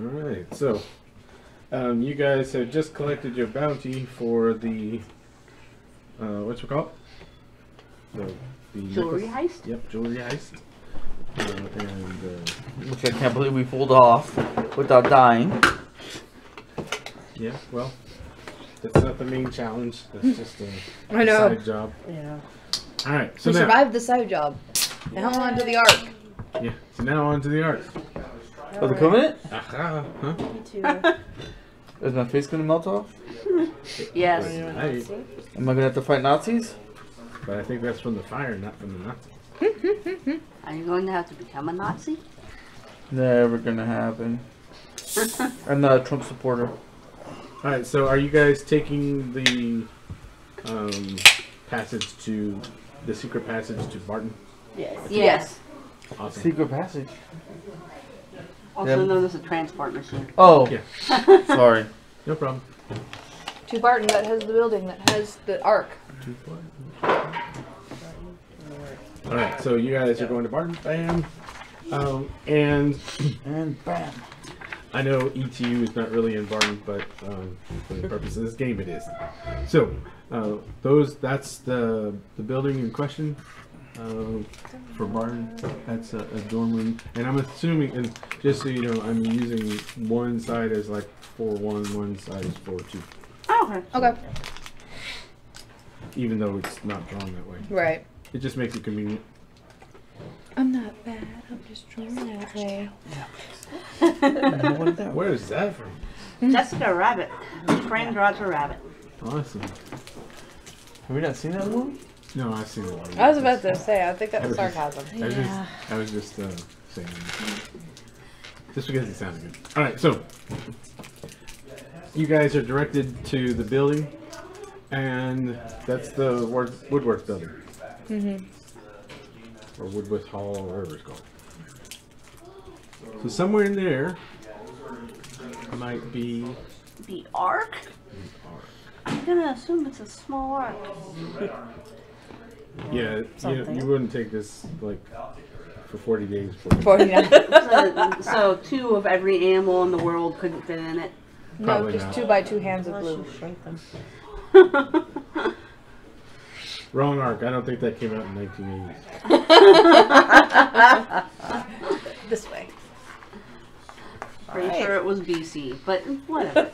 Alright, so you guys have just collected your bounty for the what's it called? The jewelry necklace? heist? Yep, jewelry heist. Which I can't believe we pulled off without dying. Yeah, well, that's not the main challenge. That's just a side job. Yeah. Alright, so We now. survived the side job. Now on to the arc. Yeah, so now on to the arc. Oh, the Covenant? Aha, huh? Me too. Is my face gonna melt off? Yes. Am I gonna have to fight Nazis? But I think that's from the fire, not from the Nazis. Are you going to have to become a Nazi? Never gonna happen. I'm not a Trump supporter. Alright, so are you guys taking the passage to the secret passage to Barton? Yes. Awesome. Secret passage. Also known as a transport machine. Oh, Yeah. sorry. No problem. To Barton, that has the building that has the arc. Alright, so you guys are going to Barton, bam. And bam. I know ETU is not really in Barton, but for the purpose of this game it is. So, that's the building in question for Barton. That's a dorm room. And I'm assuming, and just so you know, I'm using one side as like 4-1, one side is 4-2. Oh, okay. Okay. Even though it's not drawn that way. Right. It just makes it convenient. I'm not bad. I'm just drawn that way. Where is that from? Jessica Rabbit. My friend draws a rabbit. Awesome. Have we not seen that movie? No, I've seen it. I was about to say, I think that was sarcasm. I was just saying. Just because it sounded good. Alright, so you guys are directed to the building, and that's the Woodworth building. Or Woodworth Hall, or whatever it's called. So somewhere in there might be The Ark? I'm gonna assume it's a small ark. Yeah, you wouldn't take this like for 40 days. 49. So 2 of every animal in the world couldn't fit in it. No, Probably just not. 2 by 2 hands of Unless blue. you shrink them. Wrong arc. I don't think that came out in 1980s. This way. Pretty Alright. sure it was BC, but whatever.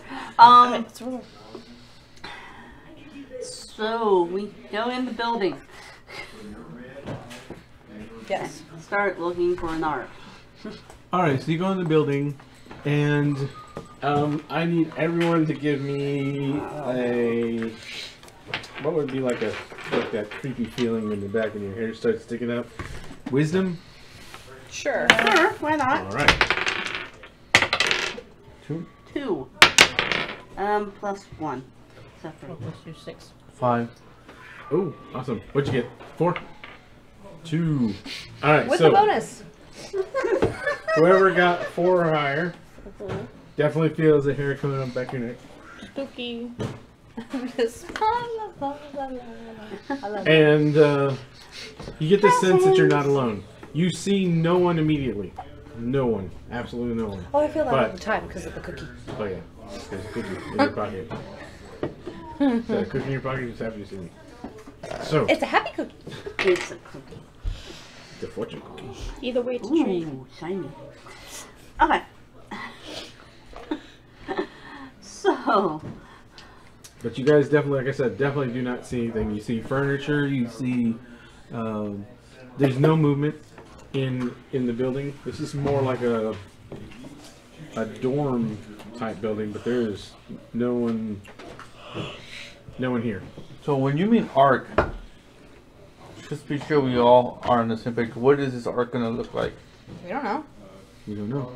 So we go in the building. Yes. Start looking for an ark. Alright, so you go in the building, and I need everyone to give me a... What would be like that creepy feeling when the back of your hair starts sticking up? Wisdom? Sure. Sure, why not? Alright. 2. Plus 1. So 3. Let's do 6. 5. Oh, awesome. What'd you get? 4? 2. Alright, With so a bonus. whoever got 4 or higher definitely feels the hair coming up back your neck. Spooky. Just And you get the sense that you're not alone. You see no one immediately. No one. Absolutely no one. Oh, I feel that But- all the time because of the cookie. Oh yeah. There's a cookie in your pocket. Is that a cookie in your pocket? Just happy to see me. So, It's a happy cookie. It's a cookie. the fortune cookie. Either way, it's a treat. Ooh, shiny. Okay. So, But you guys definitely, like I said, definitely do not see anything. You see furniture. You see. There's no movement in the building. This is more like a dorm type building, but there is no one here. So when you mean arc, just be sure we all are on the same page. What is this arc gonna look like? We don't know. You don't know.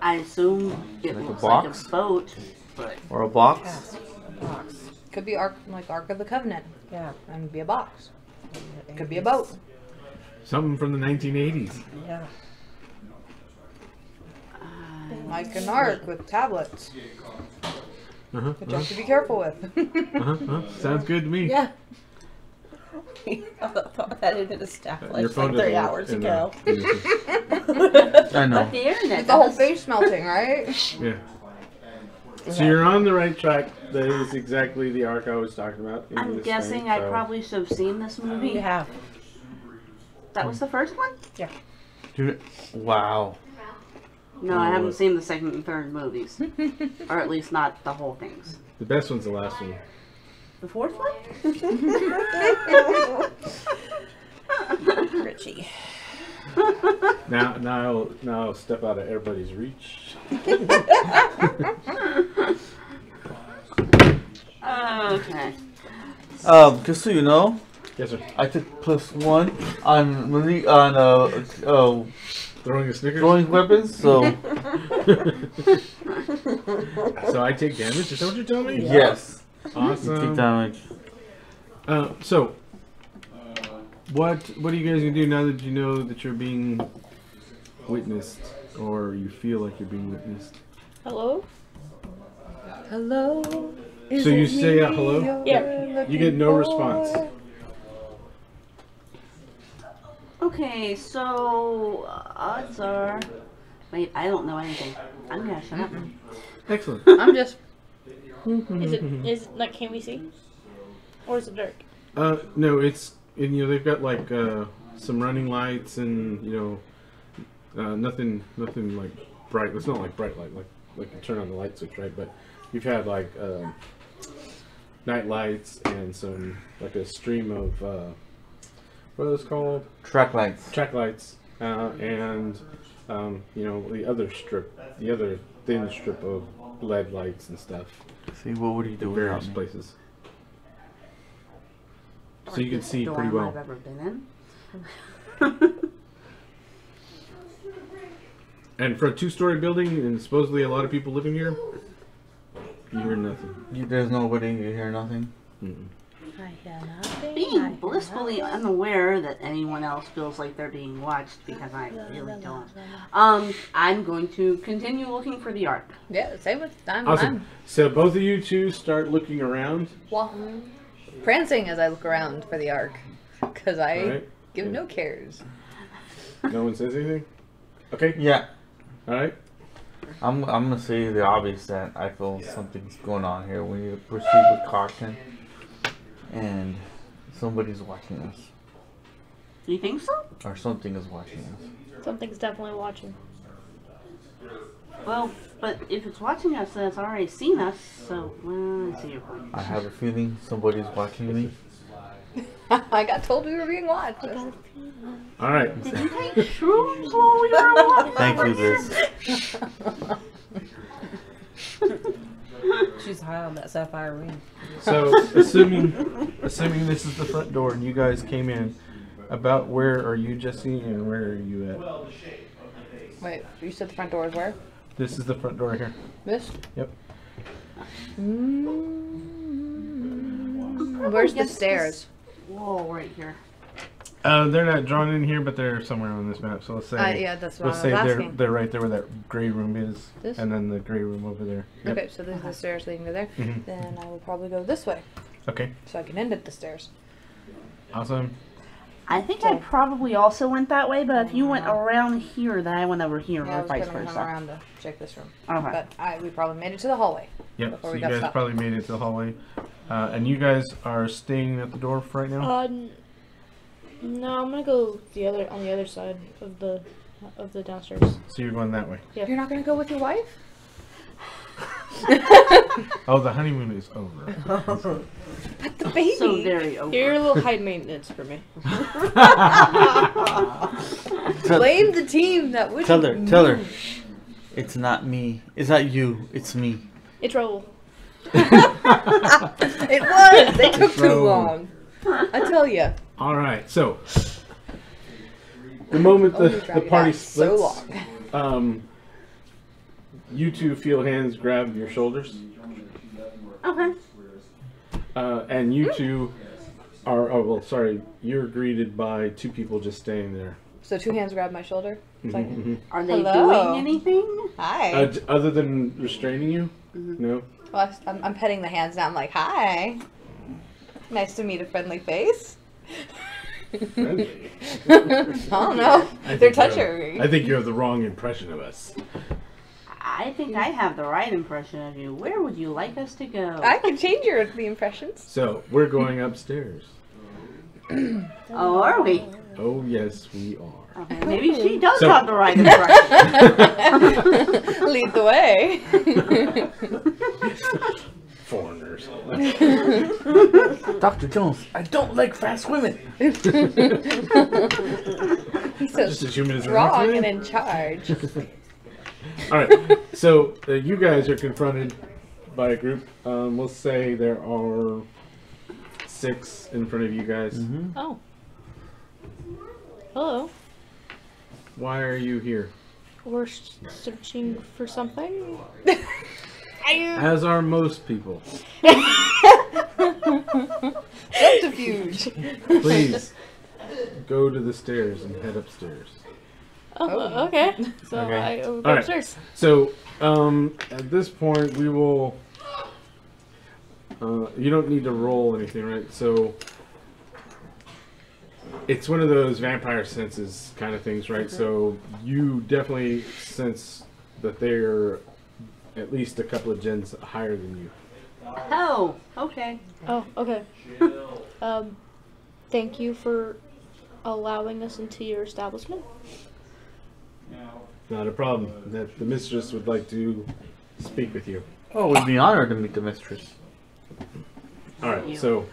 I assume it Like a looks like box? a boat, but Or a box? Yes. A box. Could be Ark of the Covenant. Yeah. And be a box. Could be a boat. Something from the 1980s. Yeah. Like an Ark with tablets. Uh-huh. Which you have to be careful with. Sounds good to me. Yeah. I thought that had been Your established phone like 3 doesn't work hours in ago. I know. But the internet The whole does. face melting, right? Yeah. So you're on the right track. That is exactly the arc I was talking about. in I'm this guessing thing, I so- probably should have seen this movie. You have. That was the first one? Dude, wow. No, I haven't seen the second and third movies. Or at least not the whole things. The best one's the last one. The fourth one? Richie. Now I'll step out of everybody's reach. Okay. Just so you know, Yes, sir. I took +1 on Throwing a Snickers. throwing weapons, so So I take damage. Is that what you're telling me? yes, you Awesome. take damage. So, what are you guys gonna do now that you know that you're being witnessed, or you feel like you're being witnessed? Hello? Hello? So you say out hello? Yeah. You get no response. Okay, so odds are. Wait, I don't know anything. I'm gonna shut up. Excellent. I'm just. Is it like, can we see? Or is it dark? No, it's they've got like some running lights and nothing like bright. It's not like bright light like you turn on the light switch, right? But you've had like night lights and some like a stream of what are those called? Track lights. Track lights and the other thin strip of LED lights and stuff See, what would he do in without various me? places. So you can see pretty Dorm well. I've ever been in. And for a 2-story building and supposedly a lot of people living here, you hear nothing. There's nobody. You hear nothing. Mm-mm. I hear nothing. Being blissfully unaware that anyone else feels like they're being watched because I really don't. I'm going to continue looking for the ark. Yeah, same with. Awesome. So both of you two start looking around. Prancing as I look around for the ark. Because I Alright. give no cares. No one says anything? Okay. Yeah, Alright. I'm gonna say the obvious that I feel something's going on here. We need to proceed with caution, and somebody's watching us, Do you think so? or something is watching us. Something's definitely watching. Well, but if it's watching us, then it's already seen us. So, well, I see your point. I have a feeling somebody's watching me. I got told we were being watched. Alright. Did you take shrooms while we were walking? Thank over you, here? Liz. She's high on that sapphire ring. So assuming this is the front door and you guys came in, about where are you, Jesse, and where are you at? Wait, you said the front door is where? This is the front door here. This? Yep. Where's the against stairs? Whoa, right here. They're not drawn in here, but they're somewhere on this map. So let's say Yeah, that's what let's I say was they're asking. right there where that gray room is, This? and then the gray room over there. Yep. Okay, so this is the stairs leading to there. Mhm. Then I will probably go this way, Okay. so I can end at the stairs. Awesome. I think I probably also went that way, but if you went around here, then I went over here, Yeah, I or was vice gonna come versa. around to check this room. Okay. But we probably made it to the hallway. Yep. Before So we you got guys stopped. probably made it to the hallway, and you guys are staying at the door for right now. No, I'm gonna go on the other side of the downstairs. So you're going that way. Yeah. You're not gonna go with your wife? Oh, the honeymoon is over. But the baby. So very over. You're a little high maintenance for me. Blame the team that would. Tell her. It's not me. It's not you. It's me. It's Raul. It was. They took too Throw. long. I tell you. All right. So the moment Only the drag it party out so splits, you two feel hands grab your shoulders, Okay. and you two are. Oh well, sorry. You're greeted by two people just staying there. So 2 hands grab my shoulder. It's like, Are they Hello. doing anything? hi. Other than restraining you, no. Well, I'm petting the hands down like, hi. Nice to meet a friendly face. Friendly. I don't know. I They're think touchy. I think you have the wrong impression of us. I think I have the right impression of you. Where would you like us to go? I can change the impressions. So we're going upstairs. Oh, are we? Oh yes, we are. Okay, maybe she does So- have the right impression. Lead the way. Foreigners. Dr. Jones, I don't like fast women. He's so Just as human as an strong accident. and in charge. All right. So you guys are confronted by a group. We'll say there are 6 in front of you guys. Mm-hmm. Oh. Hello. Why are you here? We're searching for something. As are most people. Subterfuge. Please go to the stairs and head upstairs. Oh, okay. So Okay. I go All right. upstairs. So at this point, we will. You don't need to roll anything, right? So it's one of those vampire senses kind of things, right? So you definitely sense that they're at least a couple of gens higher than you. Oh, okay. Oh, okay. Thank you for allowing us into your establishment. Not a problem. That the mistress would like to speak with you. Oh, we'd be honored to meet the mistress. All right, so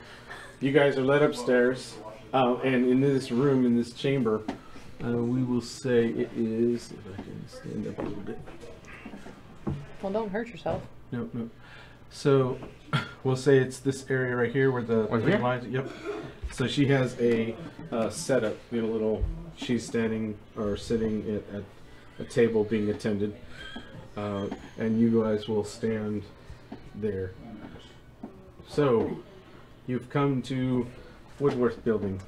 you guys are led upstairs, and in this room, in this chamber, we will say it is. If I can stand up a little bit. Well, don't hurt yourself. No, no. So we'll say it's this area right here where the Right here? lines. Yep. So she has a setup. You know, little. She's standing or sitting at a table being attended, and you guys will stand there. So you've come to Woodworth Building,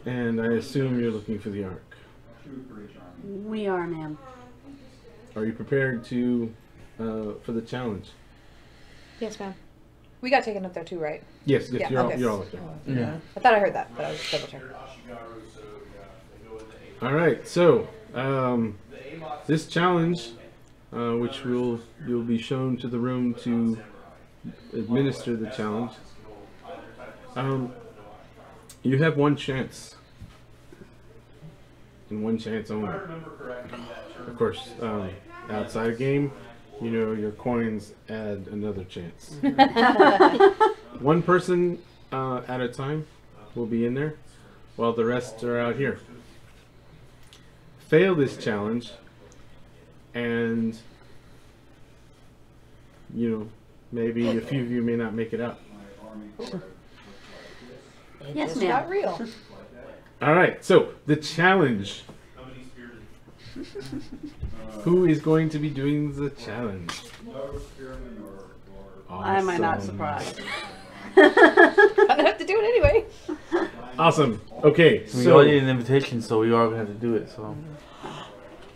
and I assume you're looking for the Ark. We are, ma'am. Are you prepared to for the challenge? Yes, ma'am. We got taken up there too, right? Yes, yes, Yeah, you're, okay. all, you're all up there. Yeah. I thought I heard that, but I was double checking. All right, so this challenge, which you'll be shown to the room to administer the challenge. You have one chance, and one chance only. Of course, outside a game, you know your coins add another chance. One person at a time will be in there, while the rest are out here. Fail this challenge, and you know maybe a few of you may not make it out. Yes, It's ma'am. not real. All right, so the challenge. Who is going to be doing the challenge? I might not Awesome. surprise. I don't have to do it anyway. Awesome. Okay, We all need so an invitation, so we all have to do it. So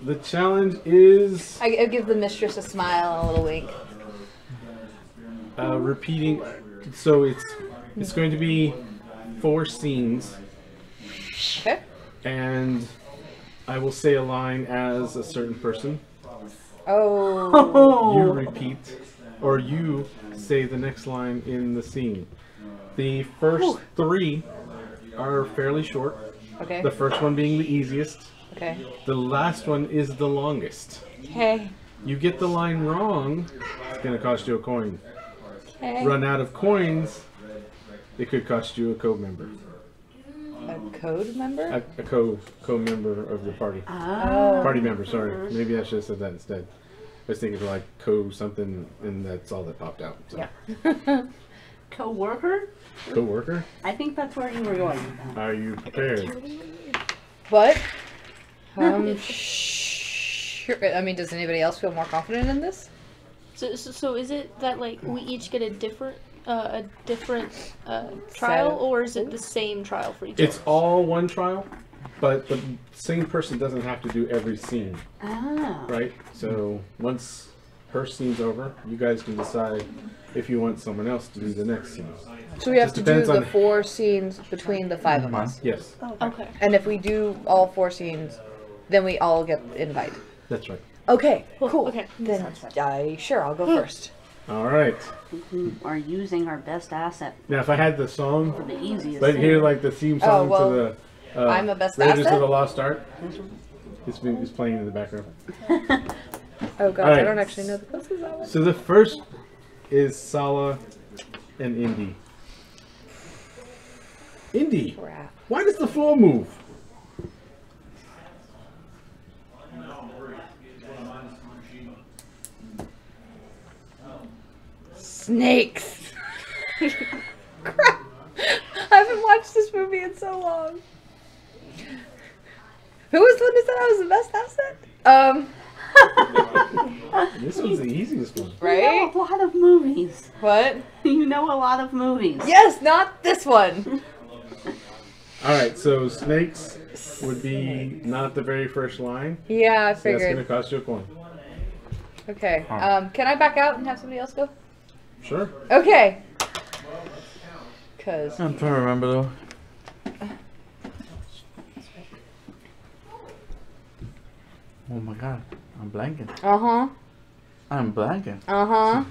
the challenge is I give the mistress a smile and a little wink. repeating. So it's going to be 4 scenes, Okay. and I will say a line as a certain person. Oh. You repeat, or you say the next line in the scene. The first 3 are fairly short. Okay. The first one being the easiest. Okay. The last one is the longest. Okay. You get the line wrong, it's going to cost you a coin. Okay. Run out of coins, it could cost you a co-member. A code member? A co-member of the party. Ah. Party member, sorry. Maybe I should have said that instead. I was thinking of like co-something, and that's all that popped out. So. Yeah. Co-worker? Co-worker? I think that's where you were going. Are you prepared? What? Sure. I mean, does anybody else feel more confident in this? So is it that like we each get a different trial, Set. or is it the same trial for each? It's of us? all one trial, but the same person doesn't have to do every scene, Ah. right? So once her scene's over, you guys can decide if you want someone else to do the next scene. So we have Just to do depends the on- 4 scenes between the 5 of us. Yes, Okay. And if we do all 4 scenes, then we all get invite. that's right. Okay, cool. Okay. Then I'll go first. All right. We are using our best asset Now, if I had the for song, the easiest like thing. here, like the theme song well, to the I'm a best Raiders asset? of the Lost Ark, it's playing in the background. Oh god, Alright. I don't actually know the closest that one. So the first is Sala and Indy. Indy, Crap. why does the floor move? Snakes! Crap! I haven't watched this movie in so long. Who was the one who said I was the best asset? This one's the easiest one. You Right? know a lot of movies. What? You know a lot of movies. Yes, not this one. All right, so snakes would be not the very first line. Yeah, I So that's going to figured. cost you a coin. Okay. Can I back out and have somebody else go? Sure. Okay. Cause I'm trying to remember though. Oh my god, I'm blanking. I'm blanking. Uh-huh.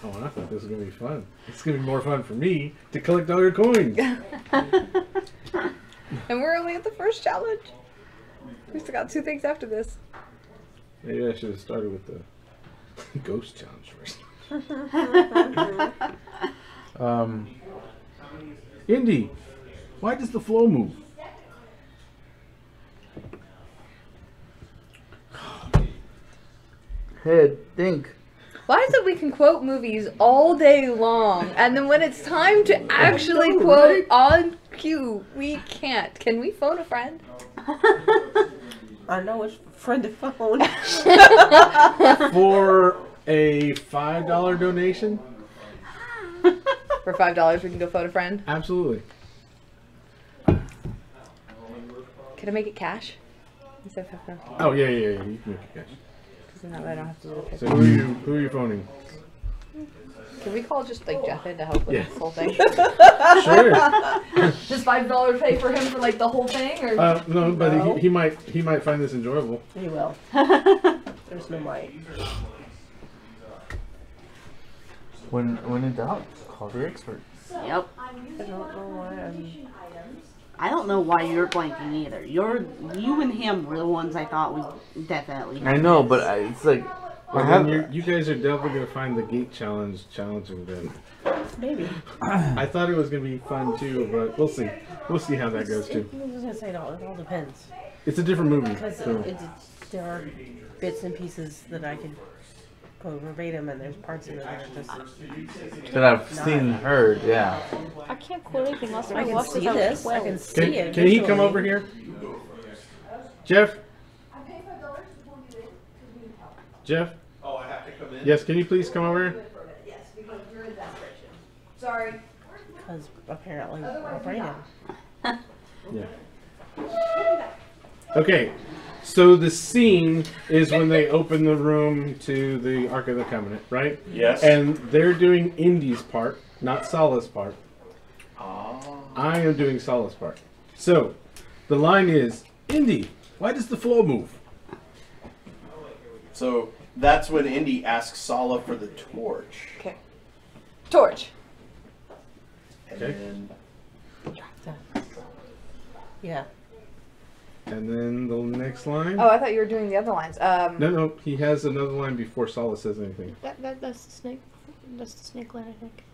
Oh, I thought this was going to be fun. It's going to be more fun for me to collect all your coins. And we're only at the first challenge. We still got 2 things after this. Maybe I should have started with the ghost challenge first. Indy, why does the flow move? Head, think. Why is it we can quote movies all day long, and then when it's time to actually know, quote on cue, we can't? Can we phone a friend? I know which friend to phone. For a $5 donation? For $5, we can go phone a friend. Absolutely. Can I make it cash? Instead of $5. Oh, yeah. You can make it cash. Because then that way I don't have to do the So paper. who are you phoning? Can we call just like Jeff in to help with Yeah. this whole thing? Sure. Does $5 pay for him for like the whole thing, or? No, but No. he might find this enjoyable. You will. There's no might. When in doubt, call the expert. Yep. I don't know why I don't know why you're blanking either. You and him were the ones I thought we definitely. I know, but it's like I Well, have. then you guys are definitely going to find the gate challenge challenging then. Maybe. I thought it was going to be fun too, but we'll see. We'll see how that goes too. I was just gonna say it all depends. It's a different movie. Because So. there are bits and pieces that I can quote verbatim, and there's parts of it that are just. That I've seen and heard, yeah. I can't quote anything else. I can watched see this. this. I can see it. Can he come visually. over here? Jeff? Jeff? Oh, I have to come in? Yes, can you please come over here? Sorry. Because apparently we're Brandon. Yeah. Okay, so the scene is when they open the room to the Ark of the Covenant, right? Yes. And they're doing Indy's part, not Sala's part. I am doing Sala's part. So, the line is, Indy, why does the floor move? So that's when Indy asks Sala for the torch. Okay. Torch. And Okay. then Yeah. And then the next line. Oh, I thought you were doing the other lines. No, he has another line before Sala says anything. That's the snake. That's the snake line, I think.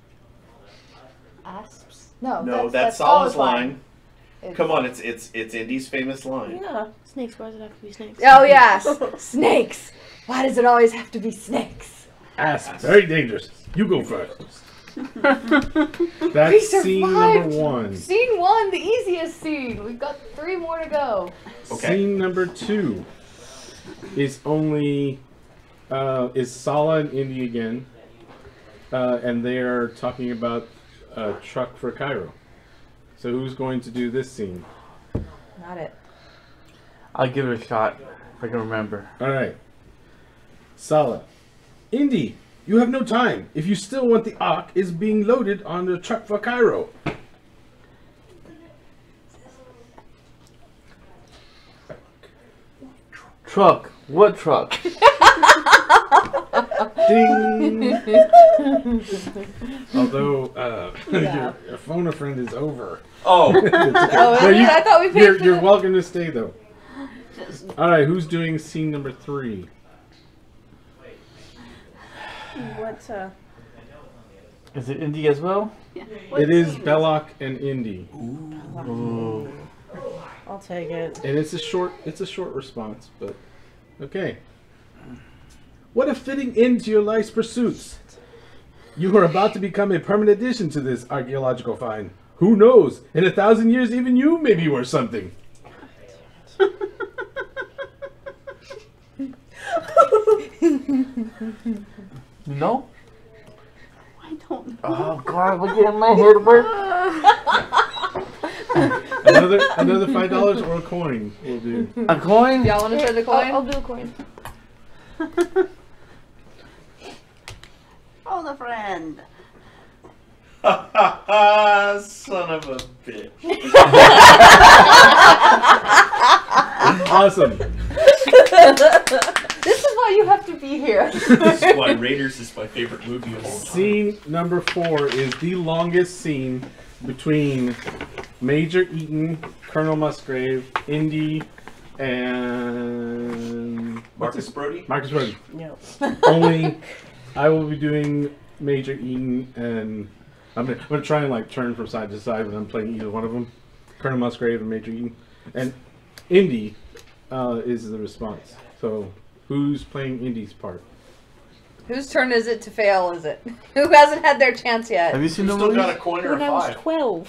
Asps. No, no, that's Sala's line. It's- Come on, it's Indy's famous line. Yeah. Snakes. Why does it have to be snakes? Oh yes, snakes. Why does it always have to be snakes? Asp, very dangerous. You go first. We That's scene survived. number 1. Scene 1, the easiest scene. We've got 3 more to go. Okay. Scene number 2 is only is Sala and Indy again, and they are talking about a truck for Cairo. So who's going to do this scene? Not it. I'll give it a shot if I can remember. All right. Sala. Indy, you have no time. If you still want the Ark, is being loaded on the truck for Cairo. Truck. What truck? Ding. Although your phone a friend is over. Oh. It's okay. Oh, really? I thought we paid for You're that. welcome to stay though. All right, who's doing scene number 3? What? Is it Indy as well? Yeah. It is Belloc and Indy, Ooh. I'll take it. and it's a short response, but okay. What a fitting end to your life's pursuits! You are about to become a permanent addition to this archaeological find. Who knows? In 1,000 years, even you may be worth something. No? I don't know. Oh God, we're getting my head work. Another $5 or a coin will do. A coin? Y'all want to spend the coin? I'll do a coin. Oh, the friend. Son of a bitch. Awesome. This is why you have to be here. This is why Raiders is my favorite movie of all time. Scene number 4 is the longest scene between Major Eaton, Colonel Musgrave, Indy, and Marcus Brody? Marcus Brody. No. Only I will be doing Major Eaton, and I'm gonna try and like turn from side to side when I'm playing either one of them. Colonel Musgrave and Major Eaton, and Indy is the response. So who's playing Indy's part? Whose turn is it to fail, is it? Who hasn't had their chance yet? Have you seen You the still movie? got a coin or When a I was 5? 12.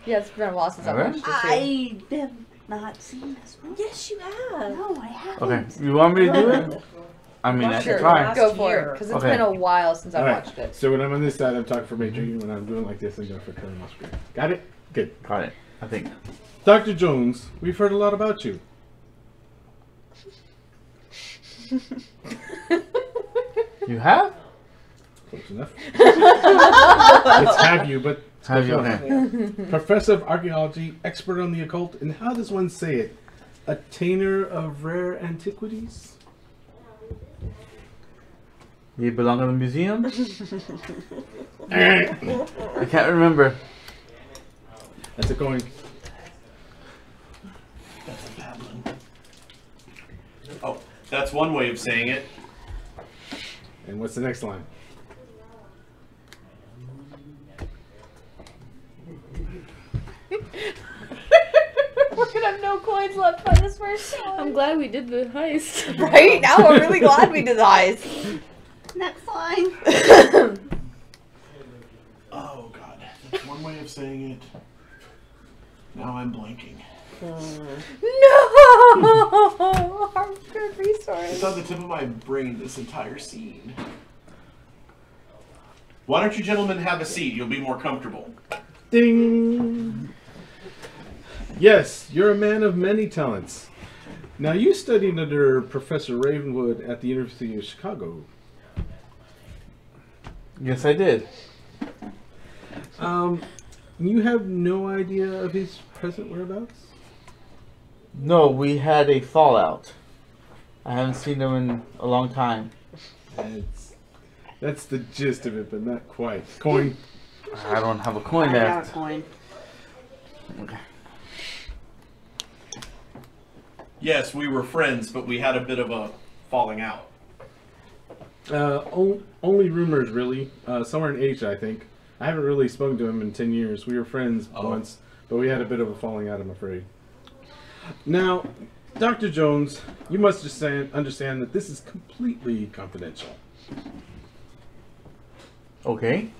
Yeah, it's been a while since I Alright. watched it too. I have not seen this movie. Yes, you have. No, I haven't. Okay, you want me to do it? I mean, I Sure, can try. go for year. it, because it's Okay. been a while since I All right. watched it. So when I'm on this side, I'm talking for Major Eaton. When I'm doing like this, I'm going for Colonel Musgrave. Got it? Good. Got it. I think. Dr. Jones, we've heard a lot about you. You have? Close enough. It's have you, but Have you? Okay. Professor of Archaeology, expert on the occult, and how does one say it? Attainer of rare antiquities? You belong in the museum? I can't remember. That's a coin. Oh, that's one way of saying it. And what's the next line? We're gonna have no coins left by this first time. I'm glad we did the heist. Right? Now I'm really glad we did the heist. Next line. Oh, God. That's one way of saying it. Now I'm blanking. No! Our good resource. It's on the tip of my brain, this entire scene. Why don't you gentlemen have a seat? You'll be more comfortable. Ding! Yes, you're a man of many talents. Now, you studied under Professor Ravenwood at the University of Chicago. Yes, I did. You have no idea of his present whereabouts? No, we had a fallout. I haven't seen him in a long time. That's the gist of it, but not quite. Coin. I don't have a coin I have a left. coin. Okay. Yes, we were friends, but we had a bit of a falling out. Only rumors, really. Somewhere in Asia, I think. I haven't really spoken to him in 10 years. We were friends once, but we had a bit of a falling out, I'm afraid. Now, Dr. Jones, you must understand that this is completely confidential. Okay.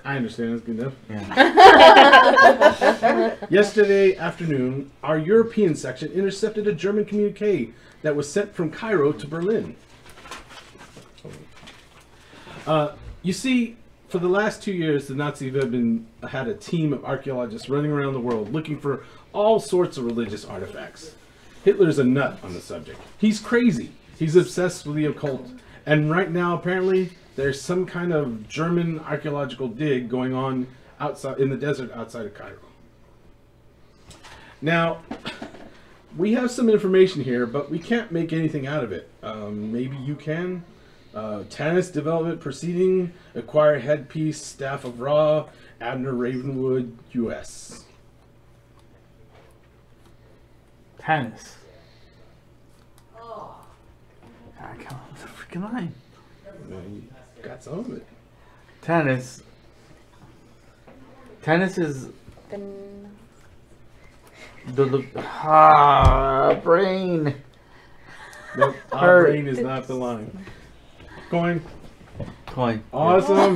I understand. That's good enough. Yeah. Yesterday afternoon, our European section intercepted a German communique that was sent from Cairo to Berlin. You see, for the last 2 years, the Nazis have had a team of archaeologists running around the world looking for all sorts of religious artifacts. Hitler's a nut on the subject. He's crazy. He's obsessed with the occult. And right now, apparently, there's some kind of German archaeological dig going on outside in the desert outside of Cairo. Now, we have some information here, but we can't make anything out of it. Maybe you can. Tannis development proceeding, acquire headpiece, staff of Ra, Abner Ravenwood, U.S. Tannis. I can't remember the freaking line. You got some of it. Tannis. Tannis is brain. Nope, our brain is not the line. Coin. Awesome.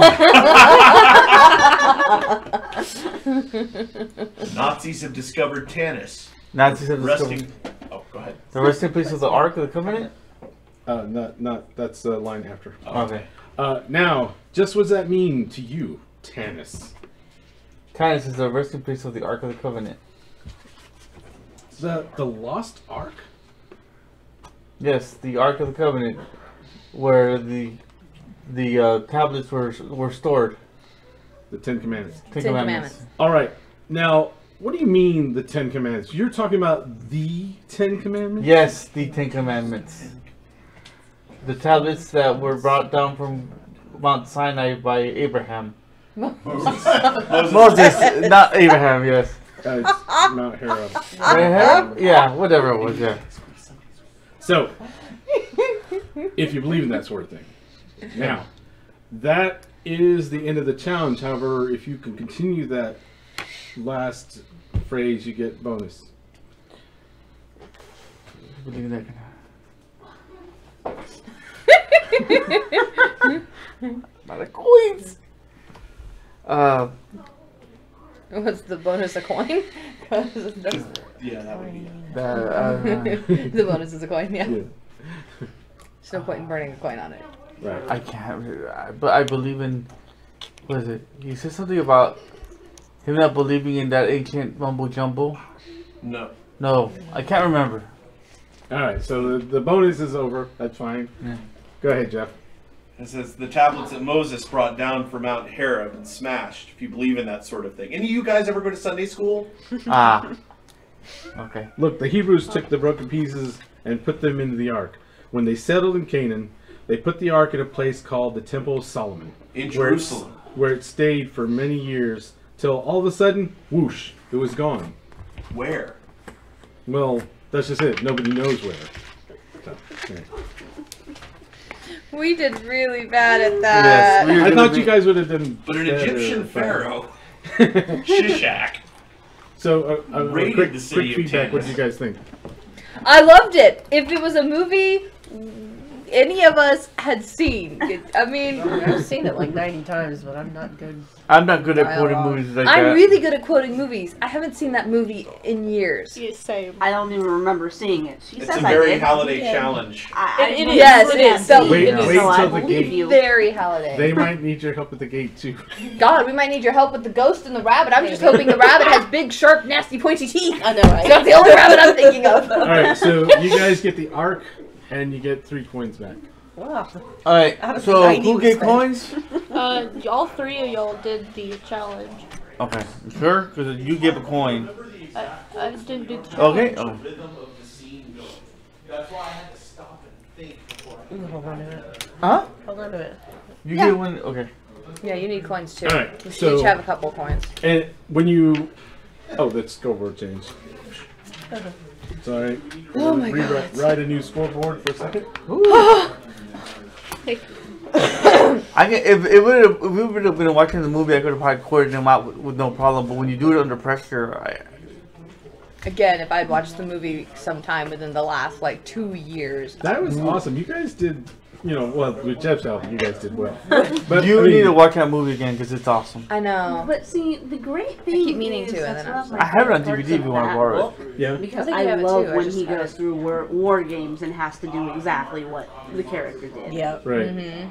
Nazis have discovered Tannis. Nazis have Resting. Oh, go ahead. the resting place of the Ark of the Covenant? Not that's the line after. Okay. Now, just what does that mean to you, Tannis? Tannis is the resting place of the Ark of the Covenant. The Lost Ark? Yes, the Ark of the Covenant, where the tablets were stored. The Ten Commandments. Ten Ten Commandments. Commandments. All right. Now, what do you mean the Ten Commandments? You're talking about the Ten Commandments? Yes, the Ten Commandments. The tablets that were brought down from Mount Sinai by Abraham. Moses, not Abraham, yes. Mount Herod. Abraham? Yeah, whatever it was, yeah. So, if you believe in that sort of thing. Now, that is the end of the challenge. However, if you can continue that last phrase, you get bonus. I believe that can Not a coins. What's the bonus, a coin? Yeah, that would be. The bonus is a coin, yeah. Yeah. There's no point in burning a coin on it. Right. I can't, but I believe in. What is it? He said something about him not believing in that ancient mumbo jumbo. No. No, I can't remember. All right. So the bonus is over. That's fine. Yeah. Go ahead, Jeff. It says the tablets that Moses brought down from Mount Horeb have been smashed, if you believe in that sort of thing. Any of you guys ever go to Sunday school? Ah. Okay. Look, the Hebrews took the broken pieces and put them into the ark. When they settled in Canaan, they put the ark in a place called the Temple of Solomon. In where Jerusalem. Where it stayed for many years, till all of a sudden, whoosh, it was gone. Where? Well, that's just it. Nobody knows where. So, yeah. We did really bad at that. Yes, I thought you guys would have done But an better, Egyptian but- pharaoh, Shishak, So, Raided quick the city of feedback. What did you Tanis. guys think? I loved it. If it was a movie any of us had seen, I mean, I've seen it like 90 times, but I'm not good. I'm not good at quoting Dialogue. movies like I'm that. really good at quoting movies. I haven't seen that movie in years. Yeah, same. I don't even remember seeing it. She it's says a I very did. holiday challenge. It is. Yes, it Yes, is. So, Wait- it is wait so I till the believe gate. you. very holiday. They might need your help at the gate too. God, we might need your help with the ghost and the rabbit. I'm just hoping the rabbit has big, sharp, nasty, pointy teeth. I know, right? That's the only rabbit I'm thinking of. All right, so you guys get the ark, and you get 3 coins back. Wow. Alright, Out of so 90 who we gave spent. coins? All three of y'all did the challenge. Okay, you sure? Because you gave a coin. I didn't do the challenge. Okay. Oh. Hold on a minute. Huh? Hold on a minute. You Yeah. gave one. Okay. Yeah, you need coins too. All right, You should so- each have a couple coins. And when you, let's go over a change. It's all right. Oh my God. Write a new scoreboard for a second. I can, if we would have been watching the movie, I could have probably quoted them out with no problem. But when you do it under pressure, Again, if I'd watched the movie sometime within the last like 2 years. That was awesome. You guys did, well, with Jeff's help, you guys did well. But you I mean, need to watch that movie again because it's awesome. I know. But see, the great thing keep meaning is to, and that's then what I'm like I have it on parts DVD if of you want to that borrow book, it. Yeah. Because think I I have it love too, I when just he have goes it. through war games and has to do exactly what the character did. Yep. Right. Mm-hmm.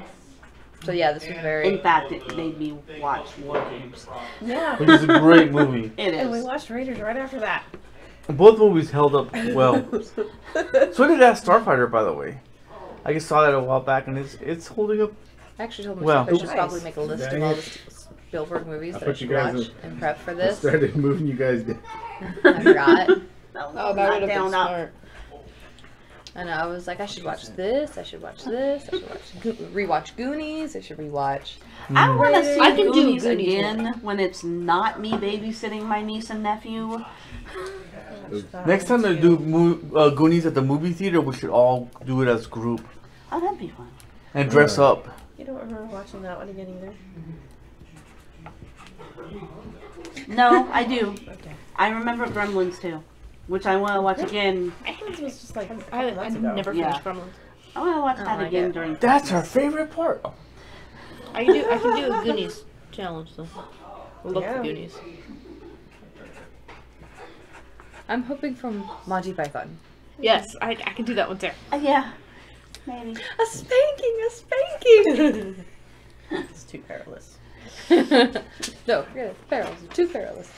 So yeah, this was In very. fact, it made me watch war games. Yeah. Which is a great movie. It And we is. watched Raiders right after that. Both movies held up well. So did that Starfighter, by the way. I just saw that a while back, and it's holding up. I actually told Well. myself I should Nice. probably make a list of all the Spielberg movies that I put you should guys watch in- and prep for I this. started moving you guys down. I forgot. Oh, that would have been down, up. smart. And I was like, I should watch this. I should watch this. I should rewatch Goonies. I should rewatch. I want to see I can do Goonies Goonies again when it's not me babysitting my niece and nephew. Next time they do Goonies at the movie theater, we should all do it as a group Oh, that'd be fun. and dress up. You don't remember watching that one again either? No, I do. Okay. I remember Gremlins too, which I want to watch again. Gremlins was just like a couple I months ago. never Yeah. finished Gremlins. I want to watch Oh, that I again get- during. That's our favorite part. I can do a Goonies challenge though. We'll look Yeah. for Goonies. I'm hoping from Monty Python. Yes, I can do that one too. Yeah, maybe. A spanking! A spanking! It's too perilous. No, forget it. Ferals. Too perilous.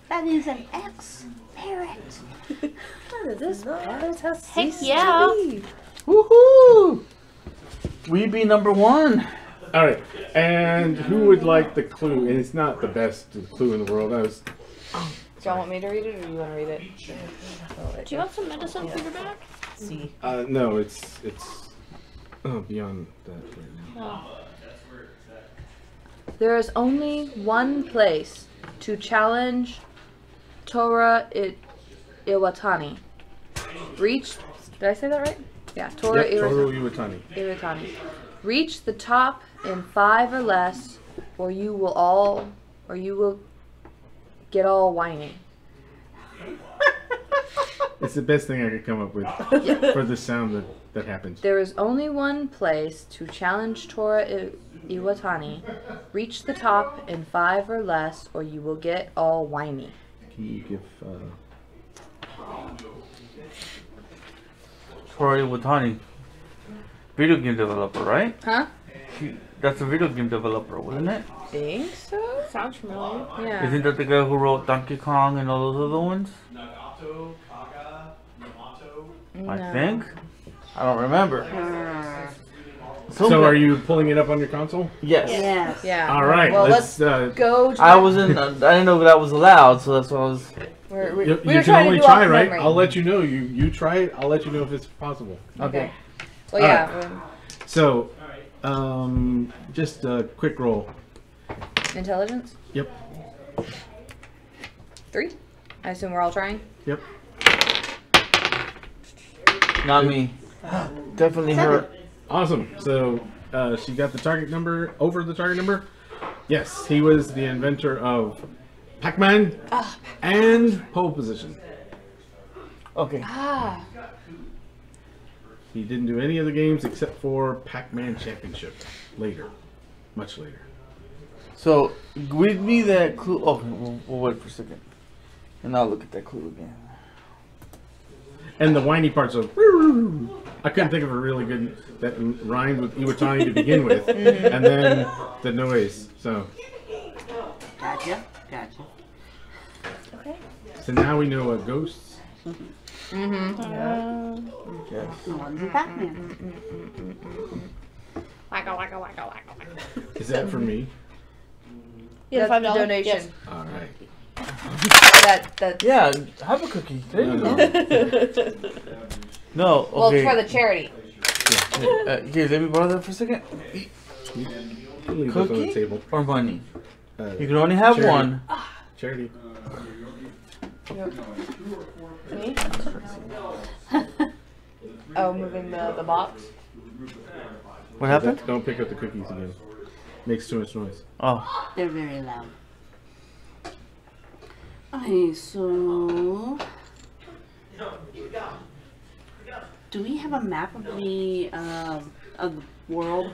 That is an X parrot. This parrot has Heck ceased yeah. to be. Woohoo! We be number one. All right, and who would like the clue? And it's not the best clue in the world. I was. Do y'all want me to read it or do you want to read it? Do you want some medicine for your back? See. No, it's beyond that right now. Oh. There is only one place to challenge Tora Iwatani. Reach. Did I say that right? Yeah, Tora Yep, Toru Iwatani. Iwatani. Reach the top in 5 or less, or you will get all whiny. It's the best thing I could come up with for the sound that happens. There is only one place to challenge Tora Iwatani. Reach the top in 5 or less, or you will get all whiny. Can you give? Tori Watani. Video game developer, right? Huh? That's a video game developer, wasn't it? Think so? Sounds familiar. Yeah. Isn't that the guy who wrote Donkey Kong and all those other ones? Nagato, Kaga, Yamato. I No. think. I don't remember. So are you pulling it up on your console? Yes. Yes. Yeah. All right. Well, let's. go. I wasn't. I didn't know that was allowed, so that's why I was. We You were can trying only to do try, off right? memory. I'll let you know. You try it. I'll let you know if it's possible. Okay. Well, All yeah. So, just a quick roll. Intelligence. Yep. 3. I assume we're all trying. Yep. Not me. Definitely her. Awesome. So she got the target number over the target number. Yes, he was the inventor of Pac-Man and pole position. Okay. Ah. He didn't do any of the games except for Pac-Man Championship later, much later. So, read me that clue. Oh, we'll wait for a second. And I'll look at that clue again. And the whiny parts of I couldn't think of a really good that rhymed with Iwatani to begin with, and then the noise. So Gotcha. so now we know what ghosts. Yes. The ones in Batman. Wacka, wacka, wacka, wacka, wacka. Is that for me? Yeah, That's the $5. donation. Yes. All right. That. Yeah, have a cookie. There you No, go. no. No, Well, okay. it's for the charity. Here, let me borrow that for a second. You can leave this on the Cookie table. or money? Uh, You can only have Charity. one. Charity. Me? Oh, moving the box. What happened? Don't pick up the cookies again. Makes too much noise. Oh, They're very loud. Okay, so do we have a map of the world?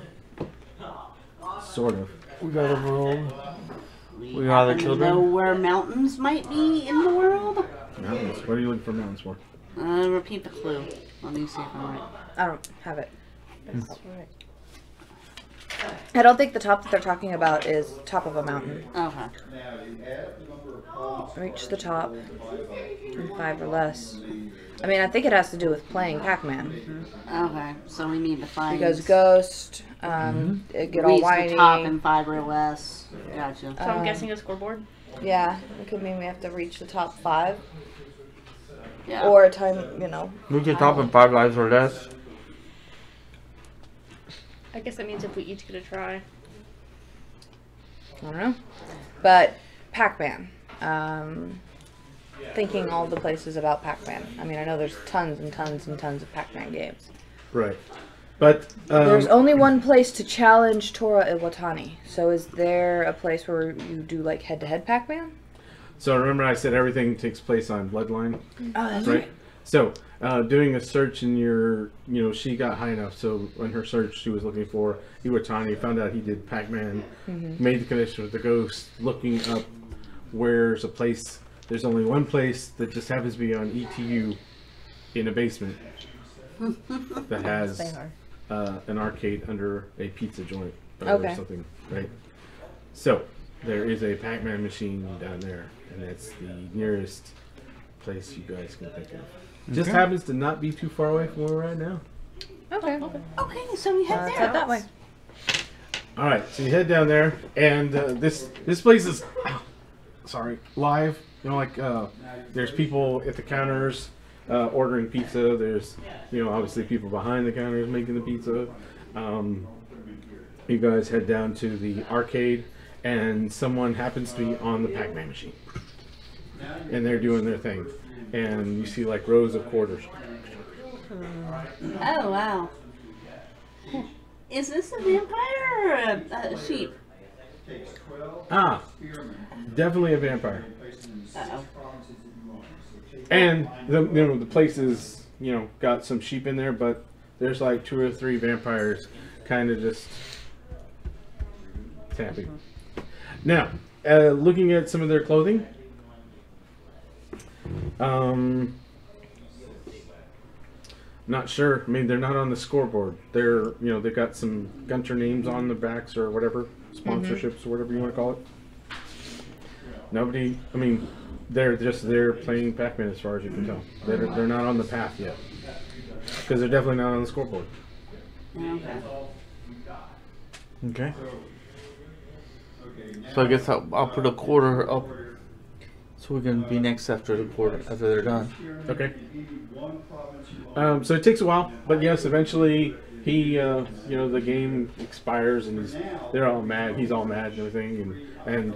Sort of. we got a roll. We are the happen to children. know where mountains might be in the world? Mountains. What are you looking for mountains for? Repeat the clue. Let me see if I'm right. I don't have it. That's right. I don't think the top that they're talking about is top of a mountain. Okay. reach the top in 5 or less. I mean, I think it has to do with playing Pac-Man. Okay, so we need to find. Because Ghost, it get all reach whiny. the top in 5 or less. Gotcha. So I'm guessing a scoreboard. Yeah, it could mean we have to reach the top 5. Yeah. Or a time, you know. We can top in 5 lives or less. I guess that means if we each get a try. I don't know. But Pac-Man. Thinking all the places about Pac-Man. I mean, I know there's tons and tons and tons of Pac-Man games. Right. But There's only one place to challenge Tora Iwatani. So is there a place where you do like head-to-head Pac-Man? so remember I said everything takes place on Bloodline, Oh, that's right? So doing a search in your, she got high enough. So in her search, she was looking for Iwatani. Found out he did Pac-Man. Made the connection with the Ghost. Looking up where's a place. There's only one place that just happens to be on ETU in a basement that has an arcade under a pizza joint or something, right? So there is a Pac-Man machine down there, and that's the nearest place you guys can think of. Just happens to not be too far away from where we're at now. Okay. Okay, so we head Let's there. head that way. All right, so you head down there, and this place is live. There's people at the counters ordering pizza. There's obviously people behind the counters making the pizza. You guys head down to the arcade, and someone happens to be on the Pac-Man machine, and they're doing their thing. And you see like rows of quarters. Oh, wow. Is this a vampire or a sheep? Definitely a vampire. Uh-oh. And the place is got some sheep in there, but there's like 2 or 3 vampires kind of just tapping. Now, looking at some of their clothing, not sure. I mean, they're not on the scoreboard. They're they've got some Gunter names on the backs or whatever, sponsorships or whatever you want to call it. Nobody. I mean, they're just there playing Pac-Man as far as you can tell. They're not on the path yet because they're definitely not on the scoreboard. Okay. Okay. So I guess I'll put a quarter up so we can be next after the quarter after they're done. Okay. So it takes a while, but yes, eventually he, the game expires and they're all mad. He's all mad and everything, and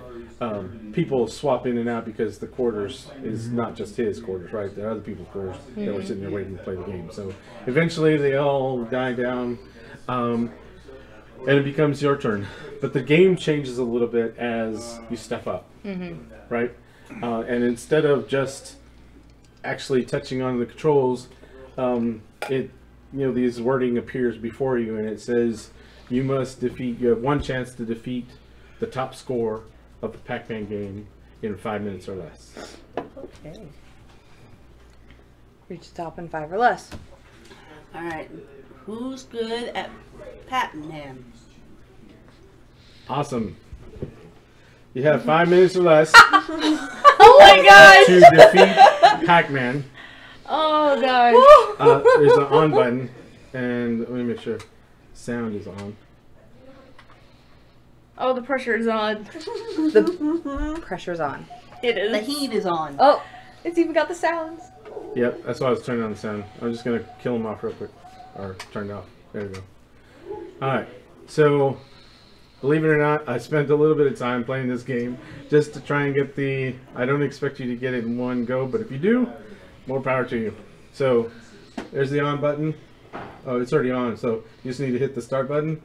people swap in and out because the quarters is not just his quarters, right? There are other people's quarters that were sitting there waiting to play the game. So eventually they all die down, and it becomes your turn. But the game changes a little bit as you step up, right? And instead of just actually touching on the controls, these wording appears before you, and it says you have one chance to defeat the top score of the Pac-Man game in 5 minutes or less. Okay. Reach the top in 5 or less. All right. Who's good at Pac-Man? Awesome. You have 5 minutes or less Oh my gosh! to defeat Pac-Man. Oh gosh! There's an on button, and let me make sure sound is on. Oh, the pressure is on. The pressure's on. It is. The heat is on. Oh, it's even got the sounds. Yep, that's why I was turning on the sound. I'm just gonna kill them off real quick, or turn it off. There we go. All right, so believe it or not, I spent a little bit of time playing this game just to try and get the. I don't expect you to get it in one go, but if you do, more power to you. So there's the on button. Oh, it's already on, so you just need to hit the start button,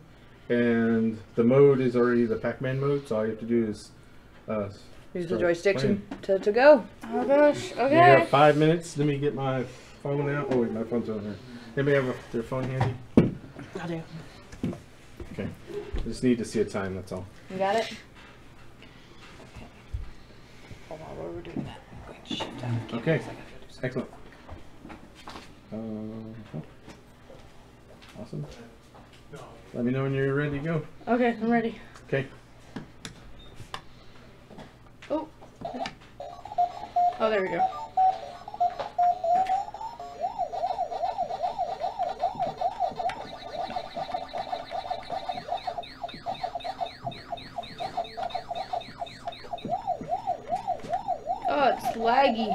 and the mode is already the Pac-Man mode. So all you have to do is Use the joystick to go. Oh gosh. You Okay. have 5 minutes. Let me get my phone out. Oh wait, my phone's over there. Anybody have their phone handy? I do. Okay. I just need to see a time, that's all. You got it? Okay. Hold on, while we're doing that, I'm going to shift out. Okay. Excellent. Awesome. Let me know when you're ready to go. Okay, I'm ready. Okay. Oh. Oh, there we go. Oh, it's laggy.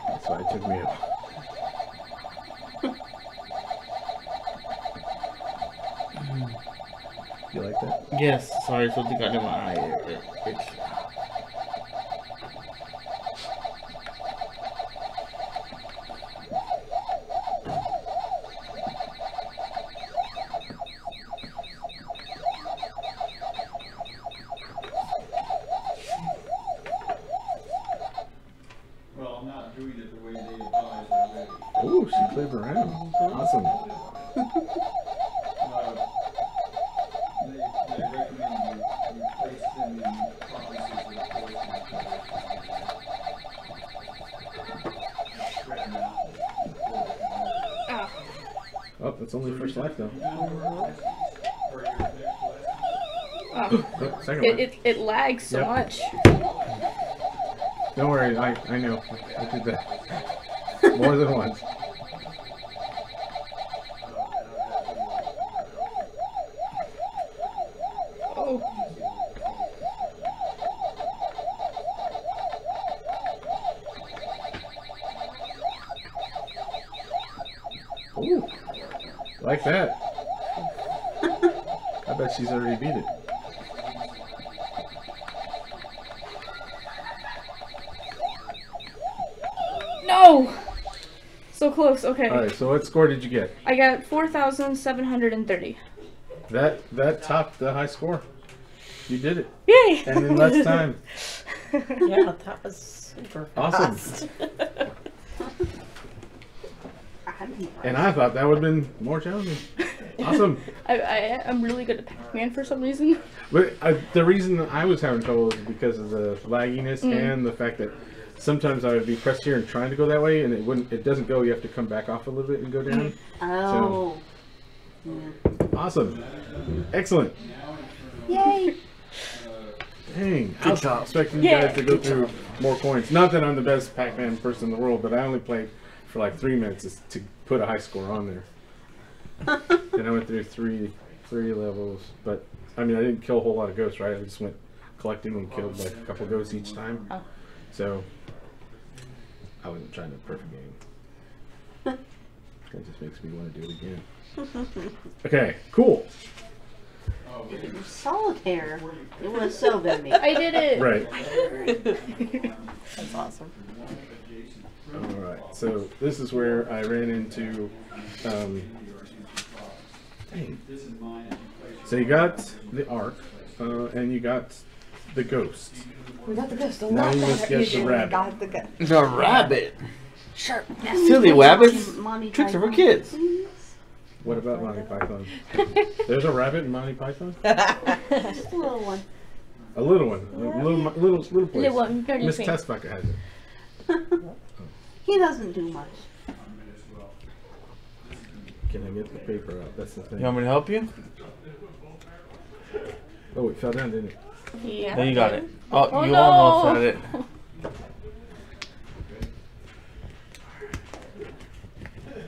That's why it took me up. You like that? Yes, sorry, something got in my eye. It's Well, I'm not doing it the way they advised already. Oh, she played around. Awesome. They recommend you place them in provinces that Oh, that's only first life though. Oh, Oh, second life. it lags so Yep. much. Don't worry, I know. I did that more than once. Oh, Ooh, like that. I bet she's already beat it. no! So close. Okay. All right, so what score did you get? I got 4,730. That topped the high score. You did it, Yay! and in less time. Yeah, that was super Awesome. fast. And I thought that would have been more challenging. Awesome. I'm really good at Pac-Man for some reason. But the reason that I was having trouble is because of the lagginess and the fact that sometimes I would be pressed here and trying to go that way, and it doesn't go. You have to come back off a little bit and go down. Oh. Awesome. Excellent. Yay! Dang. I was expecting you guys to go through more coins. Not that I'm the best Pac-Man person in the world, but I only played for like 3 minutes to put a high score on there. And I went through three levels, but I mean I didn't kill a whole lot of ghosts, right? I just went collecting and killed like a couple ghosts each time. Oh. So I wasn't trying to perfect game. That just makes me want to do it again. Okay, cool. Solitaire. It was so good. I did it! Right. That's awesome. All right. So this is where I ran into. Dang. So you got the Ark, and you got the Ghost. We got the ghost. A Now lot you must better. get the You rabbit. got the ghost. the rabbit. Sure. Silly rabbits. Monty Tricks are for Python, kids. please. What about Monty Python? There's a rabbit in Monty Python. Just a little one. A little one, a little place. Little one, very Miss faint. Testbucket has it. He doesn't do much. Can I get the paper out? That's the thing. You want me to help you? Oh, it fell down, didn't it? Yeah. There you got it. Oh, Oh, you no. almost had it.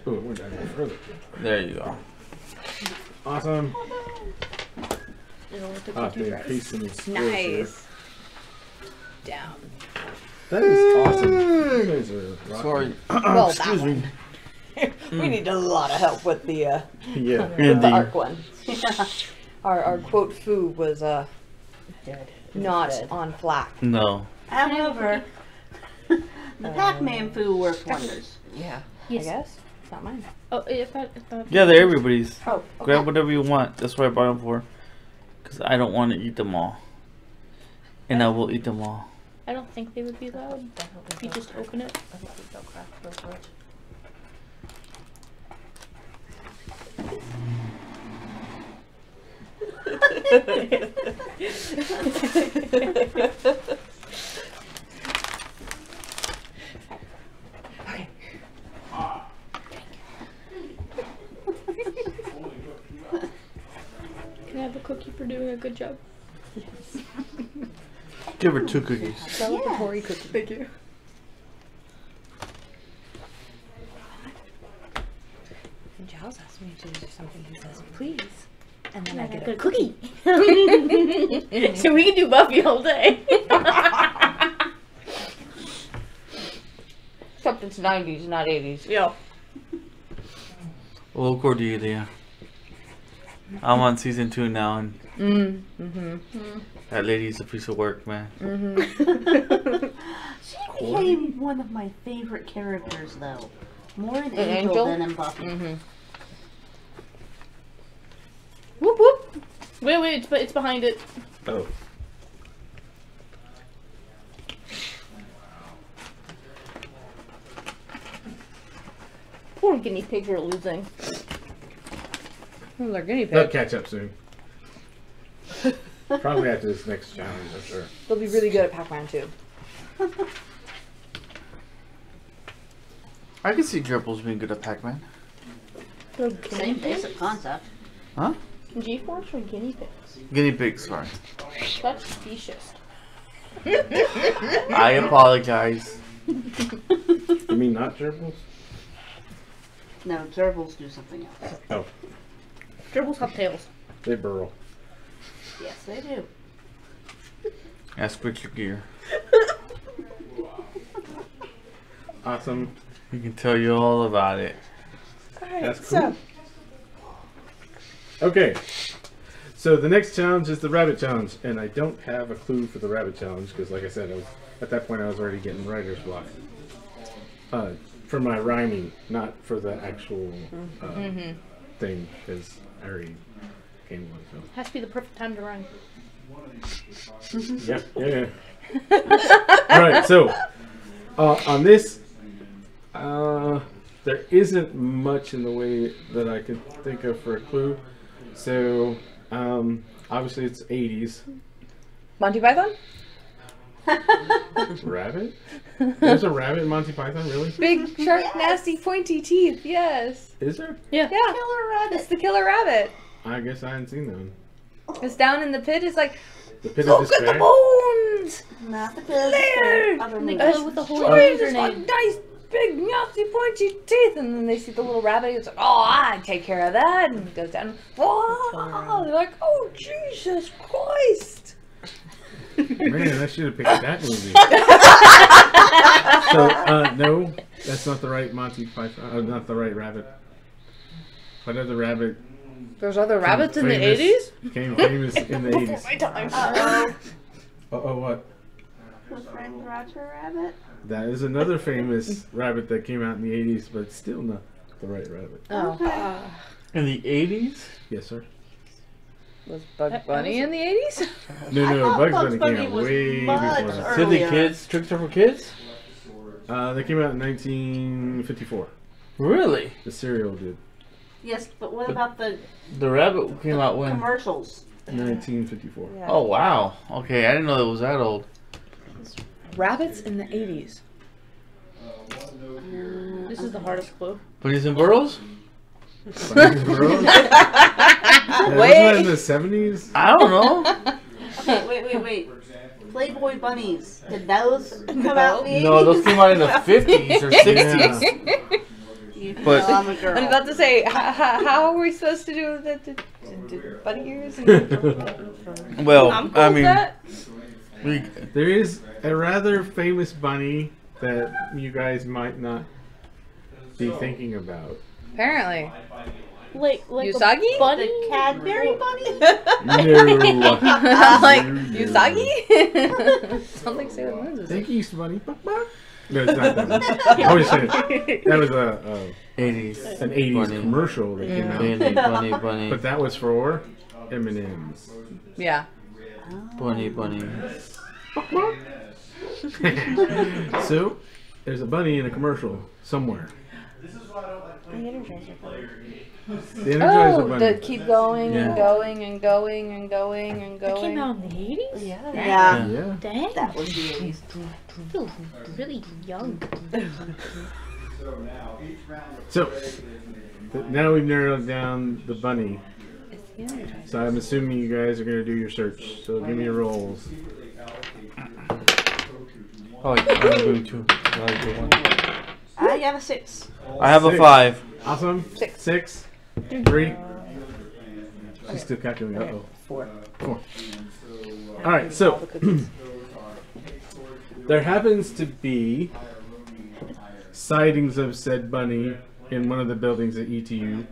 Oh, it went down even further. There you go. Awesome. It'll look Ah, like they you guys. increased some skills here. Nice. Down. That is awesome. You guys are rocking. Sorry. Well, Excuse me. We need a lot of help with the Yeah. with Indeed. the arc one. Yeah. Our quote foo was not on flack. No. However, the Pac-Man foo worked wonders. Yeah. Yes. I guess. It's not mine. Oh, if that. Yeah, they're everybody's. Oh, Grab whatever you want. That's what I bought them for. Because I don't want to eat them all. And I will eat them all. I don't think they would be loud. If you just open it. I think they'll crack real quick. Okay. Can I have a cookie for doing a good job? Give her 2 cookies. Celebratory cookie. Thank you. sandwiches or something, he says, please. And then And I I get get a a cookie. So we can do Buffy all day. Except it's 90s, not 80s. Yeah. Oh, Cordelia. I'm on season 2 now, and that lady's a piece of work, man. She became one of my favorite characters, though. More in Angel, Angel? than in Buffy. Whoop whoop. Wait, it's behind it. Oh. Poor guinea pigs are losing. Oh, they're guinea They'll pigs. catch up soon. Probably after this next challenge, I'm sure. They'll be really good at Pac-Man too. I can see gerbils being good at Pac-Man. Same basic concept. Huh? G-force or guinea pigs? Guinea pigs, sorry. That's specious. I apologize. You mean not gerbils? No, gerbils do something else. Oh, Gerbils have tails. they burrow. Yes, they do. Ask Richard Gere. Awesome. He can tell you all about it. That's cool. Okay. So the next challenge is the rabbit challenge, and I don't have a clue for the rabbit challenge because, like I said, at that point I was already getting writer's block. For my rhyming, not for the actual thing, because I already came one. So. Has to be the perfect time to run. Yeah. All right. So on this, there isn't much in the way that I can think of for a clue. So obviously it's 80s. Monty Python? Rabbit? There's a rabbit in Monty Python, really? Big, sharp, nasty, pointy teeth. Yes. Is there? Yeah. Killer rabbit. It's the killer rabbit. I guess I hadn't seen that one. It's down in the pit. It's like, The Pit of look at the Despair? bones. Not the kids. There! Other And they movies. kill it with a whole Destroy this grenade. one nice, big, nasty, pointy teeth. And then they see the little rabbit. It's like, oh, I take care of that. And he goes down. Whoa! They're like, oh, Jesus Christ. Man, I should have picked that movie. So, no, that's not the right Monty Python. Not the right rabbit. What other rabbit There's other rabbits in the famous- 80s? came famous in the 80s? My time. Uh-oh. What? The friend Roger Rabbit? That is another famous rabbit that came out in the 80s, but still not the right rabbit. Oh. In the 80s? Yes, sir. Was Bugs Bunny in the 80s? No, I thought Bugs Bugs Bunny Bunny came out was way much before that. Silly Earlier. Kids? Tricks are for kids? They came out in 1954. Really? The cereal did. Yes, but what about the The rabbit came out when? commercials? 1954. Oh, wow. Okay, I didn't know it was that old. Rabbits in the 80s. This is the hardest clue. Bunnies and burrows? Bunnies and Burrows? Yeah, wasn't that in the 70s? I don't know. Okay, wait. Playboy bunnies. Did those come out in the 80s? No, those came out in the 50s or 60s. You But- know I'm a girl. I was about to say, how are we supposed to do the bunny ears? Well, I'm cool I with mean, that. There is a rather famous bunny that you guys might not be thinking about. Apparently. Like Usagi? a bunny? The Cadbury bunny? No. Like, Usagi? Sounds like Sailor Moon's Usagi. Thank you, bunny. No, it's not that one. I was saying, that was 80s. an 80s Bunny. commercial that came out. Bunny. But that was for M&M's. Yeah. Bunny. So, there's a bunny in a commercial somewhere. The Energizer bunny. The Energizer Oh, bunny. the keep going Yeah. and going and going and going and That came going. out in the 80s? Yeah. Yeah. Dang. That was the 80s. Feels really young. So, now we've narrowed down the bunny. It's the Energizer. So I'm assuming you guys are going to do your search. So give me your rolls. Oh, I'm doing two. I got a 6. I have a Six. 5. Awesome. Six. 6. 3. She's still calculating. Uh-oh. 4. 4. All right, so there happens to be sightings of said bunny in one of the buildings at ETU.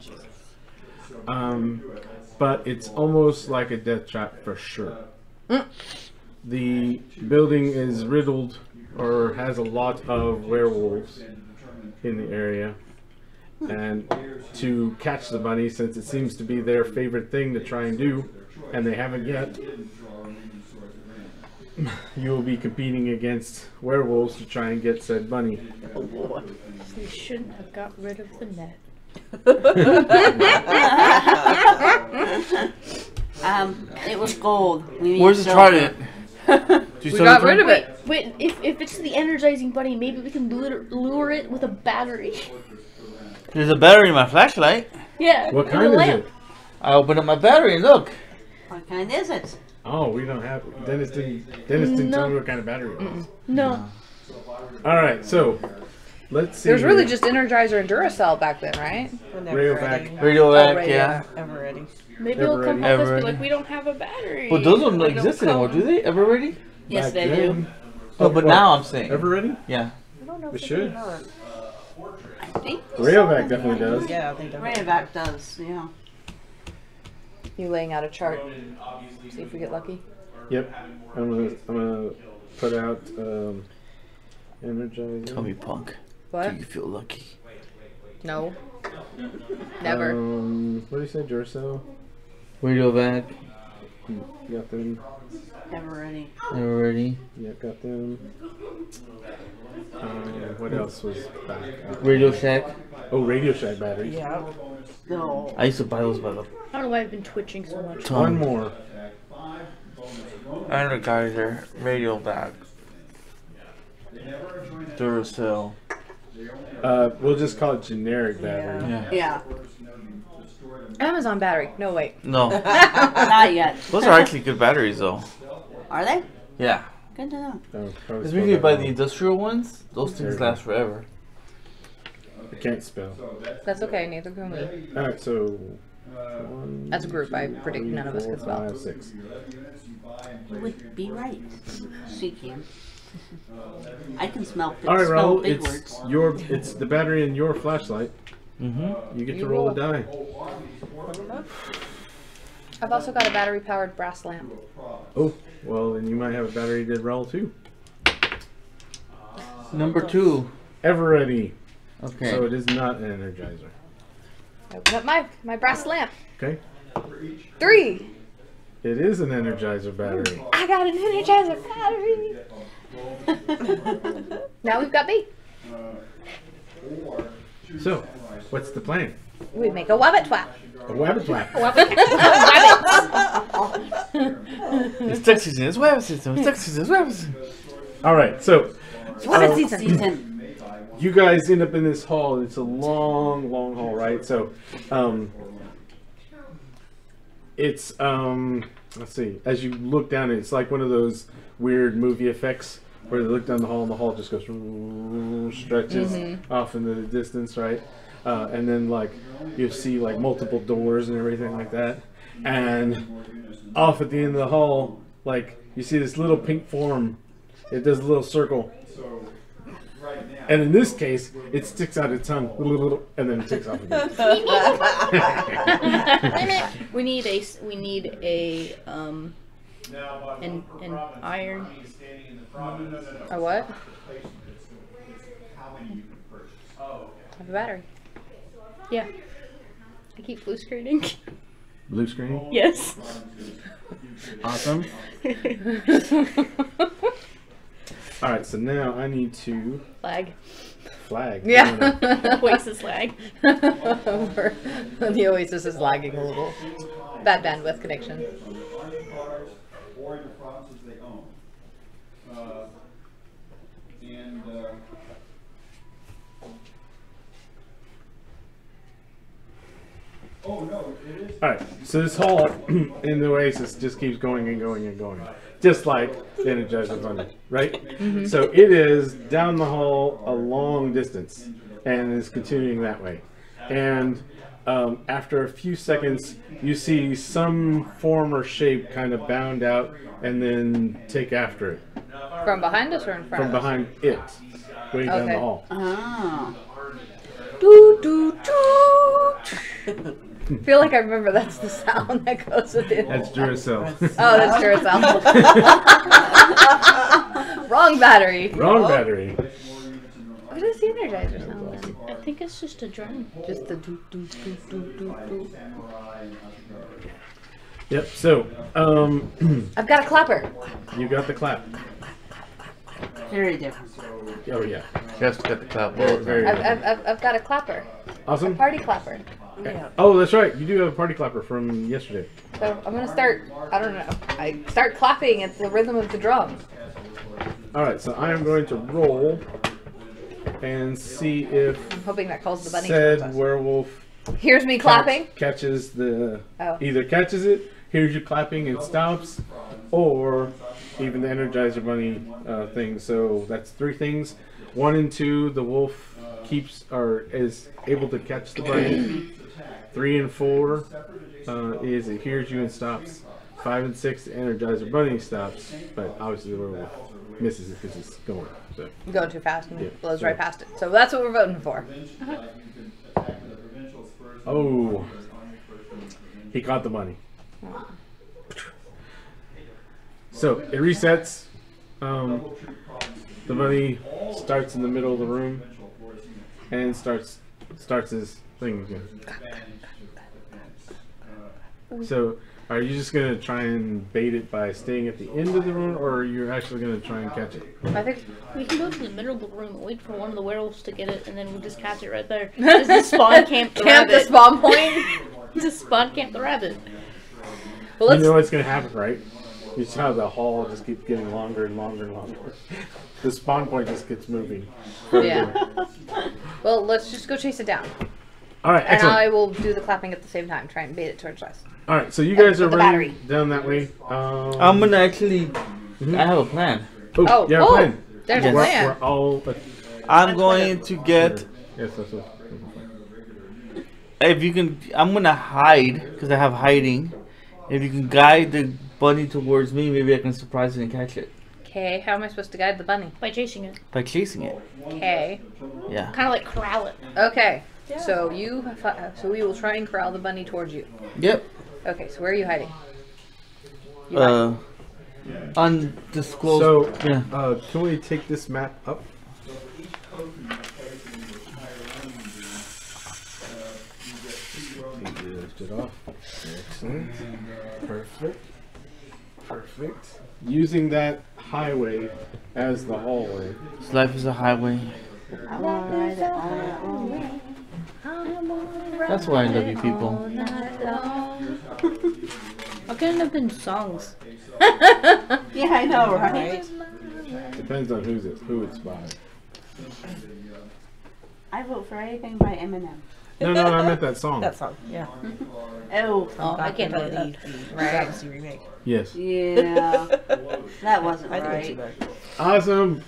But it's almost like a death trap for sure. The building is riddled or has a lot of werewolves in the area. And to catch the bunny, since it seems to be their favorite thing to try and do, and they haven't yet, you will be competing against werewolves to try and get said bunny. We shouldn't have got rid of the net. It was gold. Where's the trident? We got rid of it. Wait, if it's the energizing bunny, maybe we can lure it with a battery. There's a battery in my flashlight. Yeah. What with kind a is lamp. it? I open up my battery and look. What kind is it? Oh, we don't have. Dennis didn't tell me what kind of battery it was. No. All right, so let's see. There's really here. just Energizer and Duracell back then, right? Radiovac. Radiovac, Right, yeah. Ever ready. Maybe it'll come help us Ever be ready. like, we don't have a battery. But those don't They exist come. anymore, do they? Ever ready? Yes, Back they then. do. Oh, but what? now I'm saying. Ever ready? Yeah. I don't know It if should. I think Radiovac definitely does. Yeah, they don't. Radiovac does, yeah. You laying out a chart. See if we get lucky. Yep. I'm gonna put out Energizer. Tell me, punk. What? Do you feel lucky? No. Never. What do you say, Duracell? Radiovac. Got them. Never ready. Ever ready? Yeah, got them. What else was back? Radio Shack. Oh, Radio Shack batteries. Yeah. No. I used to buy those by the I don't know why I've been twitching so much. One ton. more. Energizer. Radiovac. Duracell. We'll just call it generic battery. Yeah. Yeah. Amazon battery. No, wait. No. Not yet. Those are actually good batteries, though. Are they? Yeah. Good to know. Oh, probably Because spelled we that buy wrong. the industrial ones, those things last forever. I can't spell. That's okay. Neither can we. All right, so. As a group, I predict none of us can spell. 5, 6. You would be right. She can. I can smell All right, spell Raul. big words. It's the battery in your flashlight. Mm-hmm. You get to You roll a roll. die. I've also got a battery-powered brass lamp. Oh, well, then you might have a battery to roll too. Number 2. Ever ready. Okay. So it is not an Energizer. I open up my brass lamp. Okay. 3. It is an Energizer battery. I got an Energizer battery. Now we've got B. So, what's the plan? We make a wabbit twap. A wabbit flap. It's duck season. It's web season. It's duck season. It's web season. All right, so Wabbit season. Season. you guys end up in this hall. And it's a long, long hall, right? So, it's let's see. As you look down, it's like one of those weird movie effects where they look down the hall and the hall just goes stretches off into the distance, right? And then like you see like multiple doors and everything like that, and off at the end of the hall, like you see this little pink form. It does a little circle. And in this case, it sticks out its tongue, and then it takes off again. We need a an iron. A what? I have a battery. Yeah. I keep blue screening. Blue screen. Yes. Awesome. All right, so now I need to Lag. flag. Yeah. Oasis lag. The Oasis is lagging a little. Bad bandwidth connection. Or the provinces they own. Oh no, it is. All right, so this hall in the Oasis just keeps going and going and going, just like the Energizer Bunny, right? So it is down the hall a long distance and is continuing that way. And after a few seconds, you see some form or shape kind of bound out and then take after it. From behind us or in front From of us? behind it, way down the Okay. hall. Oh. Doo, doo, doo. I feel like I remember that's the sound that goes with it. That's Duracell. Oh, that's Duracell. Wrong battery. Wrong battery. What does the Energizer sound like? I think it's just a drum. Just the doo, doo, doo, doo, doo, doo. Yep. So, I've got a clapper. you got the clap. Very different. Oh yeah. Just got the clap. Very I've got a clapper. awesome. Party clapper. Oh, that's right. You do have a party clapper from yesterday. So I'm gonna start. I don't know. I start clapping at the rhythm of the drum. All right. So I am going to roll and see if I'm hoping that calls the bunny towards said us. werewolf Here's me clapping. catches the Oh. either catches it, hears you clapping and stops, or even the Energizer Bunny thing. So that's 3 things. 1 and 2, the wolf keeps or is able to catch the bunny. 3 and 4 is it hears you and stops. 5 and 6, the Energizer Bunny stops, but obviously the werewolf misses it because it's going. So Going too fast and Yeah. blows right past it. So that's what we're voting for. oh, he caught the bunny. So it resets. The bunny starts in the middle of the room and starts his thing again. So are you just gonna try and bait it by staying at the end of the room, or are you actually gonna try and catch it? I think We can go to the middle of the room and wait for one of the werewolves to get it, and then we'll just catch it right there. Just the spawn camp the camp the rabbit. spawn point. Just spawn camp the rabbit. Well, You let's. know what's gonna happen, right? You see how the hall just keeps getting longer and longer and longer. The spawn point just keeps moving. Yeah. Well, let's just go chase it down, All right, and excellent. I will do the clapping at the same time. Try and bait it towards us. All right, so you guys are With the running battery. down that way. I'm gonna actually. I have a plan. Oh, yeah, oh, plan. there's a Yes. plan. We're all. I'm going to get. Yes, that's what. If you can, I'm gonna hide because I have hiding. If you can guide the bunny towards me, maybe I can surprise it and catch it Okay, how am I supposed to guide the bunny? By chasing it. by chasing it. Okay. Yeah. Kind of like corral it. Okay. So so we will try and corral the bunny towards you. Yep. Okay, so where are you hiding? You hiding? Undisclosed. So, yeah. can we take this map up? Lift it off. Excellent. Perfect. Perfect. Using that highway as the hallway. This life is a highway. I wanna ride it all night long. That's why I love you people. Why couldn't it have been songs? Yeah, I know, right? Depends on who it's by. I vote for anything by Eminem. No, I meant that song. That song, yeah. Oh, Oh, I can't play that. Right. The remake. Yes. yeah. That wasn't I think it's right. too bad. Awesome.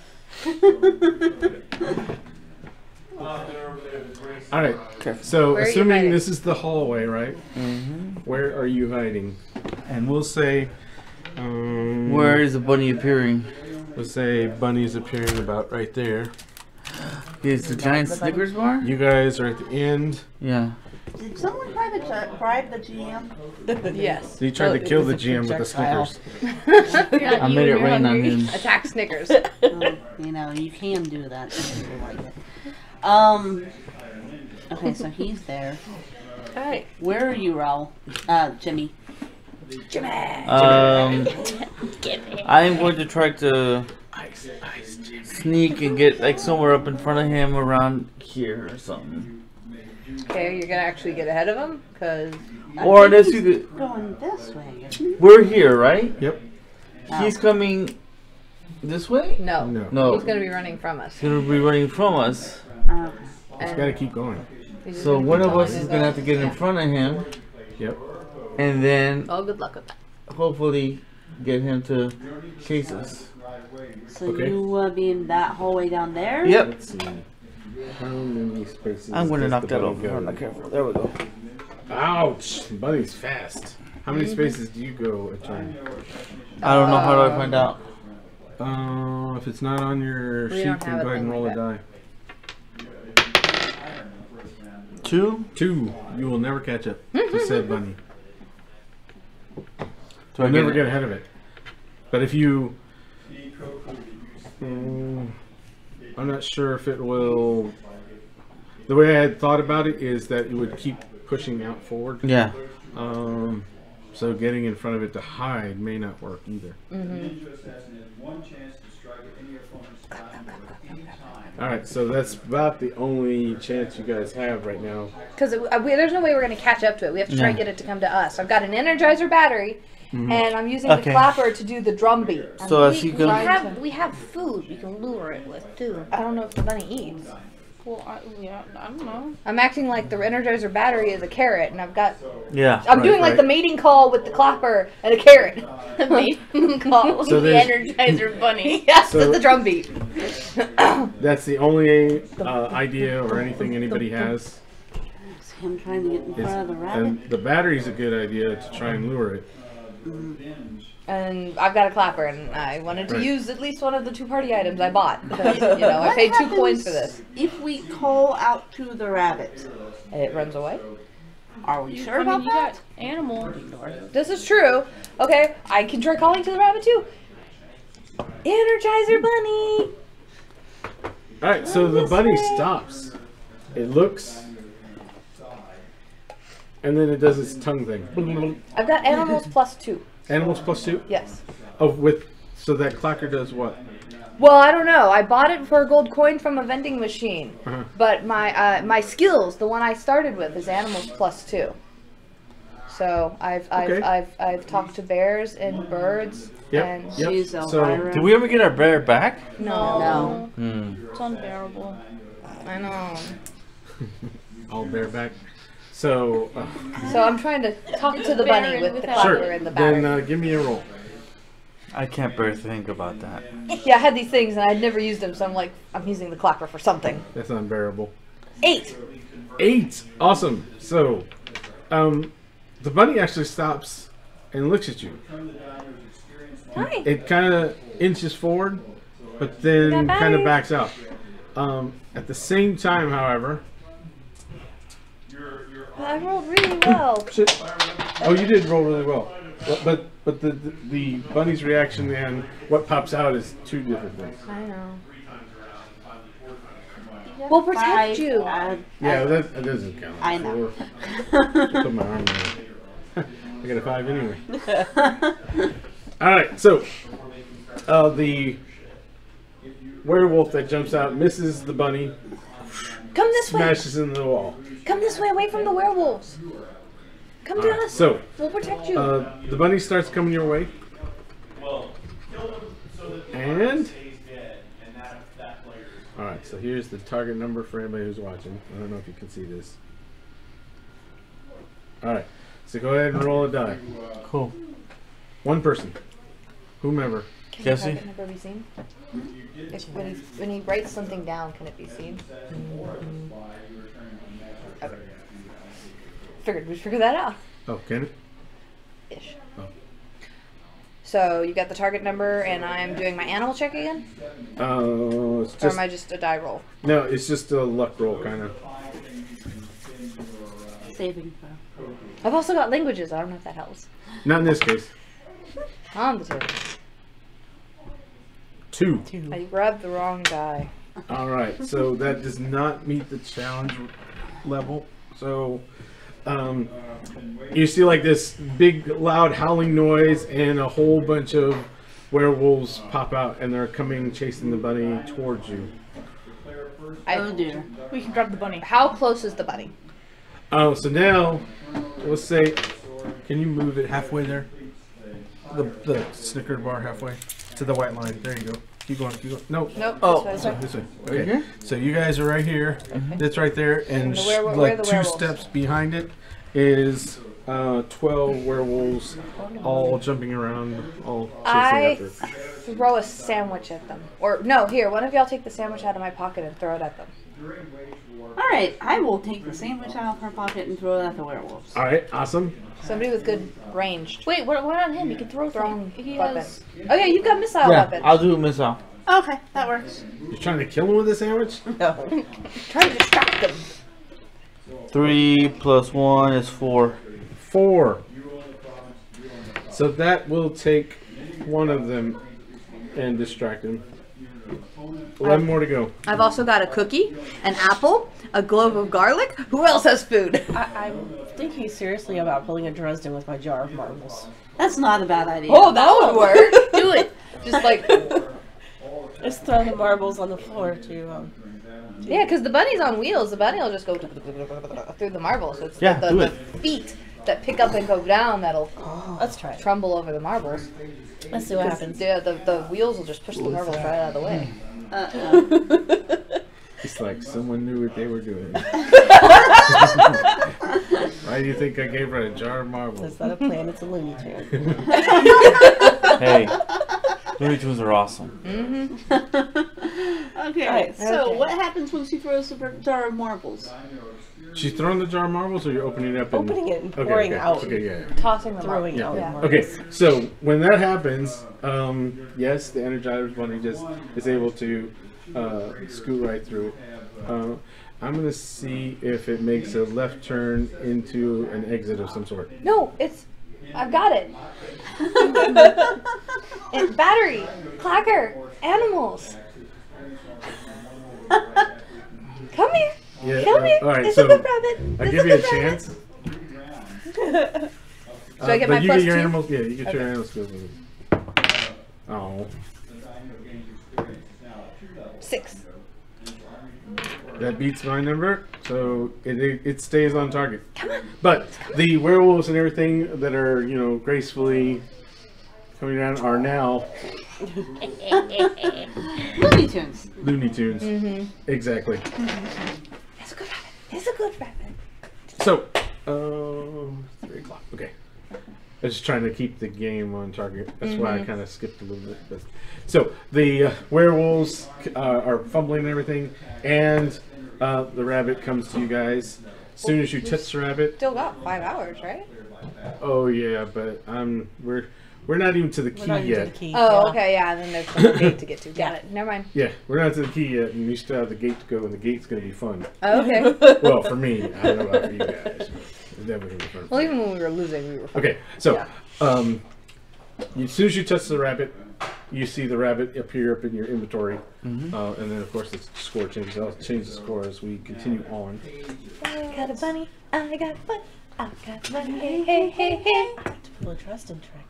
All right. So, Where are you assuming hiding? this is the hallway, right? Mm-hmm. Where are you hiding? And we'll say, Where is the bunny appearing? we'll say Bunny's appearing about right there. Is the giant Snickers bar? You guys are at the end. Yeah. Did someone try to bribe the GM? Yes. So you tried to kill the GM with the projectile. Snickers. Yeah, I you made it and your rain on hungry. him. Attack Snickers. You know, you can do that if you like it. Okay, so he's there. Alright. Where are you, Raul? Jimmy. I'm going to try to sneak and get like somewhere up in front of him around here or something. Okay, you're gonna actually get ahead of him, cause Or unless you could. Going this way, isn't he? We're here, right? Yep. He's coming this way? no, No. No. he's gonna be running from us. He's gonna be running from us. Okay. Just gotta keep going. He's just So gonna one keep of going us is and gonna have to going. get in front of him, Yep. and then Oh, good luck with that. hopefully get him to chase us. So Okay. you be in that hallway down there? Yep. Let's see. How many spaces? I'm going to does knock the that bunny over. go? I'm not careful. There we go. Ouch! Bunny's fast. How many spaces do you go a turn? I don't know. How do I find out? If it's not on your We sheet, don't then have go a ahead and thing roll like a die. 2? 2. You will never catch up to said bunny. Do You'll I never get get ahead of it. But if you... I'm not sure if it will... The way I had thought about it is that it would keep pushing out forward. Yeah. So getting in front of it to hide may not work either. Alright, so that's about the only chance you guys have right now. Because there's no way we're going to catch up to it. We have to try and get it to come to us. I've got an Energizer battery, and I'm using the clapper to do the drum beat. So as you go, We have food we can lure it with too. I don't know if the bunny eats. Well, I don't know. I'm acting like the Energizer battery is a carrot, and I've got... yeah. I'm doing like the mating call with the clapper and a carrot. The mating call. So the there's- Energizer bunny. Yes, So- that's the drum beat. That's the only idea or anything anybody has. It's him trying to get in front of the rabbit. And the battery's a good idea to try and lure it. And I've got a clapper, and I wanted to Right. use at least one of the 2 party items I bought. Because, I paid 2 coins for this. If we call out to the rabbit, It runs away. are we sure I about mean, you that? got animal. This is true. Okay, I can try calling to the rabbit too. Energizer bunny. Alright, so the bunny stops. It looks. And then it does its tongue thing. I've got animals plus 2. Animals plus 2? Yes. Oh, so that clacker does what? Well, I don't know. I bought it for a gold coin from a vending machine. Uh-huh. But my skills, the one I started with, is animals plus 2. So I've talked to bears and birds. Yep. And Yep. She's So, Elvira. Did we ever get our bear back? no. It's unbearable. I know. I'll bear back. So, So I'm trying to talk to the bunny with the clapper sure. and the battery. Then give me a roll. I can't bear think about that. Yeah, I had these things and I'd never used them, so I'm like, I'm using the clapper for something. That's unbearable. 8. 8! Awesome. So, the bunny actually stops and looks at you. Hi. It kind of inches forward, but then Got kind of batteries. backs out. At the same time, however... I rolled really well. Shit. Oh, you did roll really well. But the bunny's reaction and what pops out is 2 different things. I know. We'll protect 5, you. Yeah, that doesn't count. I know. 4. Put my arm down. I got a 5 anyway. Alright, so the werewolf that jumps out misses the bunny, Come this way. smashes into the wall. Come this way, away from the werewolves. Come to us. So, We'll protect you. the bunny starts coming your way. And alright, so here's the target number for anybody who's watching. I don't know if you can see this. Alright, so go ahead and roll a die. Cool. 1 person. Whomever. Can Jesse? the target number be seen? When he writes something down, can it be seen? Okay. Figured we'd figure that out. Oh, can it? Ish. Oh. So you got the target number, and I'm doing my animal check again? It's Or just am I just a die roll? no, it's just a luck roll kind of. Saving throw. I've also got languages. I don't know if that helps. Not in this case. On the table. 2. I grabbed the wrong die. All right, so that does not meet the challenge level. So you see like this big loud howling noise and a whole bunch of werewolves pop out and they're coming chasing the bunny towards you. Oh dear. We can grab the bunny. How close is the bunny? Oh, so now let's say, can you move it halfway there? The Snicker bar halfway to the white line. There you go. Keep going. Keep going. No. Nope. Oh. This way, This way. Right Okay. here? So you guys are right here. That's right there, and the where like the 2 werewolves? steps behind it is 12 werewolves, all jumping around, all chasing I after it. throw a sandwich at them. Or, no, here, one of y'all take the sandwich out of my pocket and throw it at them. Alright, I will take the sandwich out of her pocket and throw it at the werewolves. All right, awesome. Somebody with good ranged. Wait, what on him? He can throw Throwing things. He weapon. has. Oh yeah, you got missile Yeah, weapon. I'll do a missile. Okay, that works. You're trying to kill him with a sandwich? No. Try to distract them. 3 plus 1 is 4. 4. So that will take one of them and distract him. 11 more to go. I've also got a cookie, an apple, a clove of garlic. Who else has food? I'm thinking seriously about pulling a Dresden with my jar of marbles. That's not a bad idea. Oh, that would work. Do it. Just like, Just throw the marbles on the floor to yeah, because the bunny's on wheels. The bunny will just go through the marbles. So it's Yeah, the, do the it. feet that pick up and go down that'll let's try it. trumble over the marbles. Let's see what happens. Yeah, the wheels will just push the marbles right out of the way. It's like someone knew what they were doing. Why do you think I gave her a jar of marbles? That's not a plan, it's a Looney Tune. Hey, Looney Tunes are awesome. Okay, Alright, so okay. what happens when she throws the jar of marbles? She's throwing the jar of marbles, or you're opening it up and Opening it and Okay, pouring okay, out. Okay, yeah. Tossing them Throwing up. out Yeah. marbles. Okay, so when that happens, yes, the Energizer's bunny just is able to scoot right through it. I'm gonna see if it makes a left turn into an exit of some sort. No, I've got it. It's battery, clacker, animals. Come here. Yeah. Come here. All right, It's so a good rabbit. I It's give a you a good rabbit. chance. Do I get but my you plus get your 2? animals. Yeah, you get your Okay. animal skills. Oh, 6. that beats my number, so it stays on target. But the werewolves and everything that are gracefully coming down are now Looney Tunes. Looney Tunes. Mm-hmm. Exactly. It's a good rabbit. It's a good rabbit. So, 3 o'clock. Okay. I was just trying to keep the game on target. That's why I kind of skipped a little bit. But so the werewolves are fumbling and everything, and the rabbit comes to you guys. As soon as you touch the rabbit, Still got 5 hours, right? oh yeah, but we're not even to the We're key not into yet. the key. Oh, yeah. okay, yeah. Then there's the gate to get to. Got it. Never mind. Yeah, we're not to the key yet, and you still have the gate to go, and the gate's going to be fun. Oh, okay. Well, for me, I don't know about for you guys. It's definitely going to be fun. Well, even when we were losing, we were fine. Okay, so Yeah. as soon as you touch the rabbit, you see the rabbit appear up in your inventory, and then of course the score changes. I'll change the score as we continue on. I got a bunny. I got a bunny. I got a bunny. Hey, hey, hey, hey. Pull a Dresden trick.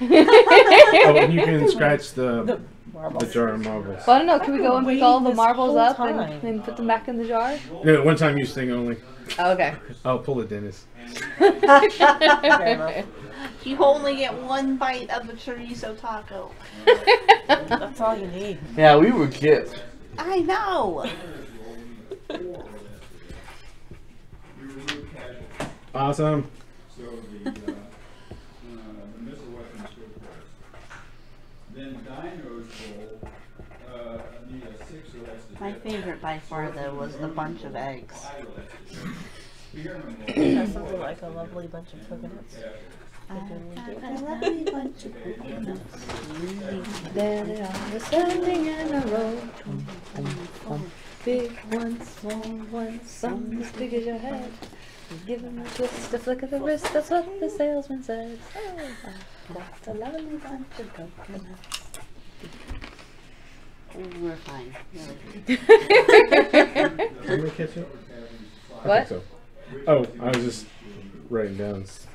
Oh, and you can scratch the Marbles. jar of marbles. Well, I don't know. Can we go and pick Waiting all the this marbles whole up time. and put them back in the jar? No, one time use thing only. Oh, okay. I'll pull a Dennis. Fair enough. You only get one bite of the chorizo taco. That's all you need. Yeah, we were kids. I know. Awesome. So the missile weapons go first. Then dinos will need a 6 or less to My favorite by far though was the bunch of eggs. Is that something like a lovely bunch of coconuts? A lovely bunch of coconuts. There they are, standing in a row. Big one, small one, some as big as your head. Give them a twist, a flick of the wrist, that's what the salesman says. Oh, I've got a lovely bunch of coconuts. We're fine. Really. Can we catch it? I What? think so. Oh, I was just writing down. I was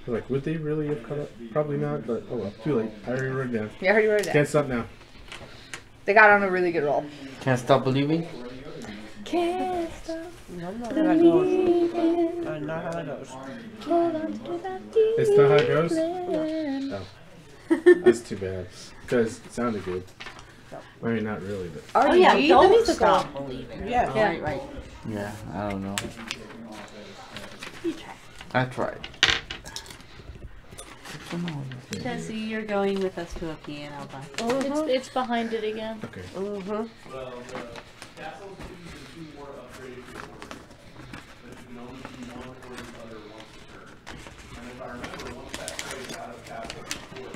like, would they really have cut up? Probably not, but oh well, too late. I already wrote it down. Yeah, I already wrote it down. Can't stop now. They got on a really good roll. Can't stop believing. Can't stop No, no, that goes. believing. Not how that goes. Hold on to that It's not how it goes? feeling. Oh. That's too bad. Because it sounded good. I mean, not really, but. Oh yeah, RGB, the don't musical. stop believing. Yeah. Oh, right, right. Yeah, I don't know. You try. I tried. Jesse, you're going with us to a piano bar. It's behind it again. Okay. Mm-hmm. Well, the castles use the 2 more masquerade if you order. But you can only do one or the other once a turn. And if I remember, once that trade out of capital,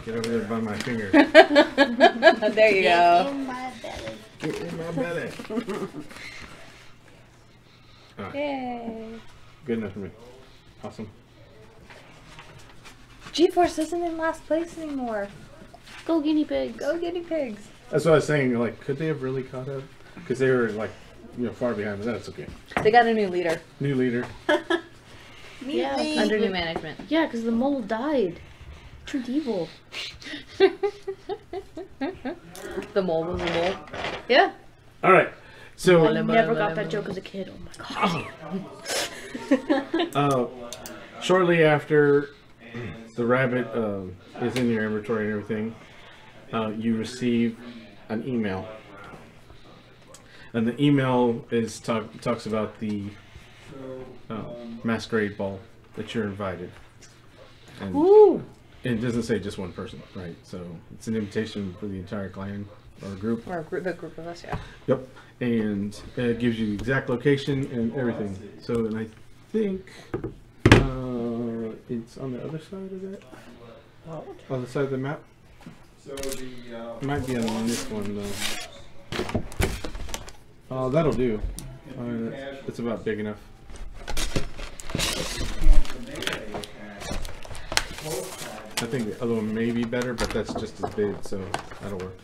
Get over there by my finger. There you go. In my belly. Get in my belly. Alright, Yay. good enough for me. Awesome. G-Force isn't in last place anymore. Go guinea pigs. Go guinea pigs. That's what I was saying. Like, could they have really caught up? Because they were like, far behind, but that's okay. They got a new leader. New leader. Yeah. Under new management. Yeah, because the mole died. Turned evil. The mole was a mole. Yeah. All right. So, I never got that joke as a kid. Oh my god. shortly after the rabbit is in your inventory and everything, you receive an email. And the email is talks about the masquerade ball that you're invited. And Ooh. it doesn't say just one person, right? So it's an invitation for the entire clan or group. Or the group of us, yeah. Yep. And it gives you the exact location and everything. So, and I think it's on the other side of that. On the side of the map. So the, It might be on this one though. That'll do. It's about big enough. I think the other one may be better, but that's just as big, so that'll work.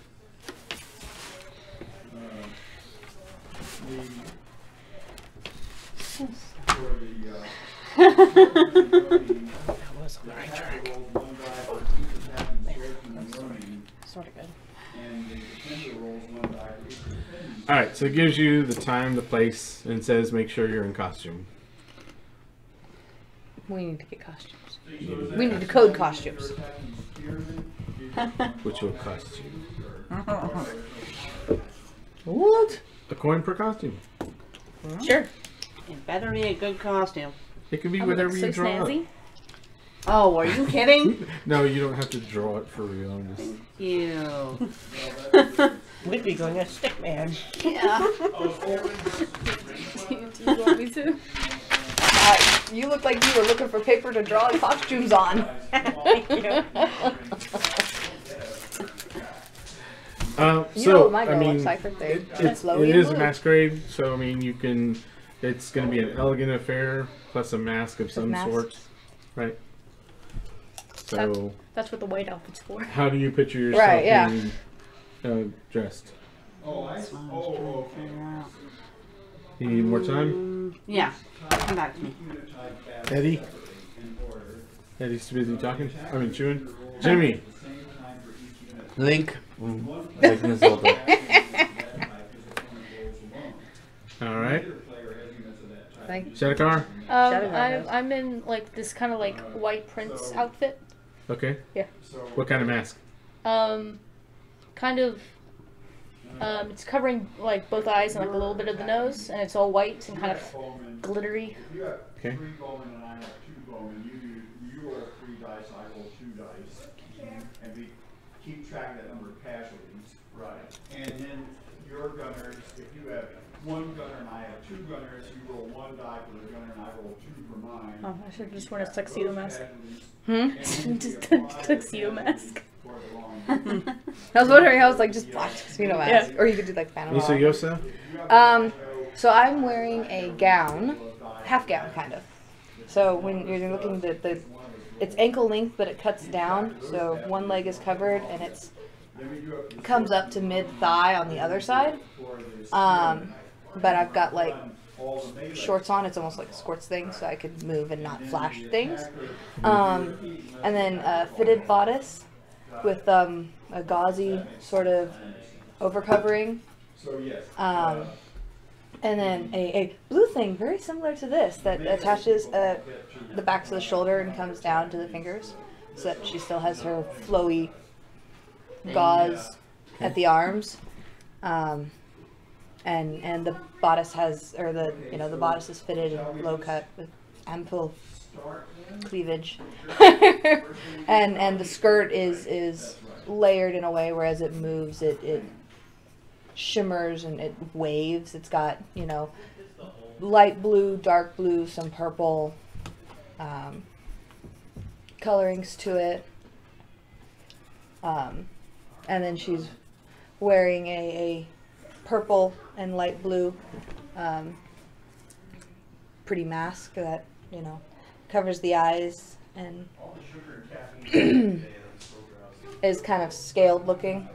Sort of good. Alright, so it gives you the time, the place, and says make sure you're in costume. We need to get costumes. We need to code costumes. Which will cost you What? a coin per costume. Sure. It better be a good costume. It can be I'm whatever like you so draw. snazzy. Oh, are you kidding? No, you don't have to draw it for real. I'm just... Ew. We'd be going a stick man. Yeah. Do you want me to? You look like you were looking for paper to draw costumes on. You know So what my I girl mean, looks like right there. it That's Loey is and a Blue. masquerade. So I mean, you can. It's going to be an elegant affair plus a mask of some mask. sort, right? So That's what the white outfit's for. how do you picture yourself Right, yeah. being dressed? Figure out. You need more time, Yeah. Come back to me. Eddie. Eddie's too busy talking. I mean, chewing. Jimmy. Link. Like Miss Zelda. All right. Thank Shadakar. I'm in like this kind of like white prince outfit. Okay. Yeah. What kind of mask? Kind of. It's covering like both eyes and like a little bit of the nose, and it's all white and kind of glittery. Okay. 3 bowmen and I have 2 bowmen. You roll 3 dice, I roll 2 dice. And we keep track of that number of casualties. Right. And then your gunners, if you have 1 gunner and I have 2 gunners, you roll 1 die for the gunner and I roll 2 for mine. Oh, I should have just worn a tuxedo mask. Just a tuxedo mask. I was wondering, I was like, just black tuxedo mask. Or you could do like Phantom. Lisa Yosa. So I'm wearing a gown, half gown kind of. So when you're looking at it's ankle length, but it cuts down. So one leg is covered and it's comes up to mid thigh on the other side. But I've got like shorts on. It's almost like a skirts thing, so I could move and not flash things. And then a fitted bodice with a gauzy sort of overcovering. And then a blue thing very similar to this that attaches the backs of the shoulder and comes down to the fingers, so that she still has her flowy gauze at the arms. And the bodice has, or the bodice is fitted and low cut with ample cleavage. and the skirt is layered in a way where as it moves it shimmers and it waves. It's got, light blue, dark blue, some purple colorings to it. And then she's wearing a purple and light blue pretty mask that, you know, covers the eyes and is kind of scaled looking.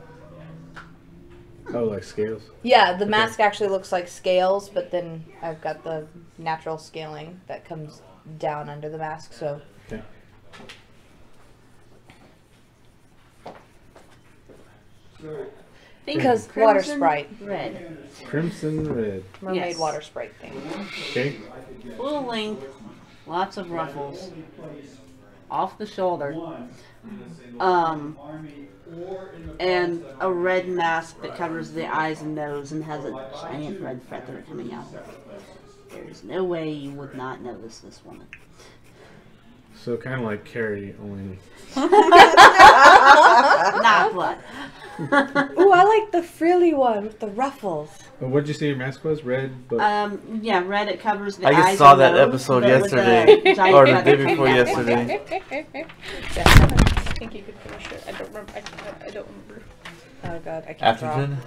Oh, like scales? Yeah, the mask actually looks like scales, but then I've got the natural scaling that comes down under the mask, so. Okay. Because water sprite. Red. Crimson red. Mermaid Yes. water sprite thing. Okay. Full length, lots of ruffles, off the shoulder, and a red mask that covers the eyes and nose and has a giant red feather coming out of it. There's no way you would not notice this woman. So kind of like Carrie, only. Not blood. Ooh, I like the frilly one with the ruffles. What did you say your mask was? Red? But Yeah, red. It covers the eyes. I just saw and that nose, episode but with yesterday, a giant or the feather day before coming out. yesterday. I think you could finish it. I don't remember. I don't remember. Oh god, I can't draw. Atherton.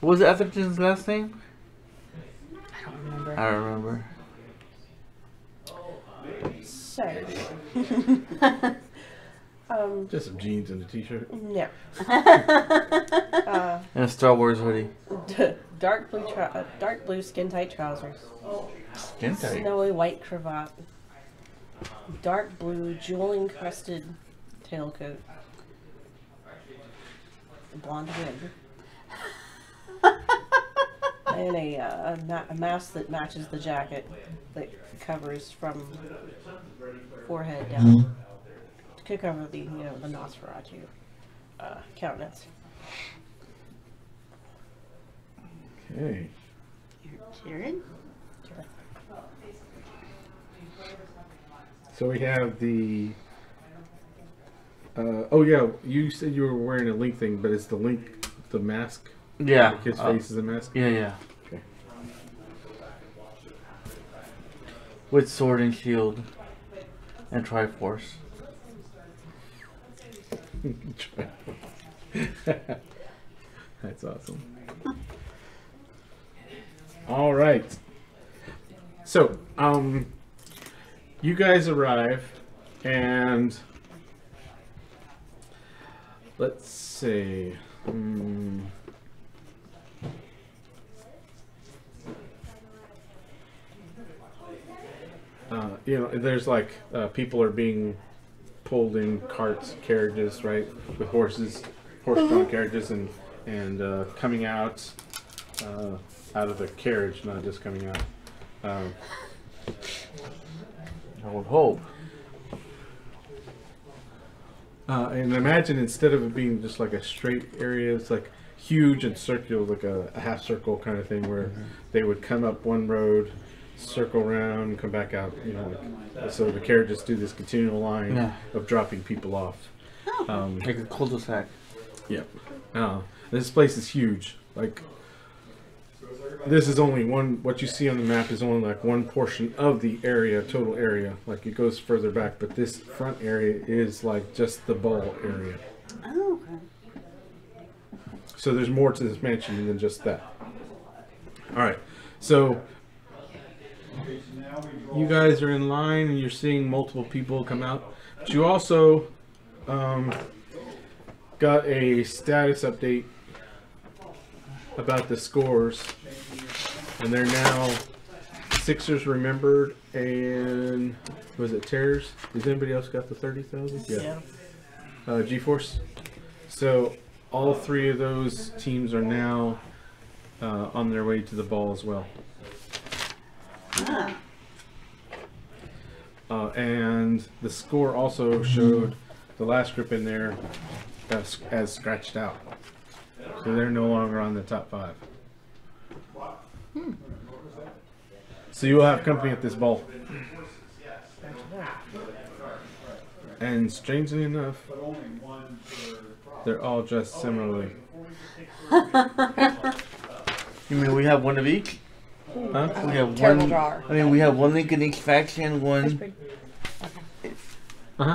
What was Atherton's last name? I don't remember. I don't remember. So, just some jeans and a t-shirt. yeah. And a Star Wars hoodie. Dark blue skin tight trousers. Skin tight. Snowy white cravat. Dark blue jewel encrusted tailcoat. Blonde wig. And a mask that matches the jacket that covers from forehead down. To cover the, the Nosferatu countenance. Okay. Jared? So we have the. Oh yeah, you said you were wearing a Link thing, but it's the Link, the mask. Yeah. Like his face is a mask. Yeah, yeah. Okay. With sword and shield and Triforce. That's awesome. All right. So, you guys arrive, and let's see. There's like people are being pulled in carts, carriages, right, with horses, horse-drawn carriages, and coming out of the carriage, not just coming out. I would hope. And imagine instead of it being just like a straight area, it's like huge and circular, like a half circle kind of thing, where they would come up one road, circle around, come back out. So the carriages do this continual line of dropping people off. Like a cul-de-sac. Yeah. This place is huge. Like, this is only one. What you see on the map is only like one portion of the area, total area. Like, it goes further back, but this front area is like just the bowl area. Oh, okay. So there's more to this mansion than just that. All right. So you guys are in line and you're seeing multiple people come out. But you also got a status update about the scores. And they're now Sixers remembered and was it Terrors? Has anybody else got the 30,000? Yeah. GeForce. So all three of those teams are now on their way to the ball as well. And the score also showed the last group in there as scratched out. So they're no longer on the top 5. So you will have company at this ball. And strangely enough, they're all dressed similarly. You mean we have one of each? Huh? We have Terrible one. drawer. I mean, we have one link in each faction. One. Uh-huh.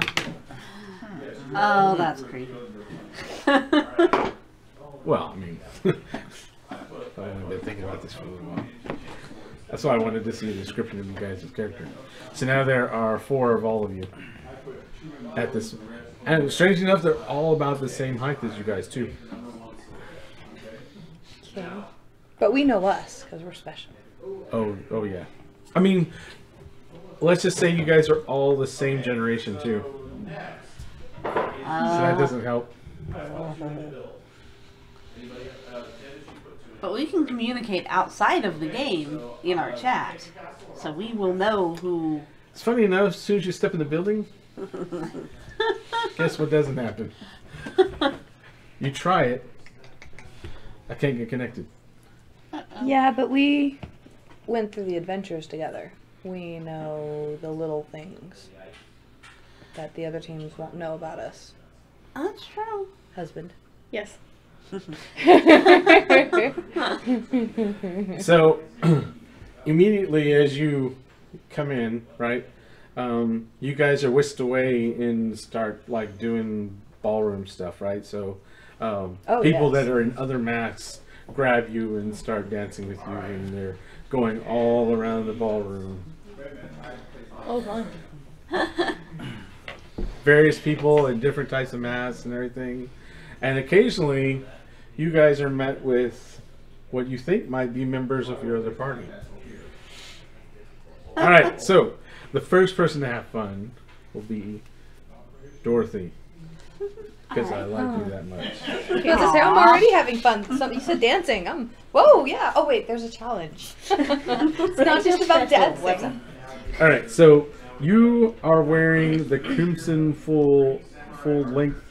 Oh, that's creepy. Well, I mean, I've been thinking about this for a little while. That's why I wanted to see a description of you guys' character. So now there are 4 of all of you at this, and strange enough, they're all about the same height as you guys too. Okay. But we know us because we're special. Oh yeah. I mean, let's just say you guys are all the same generation too. So that doesn't help. But we can communicate outside of the game in our chat, so we will know who. It's funny enough, as soon as you step in the building, guess what doesn't happen? You try it. I can't get connected. Yeah, but we went through the adventures together. We know the little things that the other teams won't know about us. That's true. Husband. Yes. So, immediately as you come in, right, you guys are whisked away and start, like, doing ballroom stuff, right? So, people yes. that are in other masks grab you and start dancing with you, and they're going all around the ballroom. Oh, fun. Various people in different types of masks and everything. And occasionally, you guys are met with what you think might be members of your other party. Alright, so the first person to have fun will be Dorothy. Because I like you that much. Okay, so I'm already having fun. You said dancing. Whoa, yeah. Oh, wait, there's a challenge. It's not just about dancing. Alright, so you are wearing the crimson full length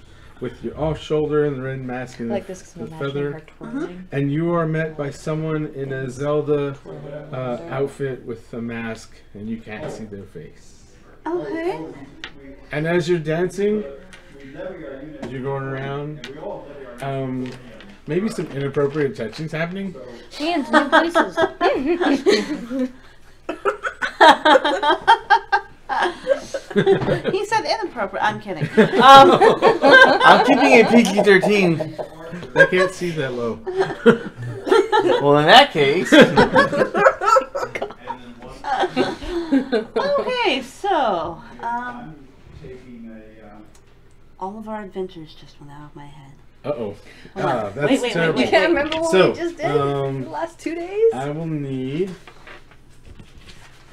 with your off shoulder and the red mask and Like this, the 'cause I'm feather. imagining her twirling. And you are met by someone in a Zelda outfit with a mask, and you can't see their face. Okay. And as you're dancing, as you're going around, maybe some inappropriate touching's happening. Hands, new places. He said inappropriate. I'm kidding. I'm keeping it PG-13. They can't see that low. Well, in that case, Okay, so all of our adventures just went out of my head. Uh-oh. Hold on. That's Wait, terrible. You can't remember what So, we just did the last 2 days? I will need...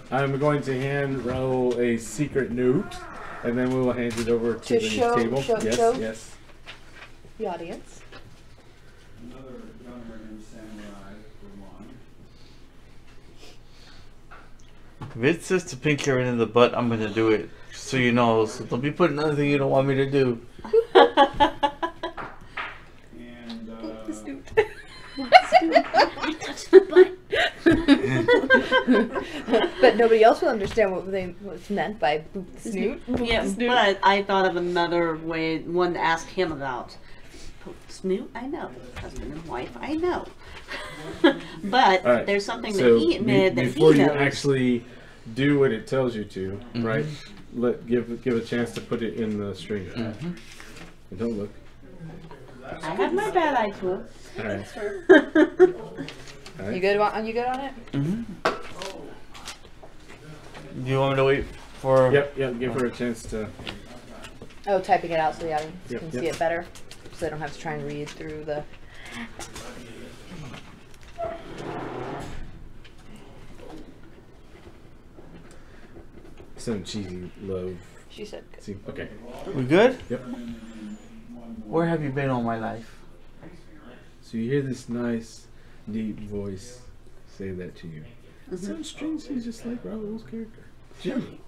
I'm going to hand roll a secret note, and then we will hand it over to To the show- table. show- Yes, show? yes. The audience. Another gunner and samurai for one. if it says to pinch her in the butt, I'm gonna do it. Just so you know. So don't be putting anything you don't want me to do. And But nobody else will understand what's meant by boop the snoot. Yes, but I thought of another one to ask him about. Snoot, I know. Husband and wife, I know. But All right. there's something So that he admitted that before he you knows. actually do what it tells you to, right? Give a chance to put it in the stream. And don't look. I have my bad eye to it. All right. All You right. good on it? Do you want me to wait for? Yep. Give her a chance to. Oh, typing it out so the audience Yep, can yep. see it better. So they don't have to try and read through the... Some cheesy love. She said good. See, okay. We good? Yep. Where have you been all my life? So you hear this nice, deep voice say that to you. It sounds strangely just like Raoul's character, Jimmy.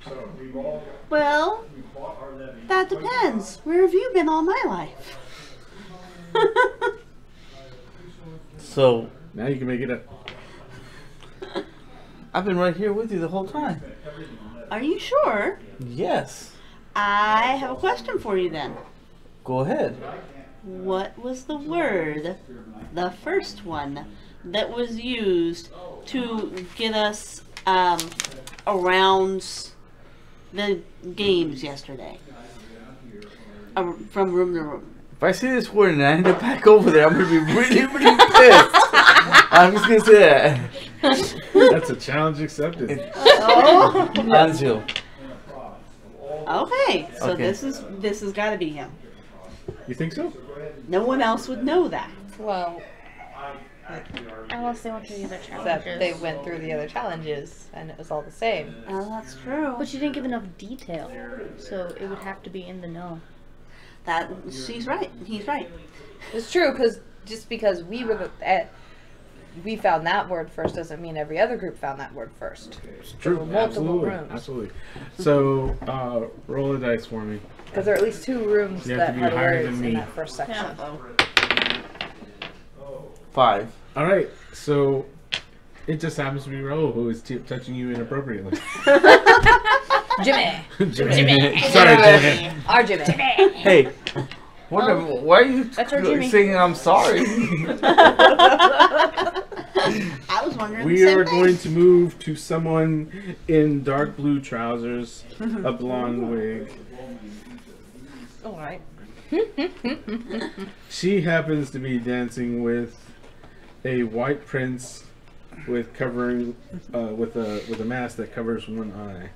so we've all Well, we fought our levy. that depends. Where have you been all my life? So Now you can make it up. I've been right here with you the whole time. Are you sure? Yes. I have a question for you then. Go ahead. what was the word, the first one, that was used to get us around the games yesterday? From room to room. If I see this word and I end up back over there, I'm gonna be really, really pissed. I'm just gonna say that. That's a challenge accepted. Oh. Anzu. Okay, so Okay. this has got to be him. You think so? No one else would know that. Well, Unless they went through the other except challenges. they went through the other challenges and it was all the same. Oh, that's true. But you didn't give enough detail, so it would have to be in the know. That she's right. He's right. It's true because just because we were we found that word first doesn't mean every other group found that word first. It's There true. were multiple Absolutely. rooms. Absolutely. So, roll a dice for me. Because there are at least 2 rooms You have that to be had higher words than in me. that first section. Yeah. 5. All right. So, it just happens to be Raul who is touching you inappropriately. Jimmy. Jimmy. Sorry, Jimmy. Our Jimmy. Hey, why are you That's our Jimmy. saying I'm sorry? I was wondering. We the same are thing. going to move to someone in dark blue trousers, a blonde wig. Alright. She happens to be dancing with a white prince with covering with a mask that covers one eye.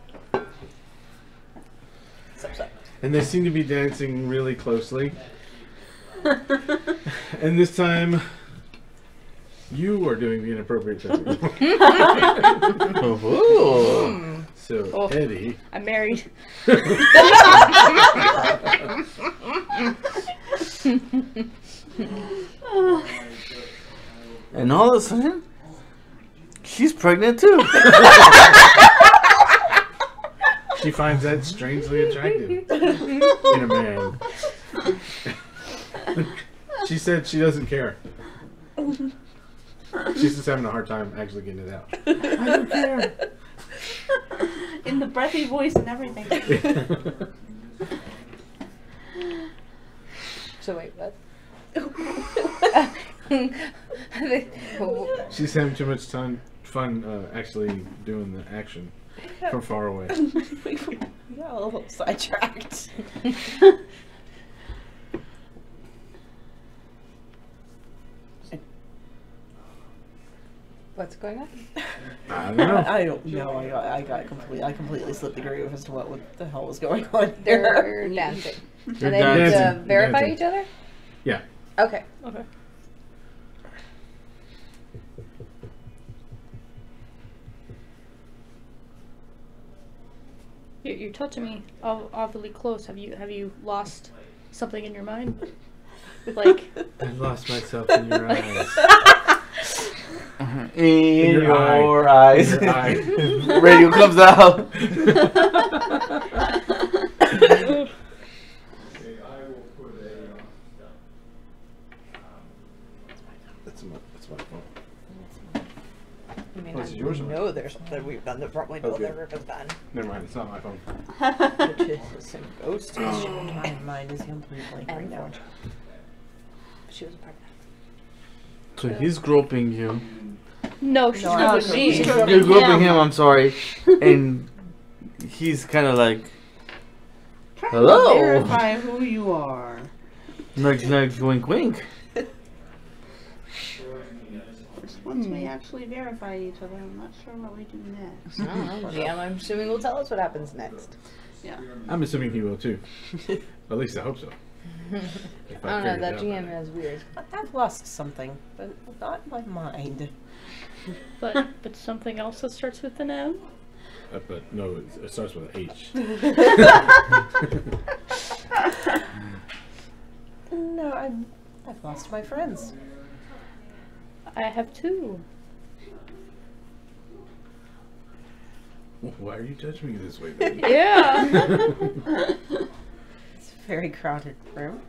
And they seem to be dancing really closely. And this time, you are doing the inappropriate touching. Ooh. So, Oh. Eddie. I'm married. And all of a sudden, she's pregnant too. She finds that strangely attractive in a man. She said she doesn't care. She's just having a hard time actually getting it out. I don't care. In the breathy voice and everything. So wait, what? She's having too much fun actually doing the action from far away. We got a little sidetracked. What's going on? I don't know. I don't know. I completely slipped the groove as to what the hell was going on They're there. dancing. They're And they need to dancing. verify Dancing. each other? Yeah. Okay. Okay. You're touching me awfully close. Have you lost something in your mind? Like, I lost myself in your eyes. In your your eye. eyes. In your eye. Radio comes out. Okay, I will put a, That's my phone. You may Oh, not is it yours or mine? know there's something we've done that probably no Okay. other group has done. Never mind, it's not my phone. Which is some ghost issue. My mind is completely blank right now. She was a part of So he's groping you. no, she's No, not I'm me. she's You're groping him, I'm sorry. And he's kind of like, Trying hello. to verify who you are. nudge, nudge, wink, wink. Once we actually verify each other, I'm not sure what we do next. I don't know. GM, I'm assuming will tell us what happens next. Yeah. I'm assuming he will too. At least I hope so. If I don't know, figured that it out GM by is weird. I've lost something, but not my mind. But something else that starts with an M. but no, it starts with an H. No, I've lost my friends. I have two. Why are you touching me this way, baby? Yeah. It's a very crowded room.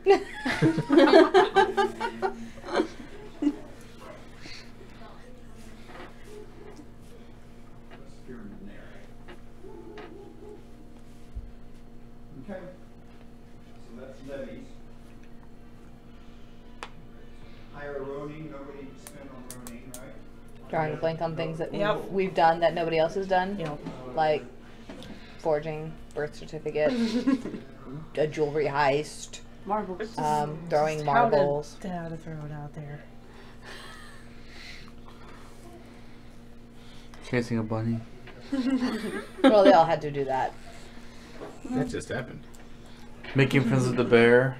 okay. So that's Letty's. drawing a blank on things that Yep. we've done that nobody else has done. You know, Like forging birth certificate, a jewelry heist, Marbles. throwing just marbles. How to throw it out there. Chasing a bunny. Well, they all had to do that. That just happened. Making friends with the bear.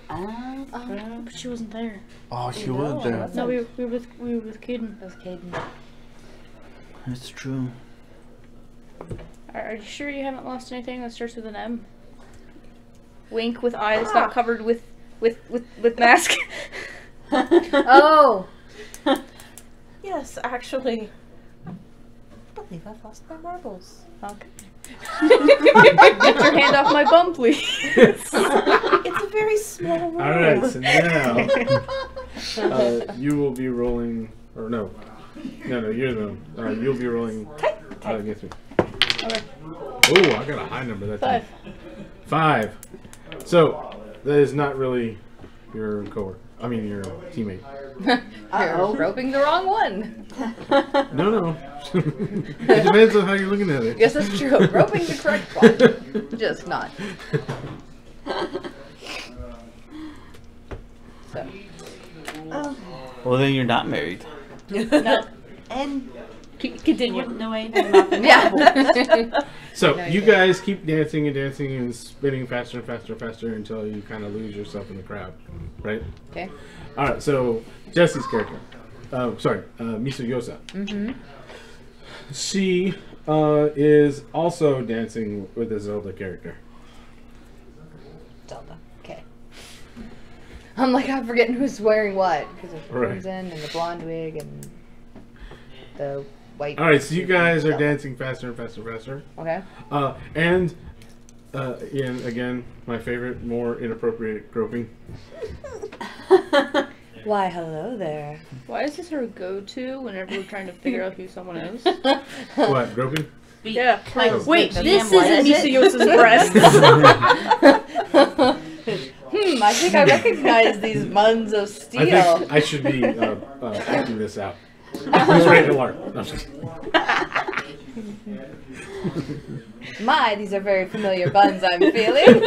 But she wasn't there. Oh, she was there. No, we were with Caden. That was Caden. It's true. Are you sure you haven't lost anything that starts with an M? Wink with eye that's not covered with mask. Oh! Yes, actually. I believe I've lost my marbles. Okay. Get your hand off my bum, please. It's a very small room. Alright, so now you will be rolling, or no, you're the, you'll be rolling against me. Okay. Oh, I got a high number that time. 5. 5. So, that is not really your coworker. I mean, your teammate. You're roping the wrong one. No. It depends on how you're looking at it. Yes, that's true. Roping the correct one. Just not. So. Well, then you're not married. No. And Continue. no way. Not Yeah. So, No, you you guys keep dancing and dancing and spinning faster and faster and faster until you kind of lose yourself in the crowd, right? Okay. Alright, so Jesse's character. Misu Yosa. Mm-hmm. She is also dancing with the Zelda character. Zelda. Okay. I'm like, I'm forgetting who's wearing what. Because of Right. Crimson and the blonde wig and the white. Alright, so you guys are Zelda. dancing faster and faster and faster. Okay. And again, my favorite, more inappropriate groping. Why, hello there. Why is this our go-to whenever we're trying to figure out who someone is? What, groping? Yeah. Like, Wait, the this damn isn't lights. Misayosa's breast. I think I recognize these buns of I steel. think I should be acting this out. Who's ready to learn? No, I'm just kidding. My, these are very familiar buns I'm feeling.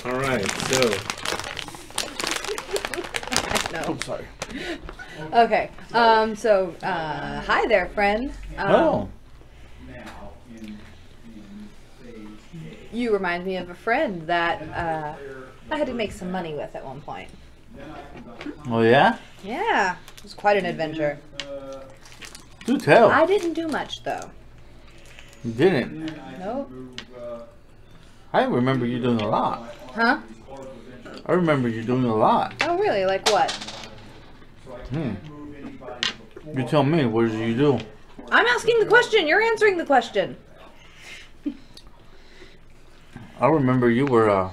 All right. So No. I'm sorry. Okay. Hi there, friend. Oh. Now, in phase A, You remind me of a friend that I had to make some money with at one point. Oh yeah? Yeah, it was quite an adventure. Do tell. I didn't do much though. You didn't. Nope. I remember you doing a lot. Huh? I remember you doing a lot. Oh, really? Like what? You tell me. What did you do? I'm asking the question. You're answering the question. I remember you were.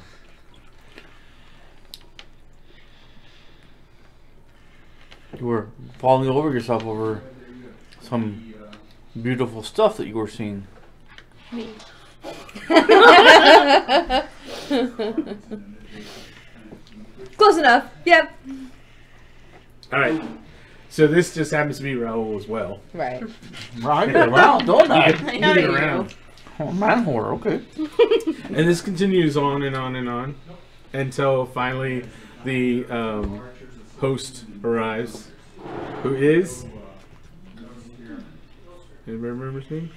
You were falling over yourself over some beautiful stuff that you were seeing. Me. Close enough. Yep. all right. So this just happens to be Raoul as well. Right. I get around, don't I? You get around. Oh, man whore, okay. And this continues on and on and on until finally the host arrives, who is. Anybody remember his name?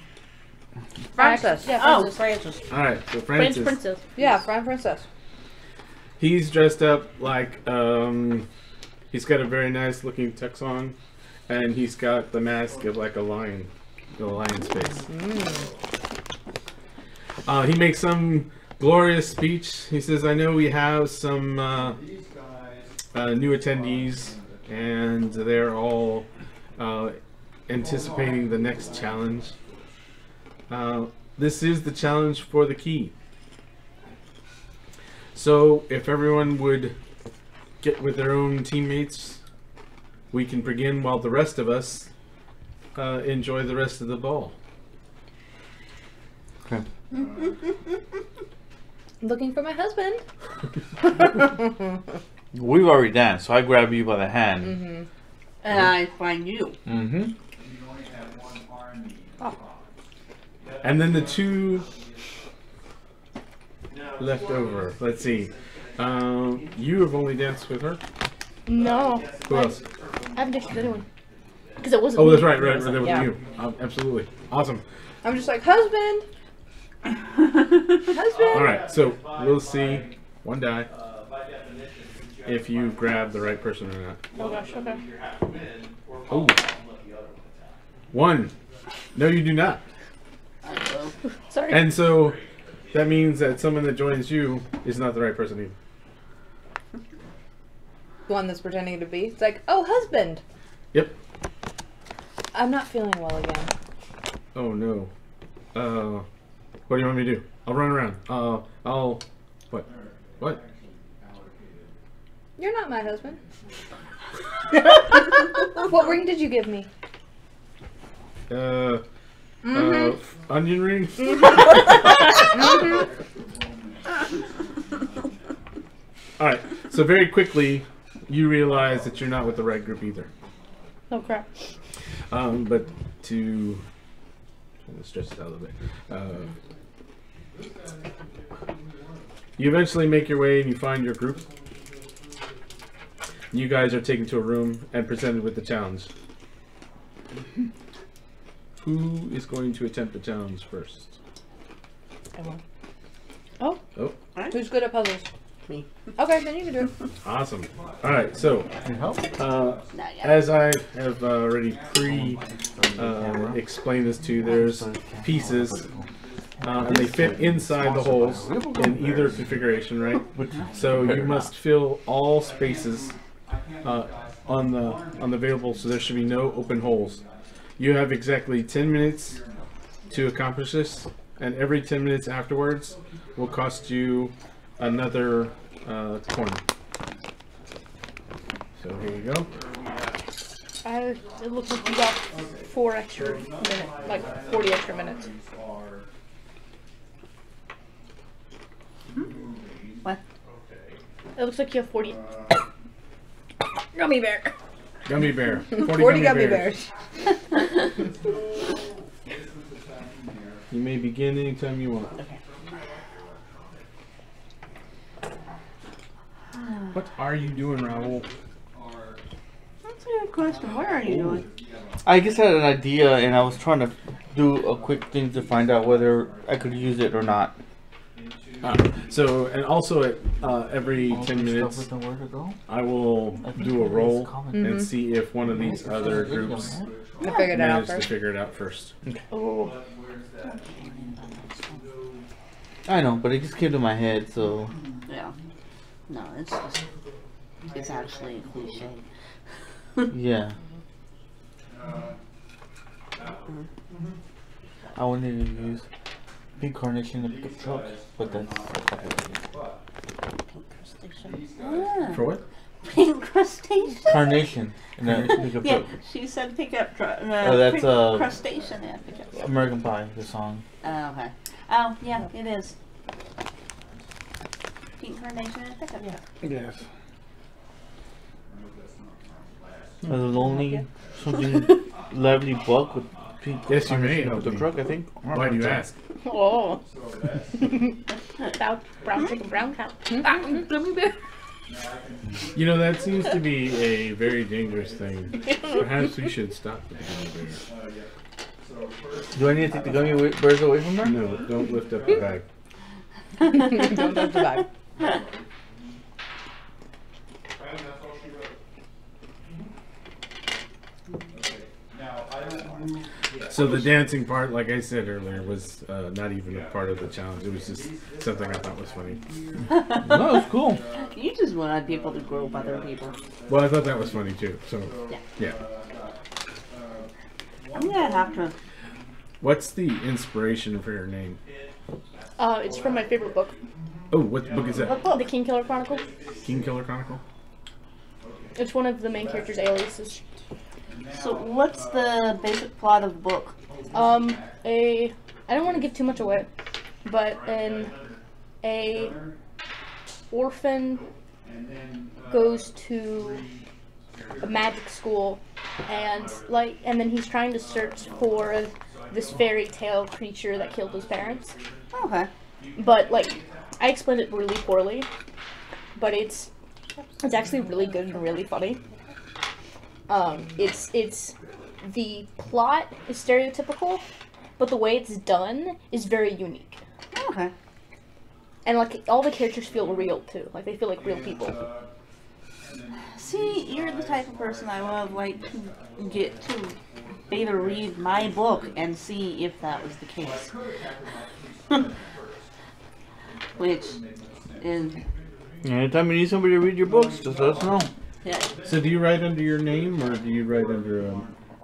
Francis. Yeah, Oh, Francis. Francis. All right, so Prince, Francis. princess. Yeah, Fran Princess. He's dressed up like he's got a very nice looking tux on, and he's got the mask of like a lion, the lion's face. He makes some glorious speech. He says, "I know we have some new attendees, and they're all anticipating the next challenge. This is the challenge for the key. So if everyone would get with their own teammates, we can begin while the rest of us enjoy the rest of the ball." Okay. Looking for my husband. We've already danced, so I grab you by the hand. Mm-hmm. And I find you. Mm-hmm. you only have one army. And then the two left over. Let's see. You have only danced with her. No. Who else? I haven't danced with anyone. Because it wasn't Oh, me. that's right. That was Yeah. you. Absolutely. Awesome. I'm just like, husband. Husband. All right. So we'll see. One die. If you grab the right person or not. Oh gosh, okay. Oh. One. No, you do not. Sorry. And so that means that someone that joins you is not the right person either. The one that's pretending to be. It's like, oh, husband. Yep. I'm not feeling well again. Oh no. What do you want me to do? I'll run around. I'll. What? What? You're not my husband. What ring did you give me? Onion ring? Alright, so very quickly you realize that you're not with the right group either. Oh crap. But to stretch this out a little bit. You eventually make your way and you find your group. You guys are taken to a room and presented with the challenge. Who is going to attempt the challenge first? I will. Oh. Oh, Who's good at puzzles? Me. Okay, then you can do it. awesome. All right, so Not yet. as I have already explained this to you, there's pieces and they fit inside the holes in either configuration, right? So you must fill all spaces on the available, so there should be no open holes. You have exactly 10 minutes to accomplish this, and every 10 minutes afterwards will cost you another coin. So here you go. It looks like you got 4 extra minutes, like 40 extra minutes. What? It looks like you have 40. Gummy bear. Gummy bear. 40 gummy bears. You may begin anytime you want. Okay. What are you doing, Raul? That's a good question. What are you doing? I just had an idea, and I was trying to do a quick thing to find out whether I could use it or not. So, and also at every 10 minutes, I will do a roll and see if one of these other groups I figured it out managed to first. figure it out first. Oh. I know, but it just came to my head, so... Yeah. No, it's just, it's actually a cliche. Yeah. I wanted to use pink carnation and pickup truck, but that's Pink crustacean. Ah. For what? Pink crustacean? carnation and then pickup Yeah, truck. she said pickup truck. Oh, that's, pink crustacean and pickup truck. American Pie, the song. Oh, okay. Oh, yeah, it is. Pink carnation and pickup truck. Yes. There's only something lively buck with pink Yes, you may carnation help with the me. truck, I think. Why do you ask? Oh. Brown chicken, brown cow. Gummy bear. You know, that seems to be a very dangerous thing. Perhaps we should stop the gummy bear. Do I need to take the gummy bears away from her? No, don't lift up the bag. Don't touch the bag. So the dancing part, like I said earlier, was not even a part of the challenge. It was just something I thought was funny. No, it's cool. You just wanted people to grope other people. Well, I thought that was funny too. So, yeah. I'm gonna have to. What's the inspiration for your name? It's from my favorite book, Oh, what book is that? The King Killer Chronicle. King Killer Chronicle? It's one of the main character's aliases. So, what's the basic plot of the book? I don't want to give too much away, but a orphan goes to a magic school, and then he's trying to search for this fairy tale creature that killed his parents. Okay. But I explained it really poorly, but it's actually really good and really funny. It's the plot is stereotypical, but the way it's done is very unique. Okay. And all the characters feel real too. Like they feel like real people. See, you're the type of person I would like to get to beta read my book and see if that was the case. Which is, Anytime you need somebody to read your books, just let us know. yeah. So do you write under your name or do you write under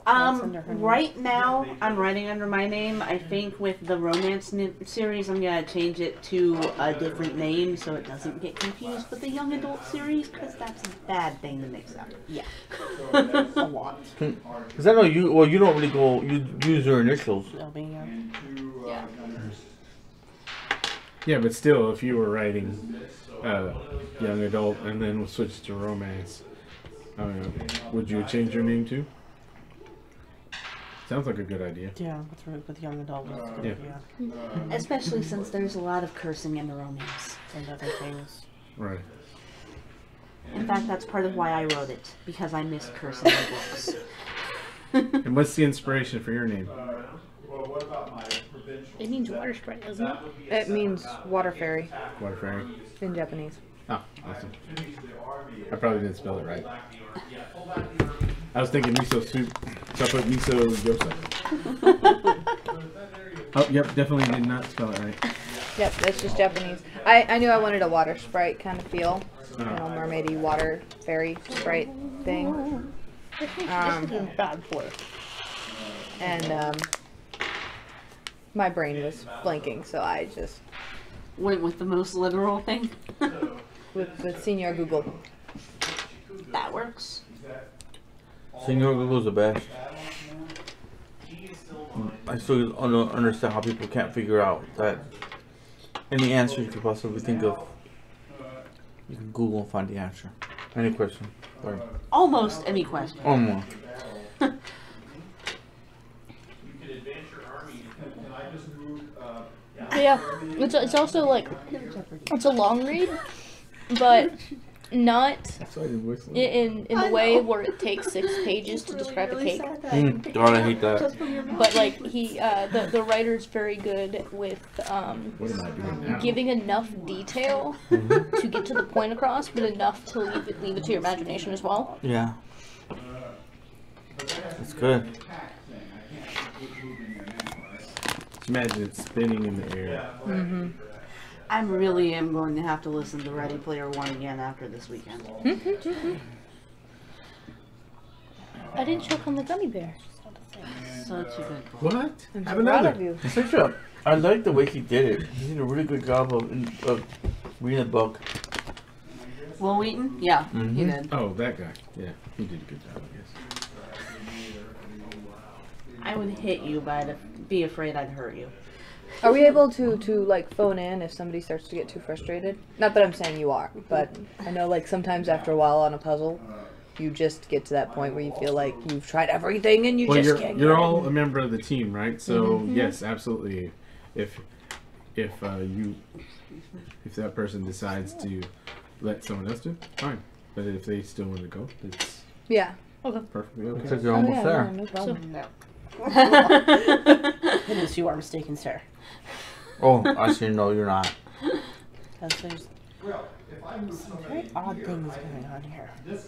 Right now, I'm writing under my name. I think with the romance series, I'm gonna change it to a different name so it doesn't get confused with the young adult series, because that's a bad thing to mix up. Yeah. A lot. Because I know you, well, you don't really go, you use your initials. Yeah. Yeah, but still, if you were writing young adult and then switch to romance, would you change your name too? Sounds like a good idea. Yeah, with young adult. Yeah. Especially since there's a lot of cursing in the romance. And other things. Right. In fact, that's part of why I wrote it, because I miss cursing in books. And what's the inspiration for your name? It means water sprite, doesn't it? It means water fairy Water Fairy? in Japanese. Oh, awesome. I probably didn't spell it right. I was thinking miso soup, so I put miso yosa. Oh, yep, definitely did not spell it right. Yep, that's just Japanese. I knew I wanted a water sprite kind of feel. You know, mermaidy water fairy sprite thing. Bad for it. And my brain was blanking, so I just Went with the most literal thing. with Senior Google. That works. Senor Google's the best. I still don't understand how people can't figure out that any answer you could possibly think of, you can Google and find the answer. Any question. Sorry. Almost any question. Almost. Yeah, it's also it's a long read, but Not That's why I didn't whistle. in the way where it takes 6 pages to describe a cake. God, I hate that. But like the writer's very good with What am I doing now? giving enough detail to get to the point across, but enough to leave it to your imagination as well. Yeah. It's good. Just imagine it spinning in the air. I really am going to have to listen to Ready Player One again after this weekend. I didn't choke on the gummy bear. Such a good book. What? I'm Have so proud another. of you. Such a, I like the way he did it. He did a really good job of reading the book. Will Wheaton? Yeah, he did. Oh, that guy. Yeah, he did a good job, I guess. I would hit you, but I'd be afraid I'd hurt you. Are we able to like phone in if somebody starts to get too frustrated? Not that I'm saying you are, but I know like sometimes after a while on a puzzle, you just get to that point where you feel like you've tried everything and you Well, just can't. you're get all it. a member of the team, right? So yes, absolutely. If that person decides to let someone else do, fine. But if they still want to go, it's Yeah. perfectly Looks okay. like you're almost yeah, there. No problem. No. Goodness, you are mistaken, sir. Oh, I see. No, you're not. Because there's some very odd things going on here. The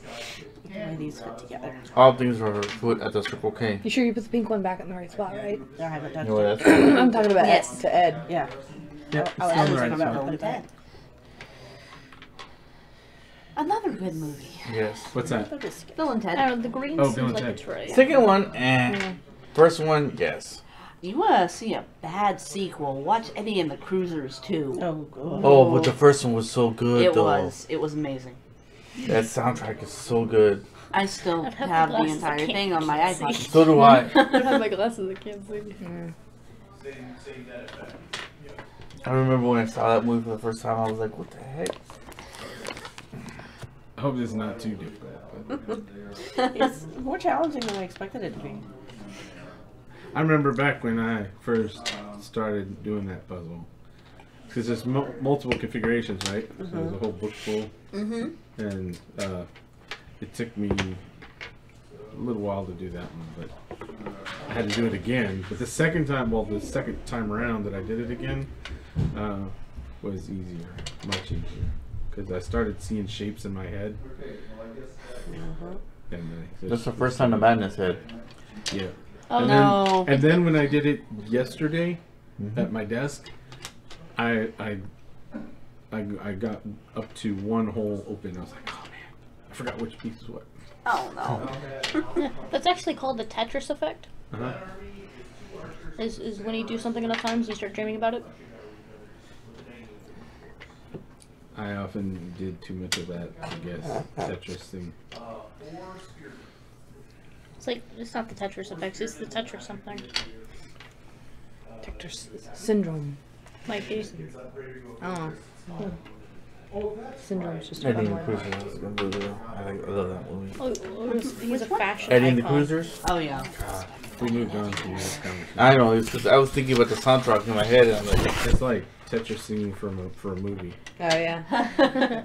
way these fit together. All things are put at the Circle K. You sure you put the pink one back in the right spot, right? I haven't touched You know it. what that's I'm talking about Yes. Ed, to Ed. Yeah. Yep, I was it's on the thinking right about spot. put it back. Another good movie. Yes. What's that? Bill and Ted. The green Oh, seems Bill and like Ted. it's right. Second one, eh. First one, yes. You want to see a bad sequel? Watch Eddie and the Cruisers too. Oh, God. Oh, but the first one was so good, It though. was. It was amazing. That soundtrack is so good. I still I'd have have the the glasses, I entire can't thing on my iPod. see. So do I. I don't have my glasses, I can't see. I remember when I saw that movie for the first time, I was like, what the heck? I hope it's not too difficult. But It's more challenging than I expected it to be. I remember back when I first started doing that puzzle, because there's multiple configurations, right? So there's a whole book full, and it took me a little while to do that one, but I had to do it again. But the second time around that I did it again, was easier, much easier, because I started seeing shapes in my head. And That's the first time the madness hit. yeah. Oh and no! Then, and then when I did it yesterday at my desk, I got up to one hole open. I was like, oh man, I forgot which piece is what. Oh no! That's actually called the Tetris effect. Uh-huh. Is when you do something enough times, you start dreaming about it. I often did too much of that, I guess, Tetris thing. It's not the Tetris effects, it's the Tetris something. Tetris syndrome. Might be. Oh. Syndrome's just a Eddie fun and the word. Cruisers. I love that movie. Oh, he's a fashion Eddie and the icon. Cruisers? Oh yeah. We moved on to this conversation. I know, it's just, I was thinking about the soundtrack in my head, and I'm like, It's like Tetris singing for a movie. Oh yeah.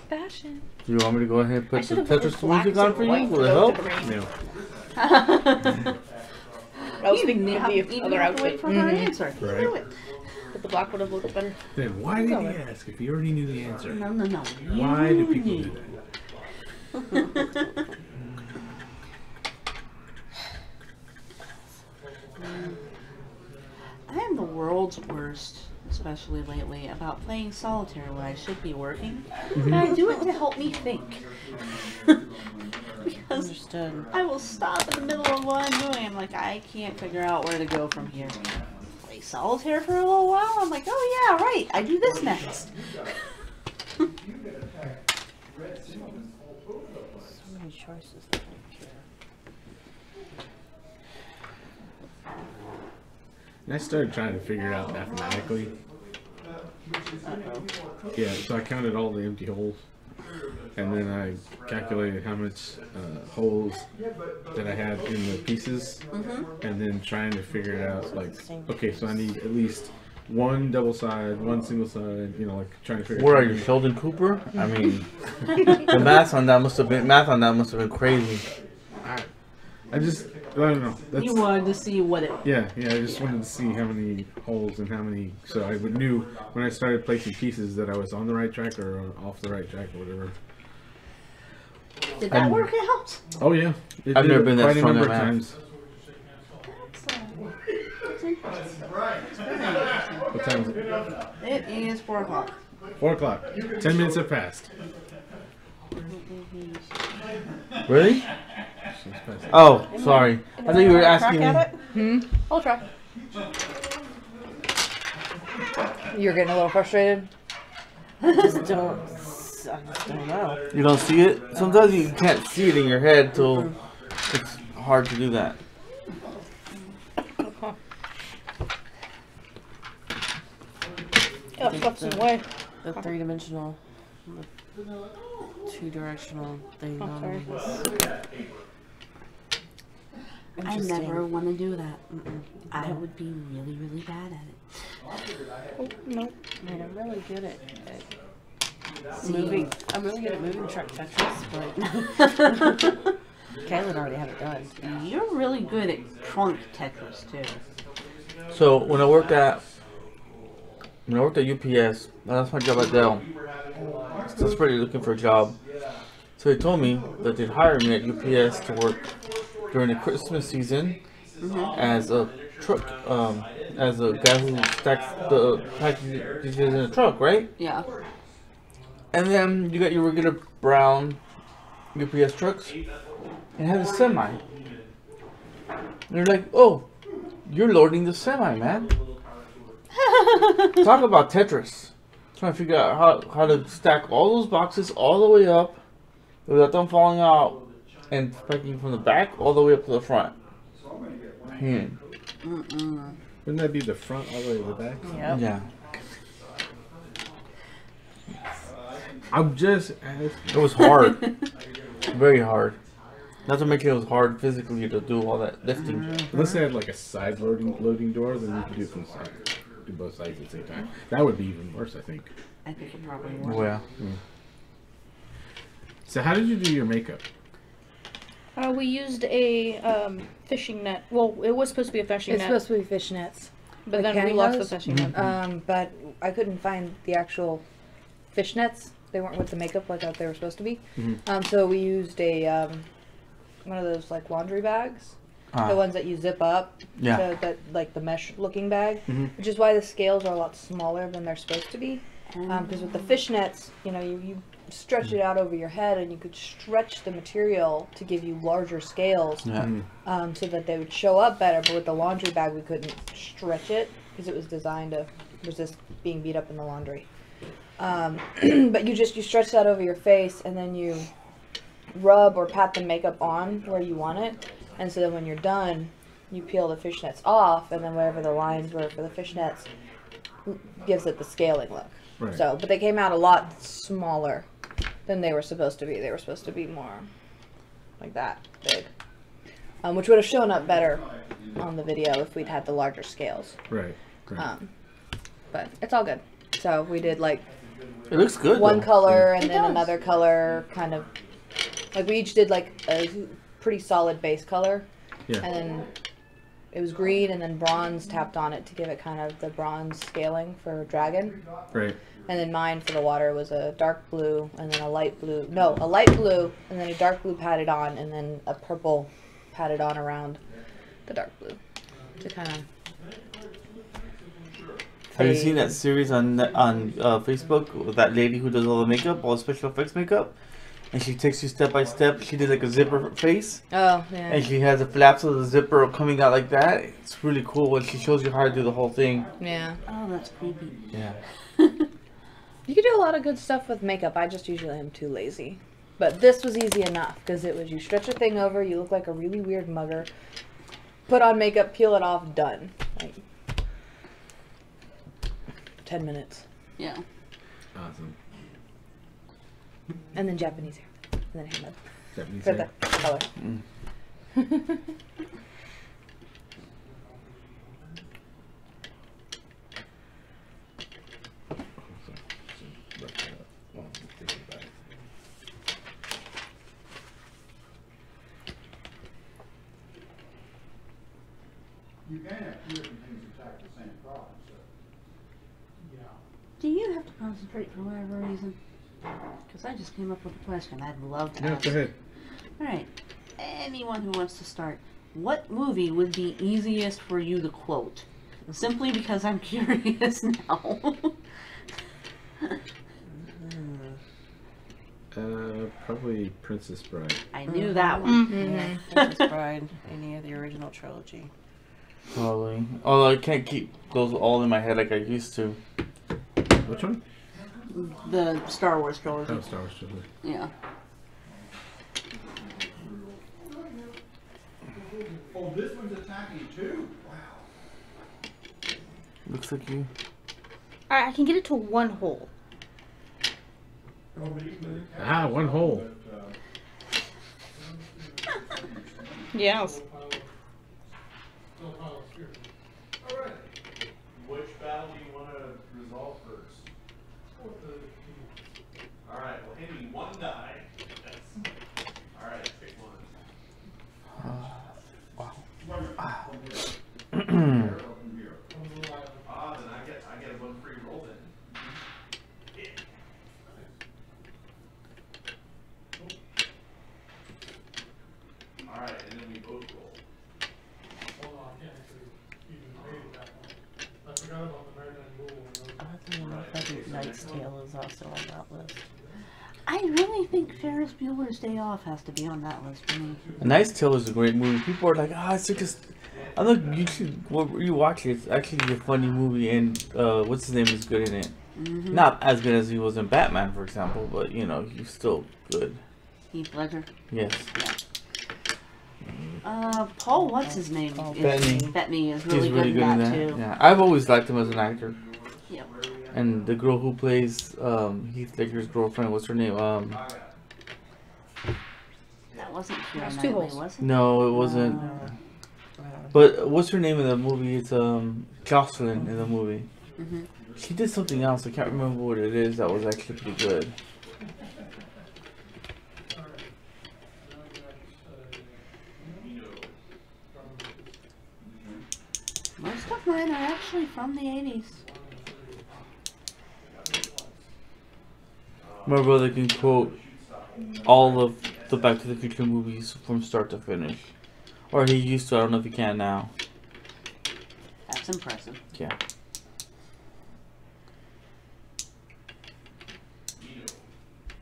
Fashion. do you want me to go ahead and I put should the have put Tetris black music on for you? white Will it to help? go to green. No. I was thinking of the other have to wait outfit, for her answer. Right. Do it. but the black would have looked better. Then why did he ask if he already knew the answer? No, no, no. Why do people do that? I am the world's worst, especially lately, about playing solitaire when I should be working. And I do it to help me think. Because Understood. I will stop in the middle of what I'm doing. I'm like, I can't figure out where to go from here. Play solitaire for a little while? I'm like, oh yeah, right. I do this next. So many choices. And I started trying to figure it out mathematically. Yeah, so I counted all the empty holes. And then I calculated how much holes that I had in the pieces. And then trying to figure it out, like, okay, so I need at least one double side, one single side. You know, like trying to figure. Where out are you, Sheldon Cooper? I mean, the math on that must have been crazy. I don't know. That's, You wanted to see what it. yeah. I just wanted to see how many holes and how many, so I would knew when I started placing pieces that I was on the right track or off the right track or whatever. Did that work out? Oh yeah, it I've did never been that quite a strong number at of math. times. What time is it? It is 4 o'clock. 4 o'clock. 10 minutes have passed. Really? Oh, sorry. I thought you were asking me. I'll try. You're getting a little frustrated. I just don't know. You don't see it? Sometimes you can't see it in your head, so it's hard to do that. Yeah, stuff's in the way. The 3-dimensional, the 2-directional thing Oh, on sorry. this. I never want to do that. I would be really, really bad at it. Oh, no. Man, I'm really good at moving. I'm really good at moving truck Tetris, but Kaylin already had it done. You're really good at trunk Tetris too. So when I worked at UPS, that's my job at Dell. I was pretty looking for a job. So they told me that they'd hire me at UPS to work during the Christmas season as a truck, as a guy who stacks the packages in a truck, right? Yeah. And then you got your regular brown UPS trucks and have a semi. And they're like, oh, you're loading the semi, man. Talk about Tetris. Trying to figure out how to stack all those boxes all the way up without them falling out and packing from the back all the way up to the front. Man. Wouldn't that be the front all the way to the back? Yep. Yeah. I'm just It was hard. Very hard. Not to mention it was hard physically to do all that lifting. unless they had like a side loading door, then you could do it from the side. Do both sides at the same time. That would be even worse, I think. I think it probably would. Well, So how did you do your makeup? We used a fishing net. Well, it was supposed to be a fishing It's net, supposed to be fishnets. but like then we lost the pantyhose? fishing net. But I couldn't find the actual fishnets. They weren't with the makeup like they were supposed to be. So we used a one of those like laundry bags, the ones that you zip up. Yeah. So that like the mesh looking bag, which is why the scales are a lot smaller than they're supposed to be. Because with the fishnets, you know, you stretch it out over your head, and you could stretch the material to give you larger scales, so that they would show up better. But with the laundry bag, we couldn't stretch it because it was designed to resist being beat up in the laundry. But you stretch that over your face, and then you rub or pat the makeup on where you want it. And so then when you're done, you peel the fishnets off, and then whatever the lines were for the fishnets gives it the scaling look. Right. So, but they came out a lot smaller than they were supposed to be. They were supposed to be more like that big, which would have shown up better on the video if we'd had the larger scales. Right. But it's all good. So we did like it looks good. one though. color and then another color, kind of like we each did like a pretty solid base color, Yeah. and then it was green and then bronze tapped on it to give it kind of the bronze scaling for Dragon. Right. And then mine for the water was a dark blue and then a light blue. No, a light blue and then a dark blue patted on and then a purple patted on around the dark blue to kind of. Have you seen that series on Facebook with that lady who does all the makeup, all the special effects makeup? And she takes you step by step. She did like a zipper face. Oh, yeah. And she has the flaps of the zipper coming out like that. It's really cool when she shows you how to do the whole thing. Yeah. Oh, that's creepy. Yeah. You could do a lot of good stuff with makeup. I just usually am too lazy. But this was easy enough because it was you stretch a thing over, you look like a really weird mugger, put on makeup, peel it off, done. Like 10 minutes. Yeah. Awesome. And then Japanese hair. And then handmade. Japanese For hair. the color. You can have two different things attack the same problem, so. Do you have to concentrate for whatever reason? Because I just came up with a question I'd love to Yeah, ask. go ahead. Alright. Anyone who wants to start. What movie would be easiest for you to quote? Simply because I'm curious now. Probably Princess Bride. I knew that one. Yeah, Princess Bride, any of the original trilogy. Probably. Although I can't keep those all in my head like I used to. Which one? The Star Wars trilogy. Oh, Star Wars trilogy. Yeah. Oh, this one's attacking too? Wow. Looks like you. Alright, I can get it to one hole. Ah, one hole. Yes. Alright. Which battle do you want to resolve first? Alright, well, hand me one die. Alright, pick one. Wow. Then I get one free roll then. Yeah. Alright, and then we both roll. I think Knight's Tale is also on that list. I really think Ferris Bueller's Day Off has to be on that list for me. A Nice Tale is a great movie. People are like, it's just. I look, you should rewatch it. It's actually a funny movie, and what's his name is good in it. Mm-hmm. Not as good as he was in Batman, for example, but you know, he's still good. Heath Ledger. Yes. Paul, what's his name? Bettany is really, He's really good in that. too. Yeah, I've always liked him as an actor. Yep. And the girl who plays Heath Ledger's girlfriend, what's her name? That wasn't Keira That's two Knightley, holes. was it? No, it wasn't. But what's her name in the movie? It's Jocelyn in the movie. Mm-hmm. She did something else. I can't remember what it is. That was actually pretty good. Most of mine are actually from the 80s. My brother can quote all of the Back to the Future movies from start to finish. Or he used to. I don't know if he can now. That's impressive. Yeah.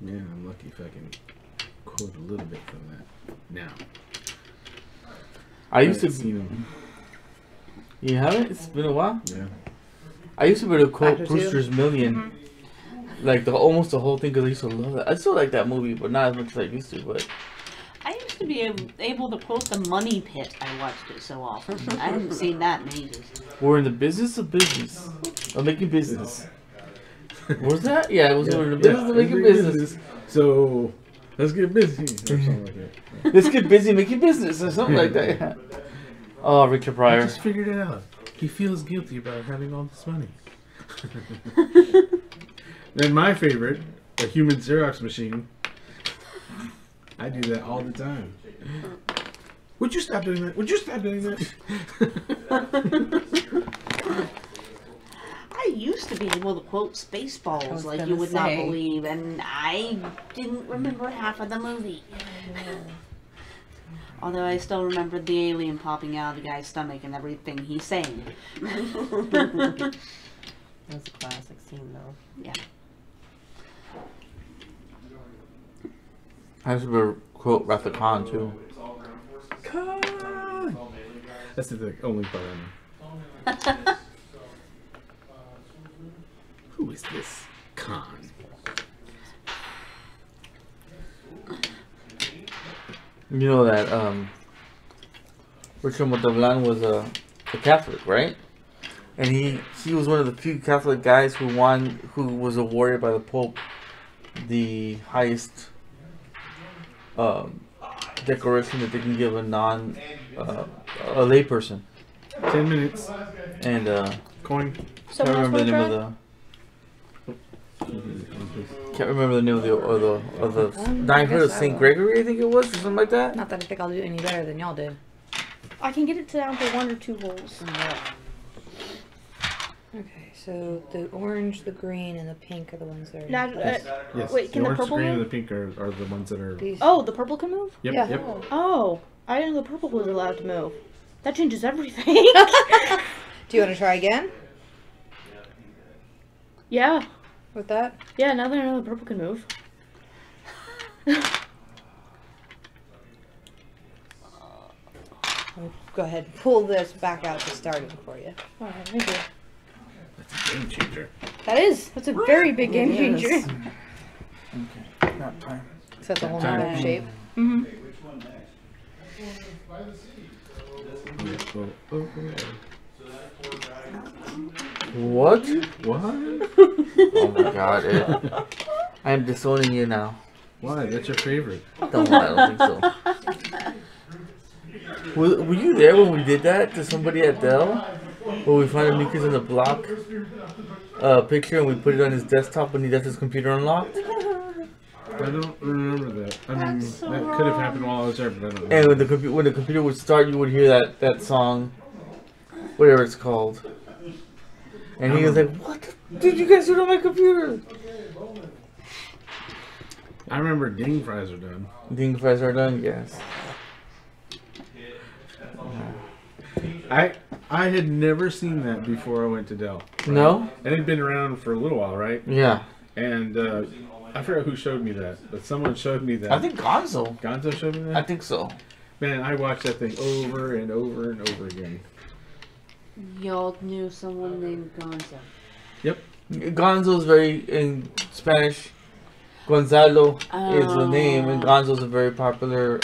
Yeah, I'm lucky if I can quote a little bit from that now. I used to. seen him. You haven't? It's been a while. Yeah. I used to be able to quote Factor two. Brewster's Million, like almost the whole thing, because I used to love it. I still like that movie, but not as much as I used to. But I used to be able to quote The Money Pit. I watched it so often. I haven't seen that in ages. we're in the business of business, of making business. What was that? Yeah, it was we're in the business of making business. So let's get busy or something like that. Let's get busy making business or something like that. Yeah. Oh, Richard I Pryor. just figured it out. He feels guilty about having all this money. Then my favorite, a human Xerox machine. I do that all the time. Would you stop doing that? Would you stop doing that? I used to be able to quote Spaceballs like you gonna would not say. believe, and I didn't remember half of the movie. Although I still remembered the alien popping out of the guy's stomach and everything he's saying. That's a classic scene, though. Yeah. I used to be able to quote Wrath of Khan too. That's the only part I know. Who is this Khan? You know that Richard Montalban was a Catholic, right? And he was one of the few Catholic guys who was awarded by the Pope the highest decoration that they can give a a lay person. 10 minutes. And Coin. can't remember the name of the Knighthood of Saint Gregory, I think it was, or something like that. Not that I think I'll do any better than y'all do. I can get it down to 1 or 2 holes. Okay, so the orange, the green, and the pink are the ones that are. Now, Yes. wait, can the orange, purple green, move? and the pink are the ones that are. These. Oh, the purple can move? Yep. Yeah. Yep. Oh, I didn't know the purple was allowed to move. That changes everything. Do you want to try again Yeah. with that? Yeah, now that I know the purple can move. I'll go ahead and pull this back out to starting for you. Alright, thank you. That's a game changer. That is. That's a very big game It is. changer. Okay, not time. So that's a whole nother shape. Mm-hmm. Which one next? By the sea. What? What? Oh my god, Ed. I am disowning you now. Why? That's your favorite. Don't lie, I don't think so. Were you there when we did that to somebody at Dell? Where we found a New Kids on the Block picture and we put it on his desktop when he left his computer unlocked? I don't remember that. I mean, that could have happened while I was there, but I don't And remember. when the computer would start, you would hear that song, whatever it's called. And he was like, "What did you guys do on my computer?" I remember ding fries are done. Ding fries are done, yes. I had never seen that before I went to Dell. No? It had been around for a little while, right? Yeah. And I forgot who showed me that, but someone showed me that. I think Gonzo. Gonzo showed me I that? think so. Man, I watched that thing over and over and over again. Y'all knew someone named Gonzo. Yep. Gonzo's very, in Spanish, Gonzalo is the name, and Gonzo's a very popular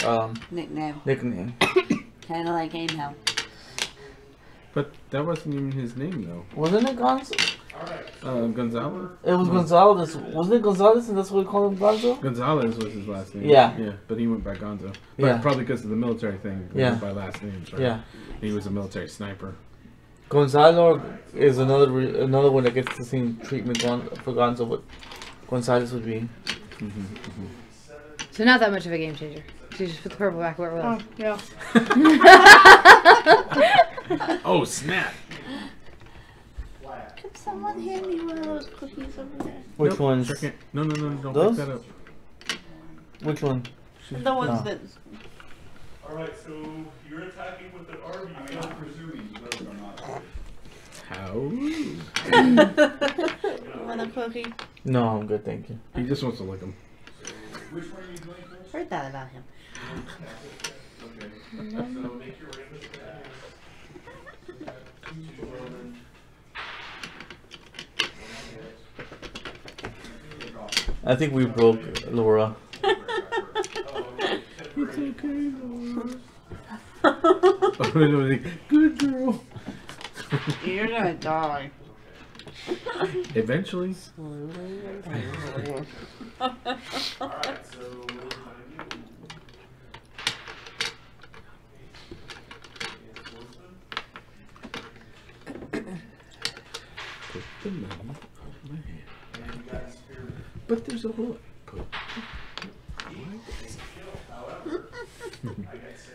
Nickname. nickname. Kind of like Angel. But that wasn't even his name, though. Wasn't it Gonzo? Gonzalo? It was Gonzalez. Wasn't it Gonzalez, and that's what we call him, Gonzo? Gonzalez was his last name. Yeah. Yeah, but he went by Gonzo. But Yeah. probably because of the military thing. He Yeah. went by last names, right? Yeah. He was a military sniper. Gonzalo is another one that gets the same treatment for Gonzo, but Gonzalez would be. So not that much of a game changer. So you just put the purple back where it was. Oh, yeah. Oh, snap! Could someone hand me one of those cookies over there? Which Nope, ones? sure can't. No, don't Those? pick that up. Which one? The ones Oh. that. Alright, so you're attacking with an RB. I'm presuming those are not. How? Want a cookie? No, I'm good, thank you. He just wants to lick them. Which one are you doing first? Heard that about him. Okay. So make your range attack. I think we broke Laura. It's okay, Laura. Good girl. You're gonna die. Eventually. Alright, so what do you Put the money on my hand. But there's a hole.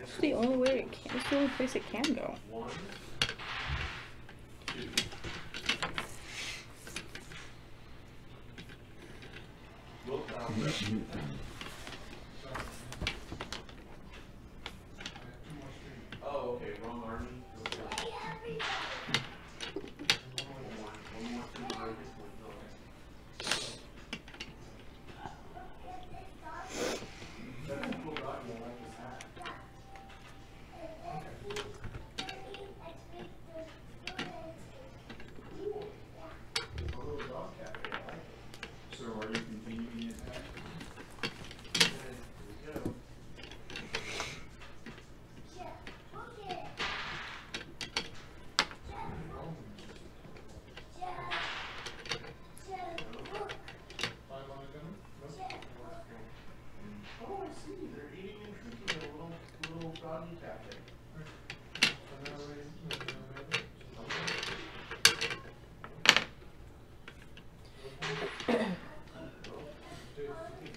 It's the only way it can. It's the only place it can go. Oh, okay, wrong army. So are you continuing the attack? Oh, I see. They're eating and drinking a little doggy cafe.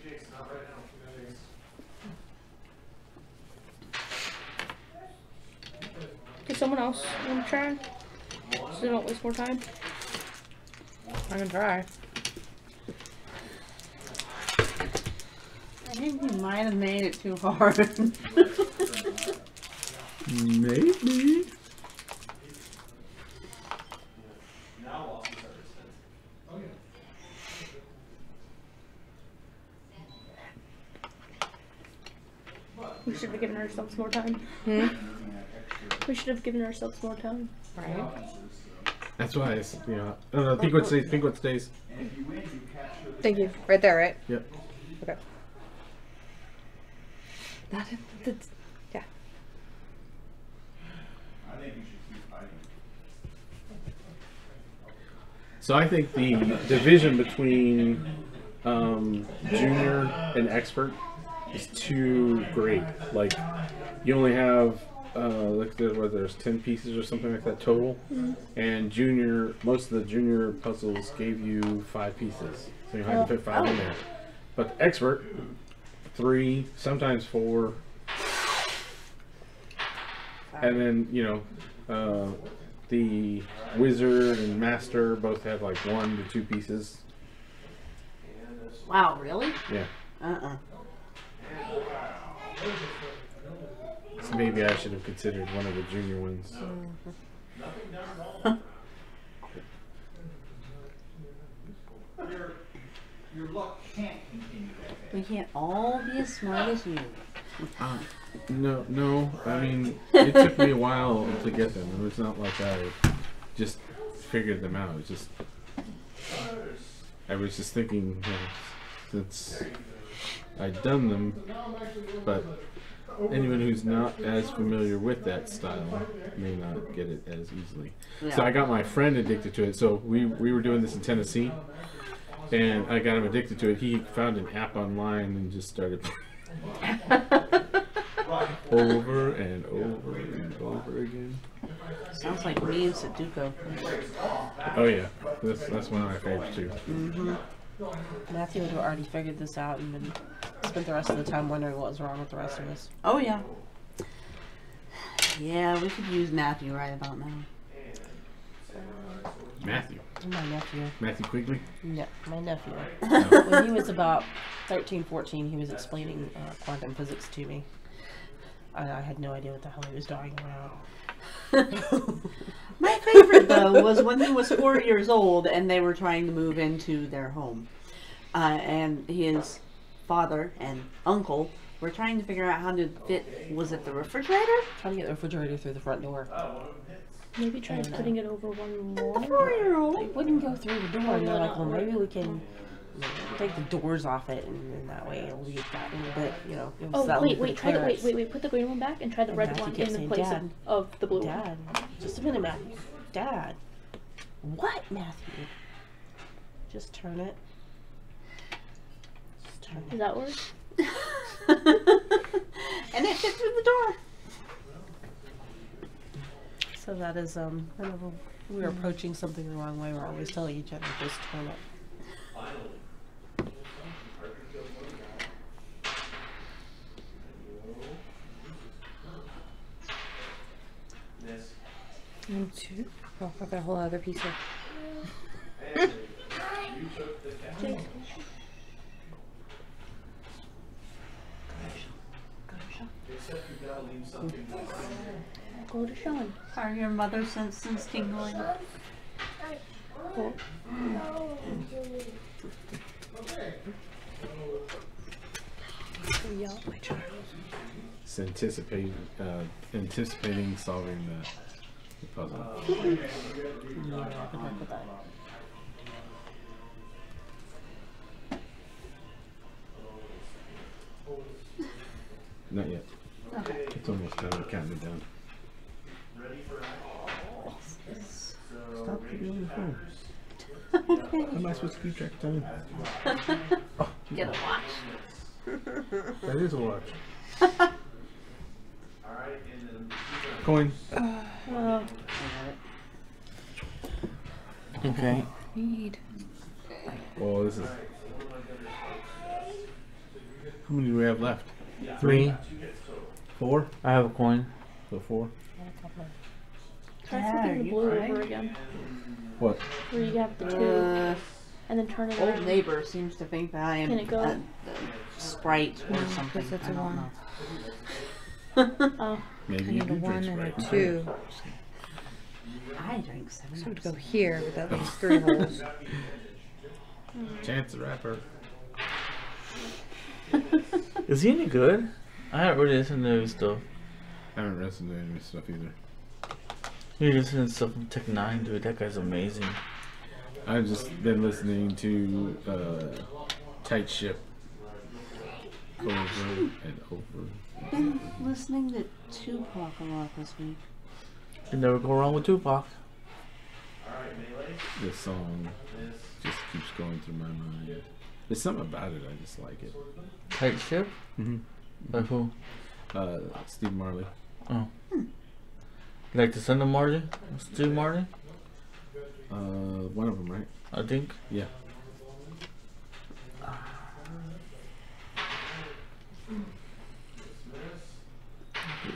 Jake's not right now. Does someone else want to try? So they don't waste more time. I can try. I think we might have made it too hard. Maybe. We should have given ourselves more time. We should have given ourselves more time. Right. That's why it's, you know, I don't know, think what stays, think what stays. Thank you. Right there, right? Yep. Okay. That's, yeah. I think you should keep fighting. So I think the division between junior and expert is too great. Like, you only have like there's 10 pieces or something like that total, and junior, most of the junior puzzles gave you 5 pieces, so you have to fit 5 in there. But the expert, 3, sometimes 4, and then you know the wizard and master both have like 1 to 2 pieces. Wow, really? Yeah. Uh-uh. So maybe I should have considered one of the junior ones. Your luck can't continue that fast. We can't all be as smart as you. No. I mean, it took me a while to get them. It was not like I just figured them out. It was just I was just thinking, you know, since I'd done them, but anyone who's not as familiar with that style may not get it as easily. Yeah. So I got my friend addicted to it. So we were doing this in Tennessee, and I got him addicted to it. He found an app online and just started over and over and over again. Sounds like me and Sudoku. Oh yeah, that's one of my favorites too. Matthew would have already figured this out and then spent the rest of the time wondering what was wrong with the rest of us. Oh yeah. Yeah, we could use Matthew right about now. Matthew My nephew. Quigley. Yeah, my nephew. No. When he was about 13, 14, he was explaining quantum physics to me. I had no idea what the hell he was talking about. My favorite though was when he was 4 years old and they were trying to move into their home, and his father and uncle were trying to figure out how to fit. Was it the refrigerator? Trying to get the refrigerator through the front door. Maybe try putting it over one more. The 4-year-old. It wouldn't go through the door, and they're like, well, maybe we can take the doors off it, and that way it'll leak that a little bit, you know. Oh, that wait, will try the, clearance. wait, put the green one back and try the And red Matthew one kept in saying, place Dad, of the blue one. Dad, just a minute, Matthew. Dad. What, Matthew? Just turn it. Just turn Does it. that work? And it fit through the door. So that is, whenever we're approaching something the wrong way, we're always telling each other, just turn it. One, 2. Oh, I've got a whole other piece here. Go to Sean. Are your mother senses tingling? Cool. Yeah. It's anticipating solving the puzzle. Yeah, good luck with that. Not yet. Okay. It's almost done. We're counting it down. Stop keeping on the phone. How am I supposed to keep track of time? Get a watch. That is a watch. Coin. Okay. Read. Oh, this is. How many do we have left? 3. 4? I have a coin. So 4. Try Yeah, flipping the you blue right. over again. What? Where you have the two, and then turn it Old around. neighbor seems to think that I am Can it go? a sprite or something. Because it's I a don't 1. know. Oh, Maybe I you need do a 1 drink and a Sprite. 2. I drank 7 So it would Ups. go here, but that leaves 3 holes. Chance the Rapper. Is he any good? I haven't really listened to his stuff. I haven't listened to any of his stuff either. You listen to stuff from Tech 9, dude. That guy's amazing. I've just been listening to Tight Ship over and over. Been listening to Tupac a lot this week. You never go wrong with Tupac. This song just keeps going through my mind. There's something about it, I just like it. Tight ship? Mm-hmm. Like who? Steve Marley. Oh. You like the son of Marley? Steve Marley? One of them, right? I think. Yeah.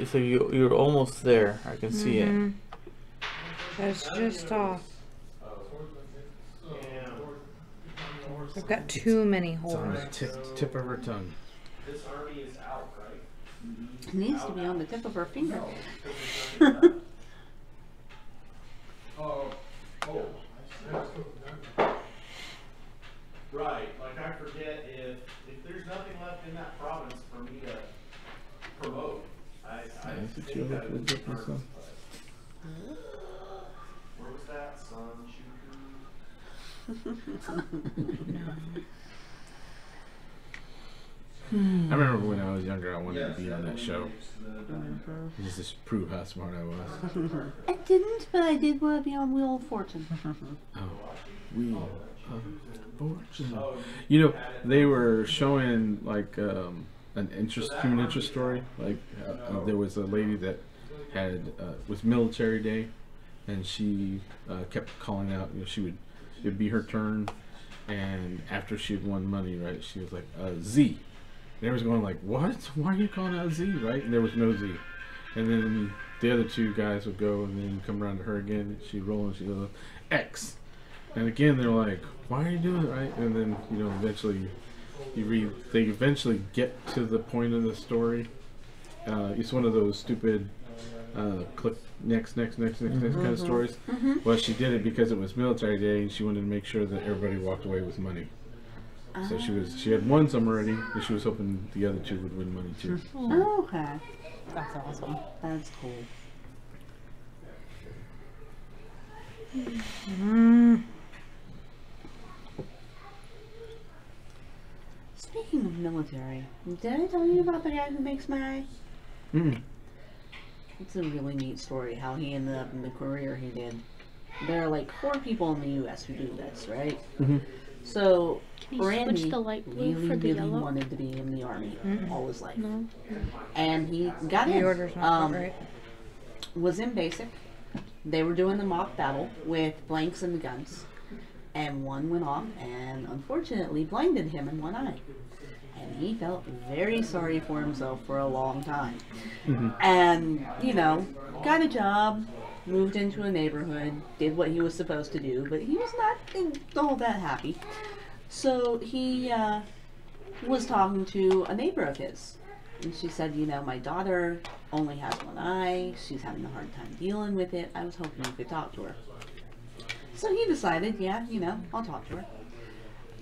So you're almost there. I can see it. That's just off. I've got too many It's on holes. the tip of her tongue. It needs to be on the tip of her finger. Right, like I forget if there's nothing left in that province for me to promote. I Nice, think that would be dip and hard, stuff. but- Where was that? I remember when I was younger, I wanted to be on that show. Just to prove how smart I was. I didn't, but I did want to be on Wheel of Fortune. Oh, Wheel of Fortune. You know, they were showing like an human interest story. Like there was a lady that had was Military Day, and she kept calling out. You know, it'd be her turn, and after she had won money, right, she was like Z. And everyone's going like, what? Why are you calling out Z, right? And there was no Z. And then the other two guys would go and then come around to her again. And she'd roll and she'd go, X. And again, they're like, why are you doing it, right? And then, you know, eventually they eventually get to the point of the story. It's one of those stupid click next kind of stories. Well, she did it because it was Military Day and she wanted to make sure that everybody walked away with money. So she had won some already, and she was hoping the other two would win money too. Oh, okay. That's awesome. That's cool. Speaking of military, did I tell you about the guy who makes my eye? It's a really neat story how he ended up in the career he did. There are like 4 people in the U.S. who do this, right? So Can you Randy switch the light blue really, for the really yellow? wanted to be in the army all his life, No. and he got The in. order's not quite right. Was in basic. They were doing the mock battle with blanks and the guns, and one went off and unfortunately blinded him in one eye. And he felt very sorry for himself for a long time. And, you know, got a job, moved into a neighborhood, did what he was supposed to do, but he was not all that happy. So he was talking to a neighbor of his. And she said, you know, my daughter only has one eye. She's having a hard time dealing with it. I was hoping you could talk to her. So he decided, yeah, you know, I'll talk to her.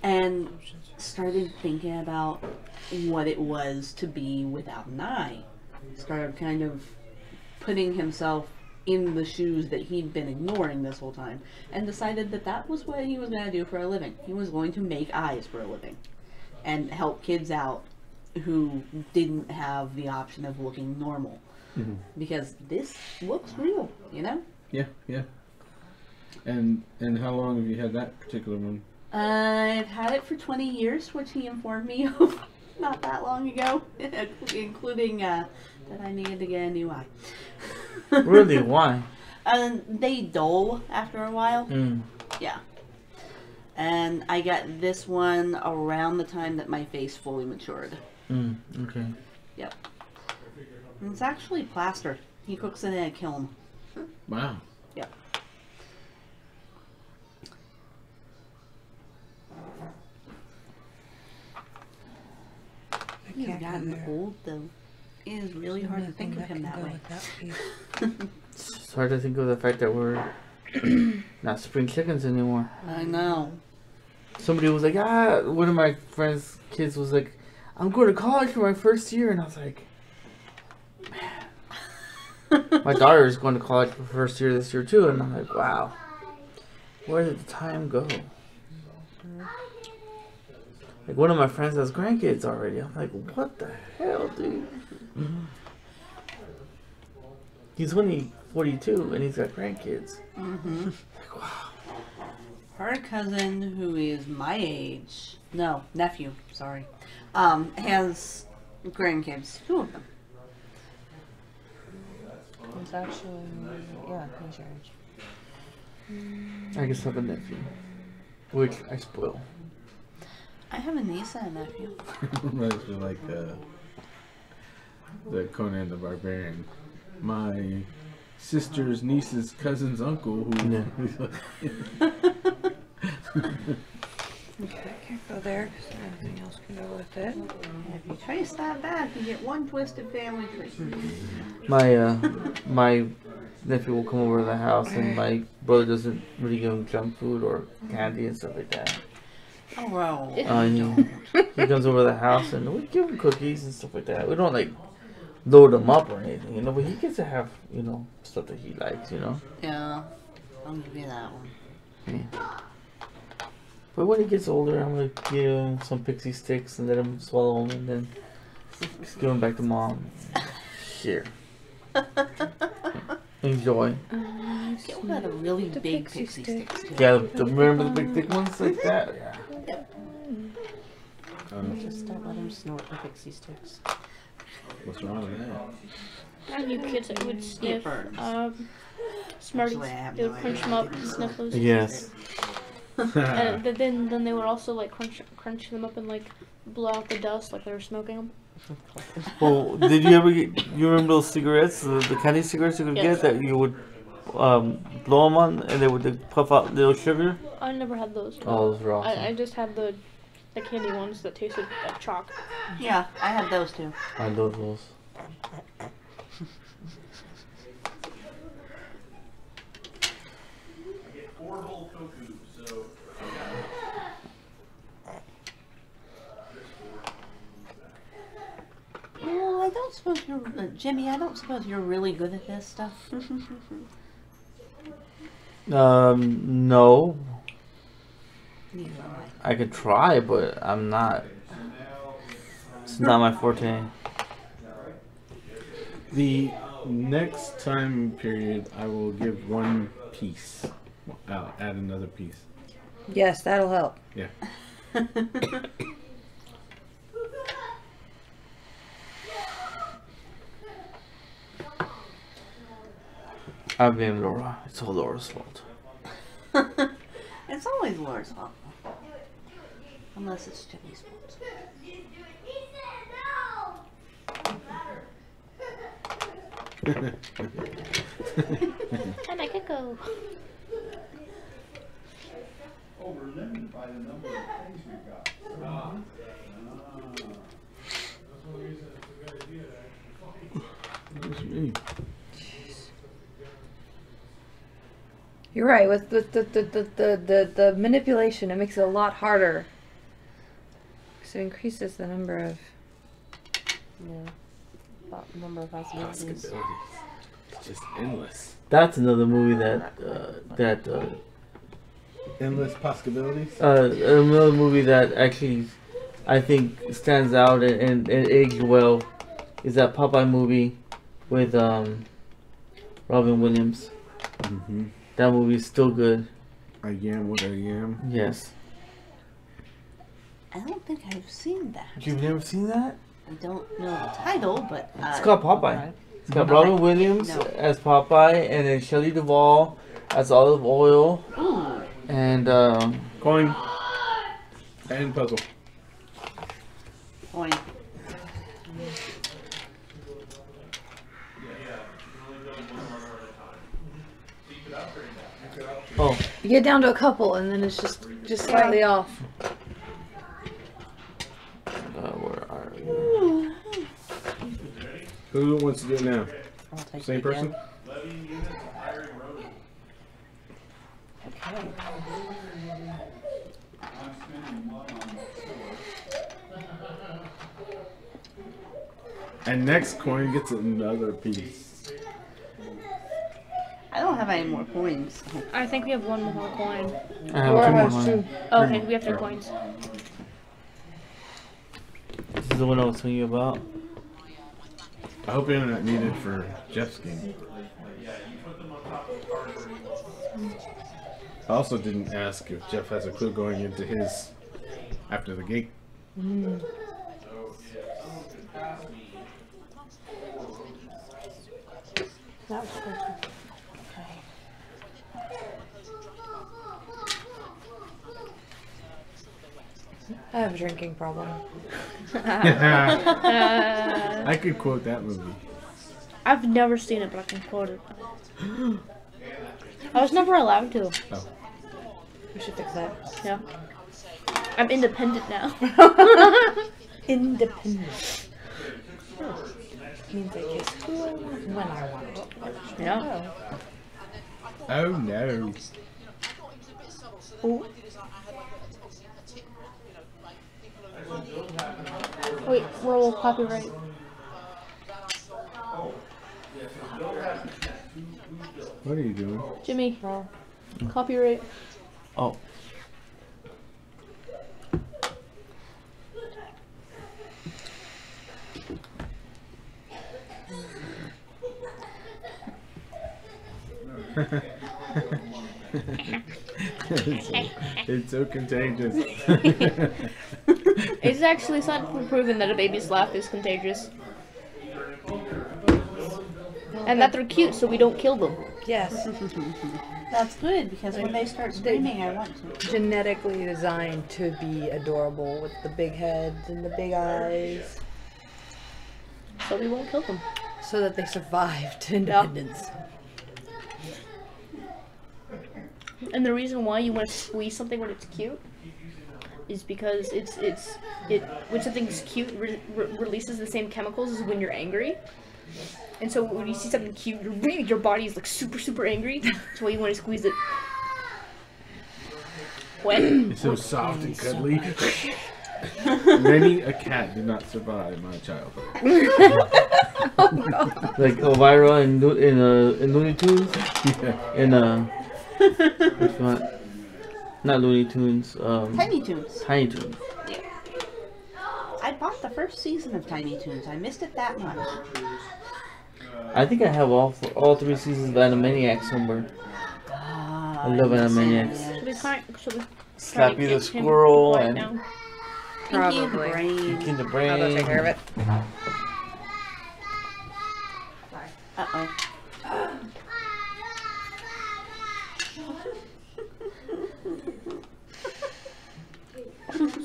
And started thinking about what it was to be without an eye. Started kind of putting himself in the shoes that he'd been ignoring this whole time. And decided that that was what he was going to do for a living. He was going to make eyes for a living. And help kids out who didn't have the option of looking normal. Because this looks real, you know? Yeah. And how long have you had that particular one? I've had it for 20 years, which he informed me of not that long ago, including that I needed to get a new eye. Really? Why? They dull after a while. Yeah. And I got this one around the time that my face fully matured. Okay. Yep. And it's actually plaster. He cooks it in a kiln. Wow. Yep. He's gotten old though. It is really hard to think of him that way. It's hard to think of the fact that we're not spring chickens anymore. I know. Somebody was like, one of my friends' kids was like, I'm going to college for my first year. And I was like, man. My daughter is going to college for first year this year too. And I'm like, wow. Where did the time go? Like, one of my friends has grandkids already. I'm like, what the hell, dude? He's only 42 and he's got grandkids. Mm-hmm. Like, wow. Her cousin, who is my age, no, nephew, sorry, has grandkids, 2 of them. It's actually, yeah, he's your age. I guess I have a nephew, which I spoil. I have a niece and a nephew. Reminds me like the Conan the Barbarian. My sister's niece's cousin's uncle, who Yeah. Okay, I can't go there because everything else can go with it. If you trace that back, you get one twisted family tree. My nephew will come over to the house, and my brother doesn't really give him junk food or candy and stuff like that. Oh, well. He comes over to the house, and we give him cookies and stuff like that. We don't like load him up or anything, but he gets to have, stuff that he likes, Yeah, I'll give you that one. Yeah. But when he gets older, I'm gonna give him some pixie sticks and let him swallow them, and then just give them back to mom. Here. Enjoy. Get one of the really big pixie sticks. Too. Yeah, remember the big thick ones like that? Yeah. Just don't let him snort the pixie sticks. What's wrong with that? I knew kids that would sniff Smarties. Actually, I have They would no crunch idea. them up and sniff those. Yes. And then they would also like crunch them up and like blow out the dust like they were smoking them. Well, did you ever you remember those cigarettes, the candy cigarettes you could Yes. get that you would blow them on and they would puff out little sugar? I never had those. Oh, those were awesome. I just had the candy ones that tasted like chalk. Yeah, I had those too. I love those. I get 4 whole toku, so Well, I don't suppose you're, Jimmy, I don't suppose you're really good at this stuff. No. Neither am I could try, but I'm not. It's not my forte. The next time period, I will give 1 piece. I'll add another piece. Yes, that'll help. Yeah. I blame Laura. It's all Laura's fault. It's always Laura's fault. Unless it's Jimmy's fault. And I could go. Oh, we're limited by the number of things we've got. What's me? You're right. With the manipulation, it makes it a lot harder. Because it increases the number of. Yeah. About number of possibilities. It's just endless. That's another movie that Endless possibilities. another movie that actually I think stands out and aged well is that Popeye movie with Robin Williams. Mm-hmm. That movie is still good. I am what I am. Yes. I don't think I've seen that. You've never seen that? I don't know the title, but It's called Popeye. Right. It's got Robin Williams No. as Popeye, and then Shelley Duvall as Olive Oil, ooh, and Coin. And puzzle. boy. Oh, You get down to a couple, and then it's just slightly off. where are you? Who wants to do it now? I'll take Same it person? again. Okay. And next coin gets another piece. I don't have any more coins. I think we have one more coin. I have Laura two more has coins. two. Oh, okay, we have 3 coins. This is the one I was telling you about. I hope internet needed for Jeff's game. I also didn't ask if Jeff has a clue going into his after the gate. That was cool. I have a drinking problem. I could quote that movie. I've never seen it, but I can quote it. I was never allowed to. Oh. We should fix that. Yeah. I'm independent now. Independent. Means I kiss who I want when I want. Yeah. Oh no. Oh. Wait, roll copyright. What are you doing? Jimmy, copyright. Oh. It's so contagious. It's actually scientifically proven that a baby's laugh is contagious. And that they're cute, so we don't kill them. Yes. That's good, because when they start screaming, I want to. Genetically designed to be adorable with the big heads and the big eyes. So we won't kill them. So that they survived independence. And the reason why you want to squeeze something when it's cute is because when something's cute, releases the same chemicals as when you're angry. And so when you see something cute, your body is like super angry. That's why you want to squeeze it. When? It's so soft and cuddly. Many a cat did not survive my childhood. Like Elvira in Looney Tunes? Yeah. In which one? Not Looney Tunes. Tiny Toons. Tiny Toons. Yeah. I bought the first season of Tiny Toons. I missed it that much. I think I have all 3 seasons of Animaniacs somewhere. I love Animaniacs. Should we Slappy the Squirrel and now? Pinky and the Probably. Brain. Pinky and the I'll Brain. go take care of it. Uh-oh.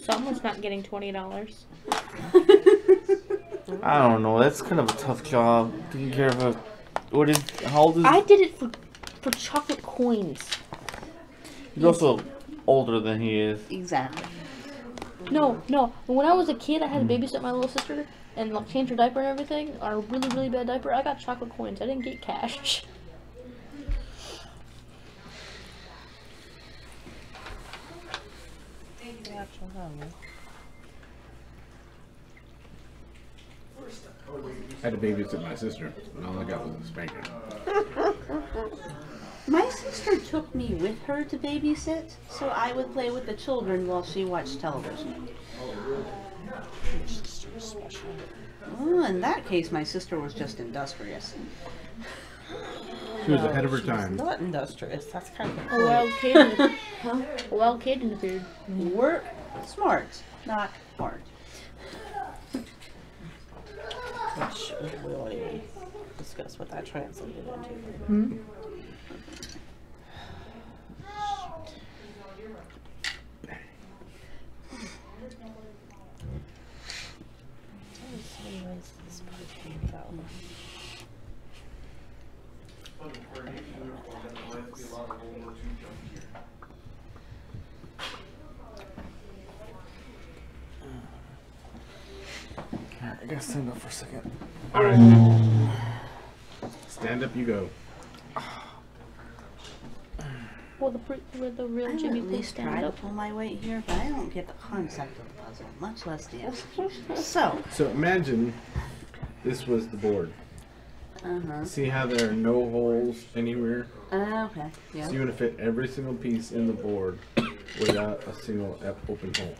Someone's not getting $20. I don't know. That's kind of a tough job. Taking care of a. How old is? I did it for chocolate coins. He's also older than he is. Exactly. No. When I was a kid, I had to babysit my little sister and like change her diaper and everything. On a really bad diaper. I got chocolate coins. I didn't get cash. I had to babysit my sister, and all I got was a spanking. My sister took me with her to babysit, so I would play with the children while she watched television. Oh, in that case, my sister was just industrious. She was ahead of her time. Not industrious. That's kind of A cool. wild kid. A wild kid in the food. Work smart, not hard. Which we won't even discuss what that translated into. Anyways, this part came out. I gotta stand up for a second. All right. Stand up, you go. Will the real Jimmy at please least try stand to up? pull my weight here, but I don't get the concept of the puzzle, much less the execution. So, imagine this was the board. See how there are no holes anywhere? okay, yeah. So you want to fit every single piece in the board without a single open hole.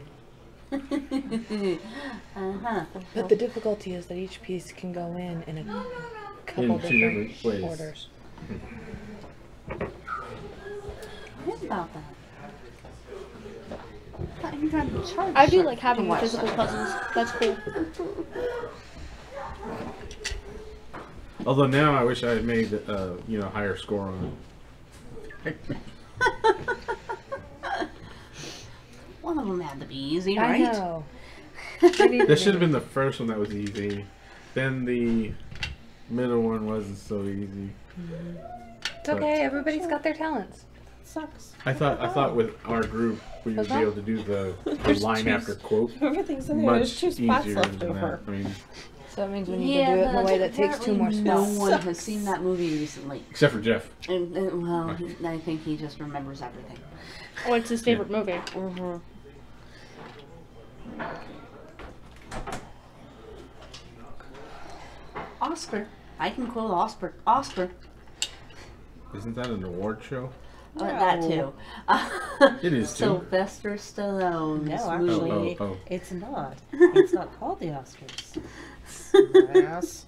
But the difficulty is that each piece can go in a couple In two different different ways. orders. What about that? I thought you had to charge I do something like having to the watch physical that. puzzles. That's cool. Although now I wish I had made higher score on it. One of them had to be easy, I right? know. That should have been the first one that was easy. Then the middle one wasn't so easy. It's okay. Everybody's got their talents. Sucks. I thought with our group we would be able to do the line after quote Everything's in there. There's much 2 spots easier left than over. that. I mean, So it means we need to do it in a way that takes 2 more apparently spots. No one has seen that movie recently. except for Jeff. And well, I think he just remembers everything. Oh, it's his favorite movie. Mm-hmm. Oscar. I can quote Oscar. Oscar. Isn't that an award show? That too. It is too. Sylvester Stallone. No, This actually, movie. Oh. it's not. It's not called the Oscars. Ass.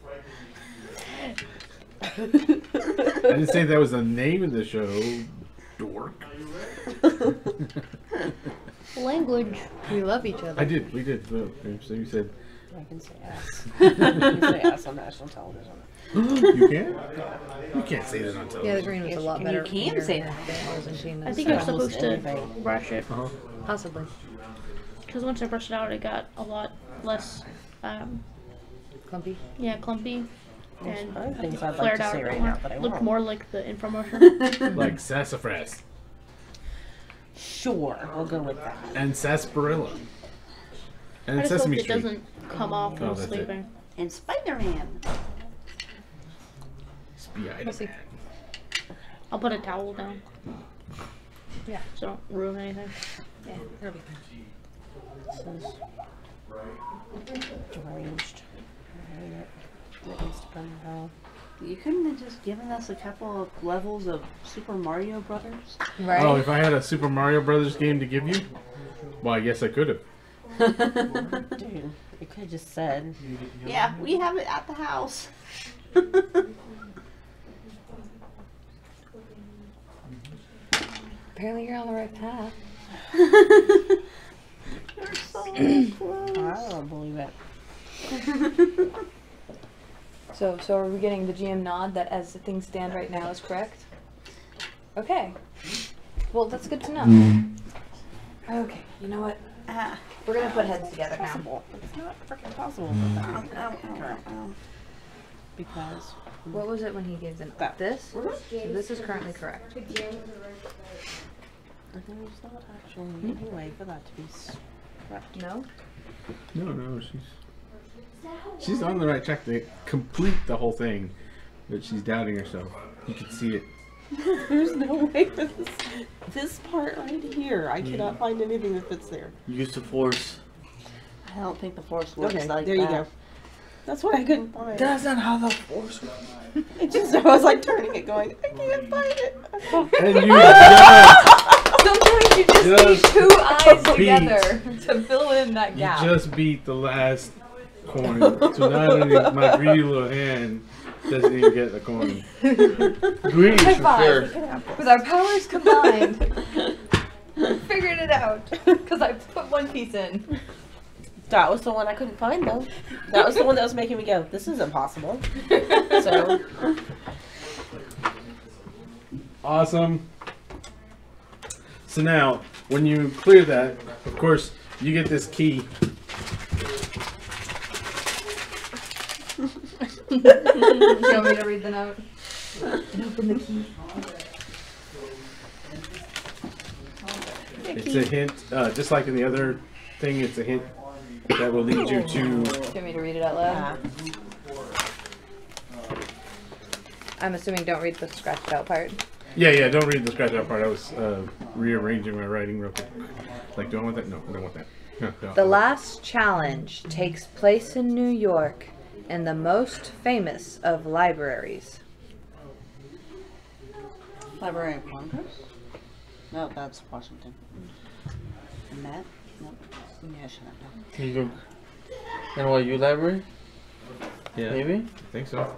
I didn't say that was the name of the show. Dork. Language. We love each other. I did. We did. So you said I can say ass. I can say ass on national television. you can't. You can't say that on Yeah, the television. green was Yes, a lot you better. can here say than that. it was in Sheena's. I think you're Almost supposed to anything. brush it. Uh-huh. Possibly. Because once I brushed it out, it got a lot less, Clumpy. yeah, clumpy. And Other things I'd like flared to out say a bit right more. now, but I Looked won't. more like the infomercial. Like sassafras Sure, we'll go with that. and sarsaparilla and I just hope Sesame it Street. doesn't come off Oh, while that's it. sleeping. And Spider-Man. see. I'll put a towel down. Yeah. So don't ruin anything. Yeah, that'll be fine. This is deranged. That needs to come out. You couldn't have just given us a couple of levels of Super Mario Brothers? Right? Oh, if I had a Super Mario Brothers game to give you, well, I guess I could have. Dude, you could have just said. Yeah, we have it at the house. Apparently you're on the right path. You're so close. I don't believe it. So are we getting the GM nod that as things stand right now is correct? Okay. Well, that's good to know. Okay, you know what? We're gonna put heads together now. Possible. It's not freaking possible for that. Ow, ow, ow, ow. Because What was it when he gave them That. this? So this is currently correct. there's not actually any way for that to be correct. No? No, she's on the right track to complete the whole thing, but she's doubting herself. You can see it. There's no way for this part right here. I cannot find anything that fits there. Use the force. I don't think the force works Okay, like there that. you go. That's what I couldn't find. That's not how the force works. It just, I was like turning it going, I can't find it. And you Sometimes you just Just need 2 eyes beat. together to fill in that you gap. just beat the last coin. So not only my greedy little hand doesn't even get the coin. Greedy. High For five. sure. With our powers combined, we figured it out. Because I put 1 piece in. That was the one I couldn't find though. That was the one that was making me go, this is impossible. So, Awesome. So now, when you clear that, of course, you get this key. Do you want me to read the note? And open the key. It's a hint, just like in the other thing. It's a hint that will lead you to. Do you want me to read it out loud? I'm assuming don't read the scratched out part. Yeah. Don't read the scratch out part. I was rearranging my writing real quick. Like, do I want that? No, I don't want that. No. The last challenge takes place in New York, in the most famous of libraries. Library of Congress? No, that's Washington. And that? Nope. Yeah, shut up. You go. NYU library? Yeah, Maybe? I think so.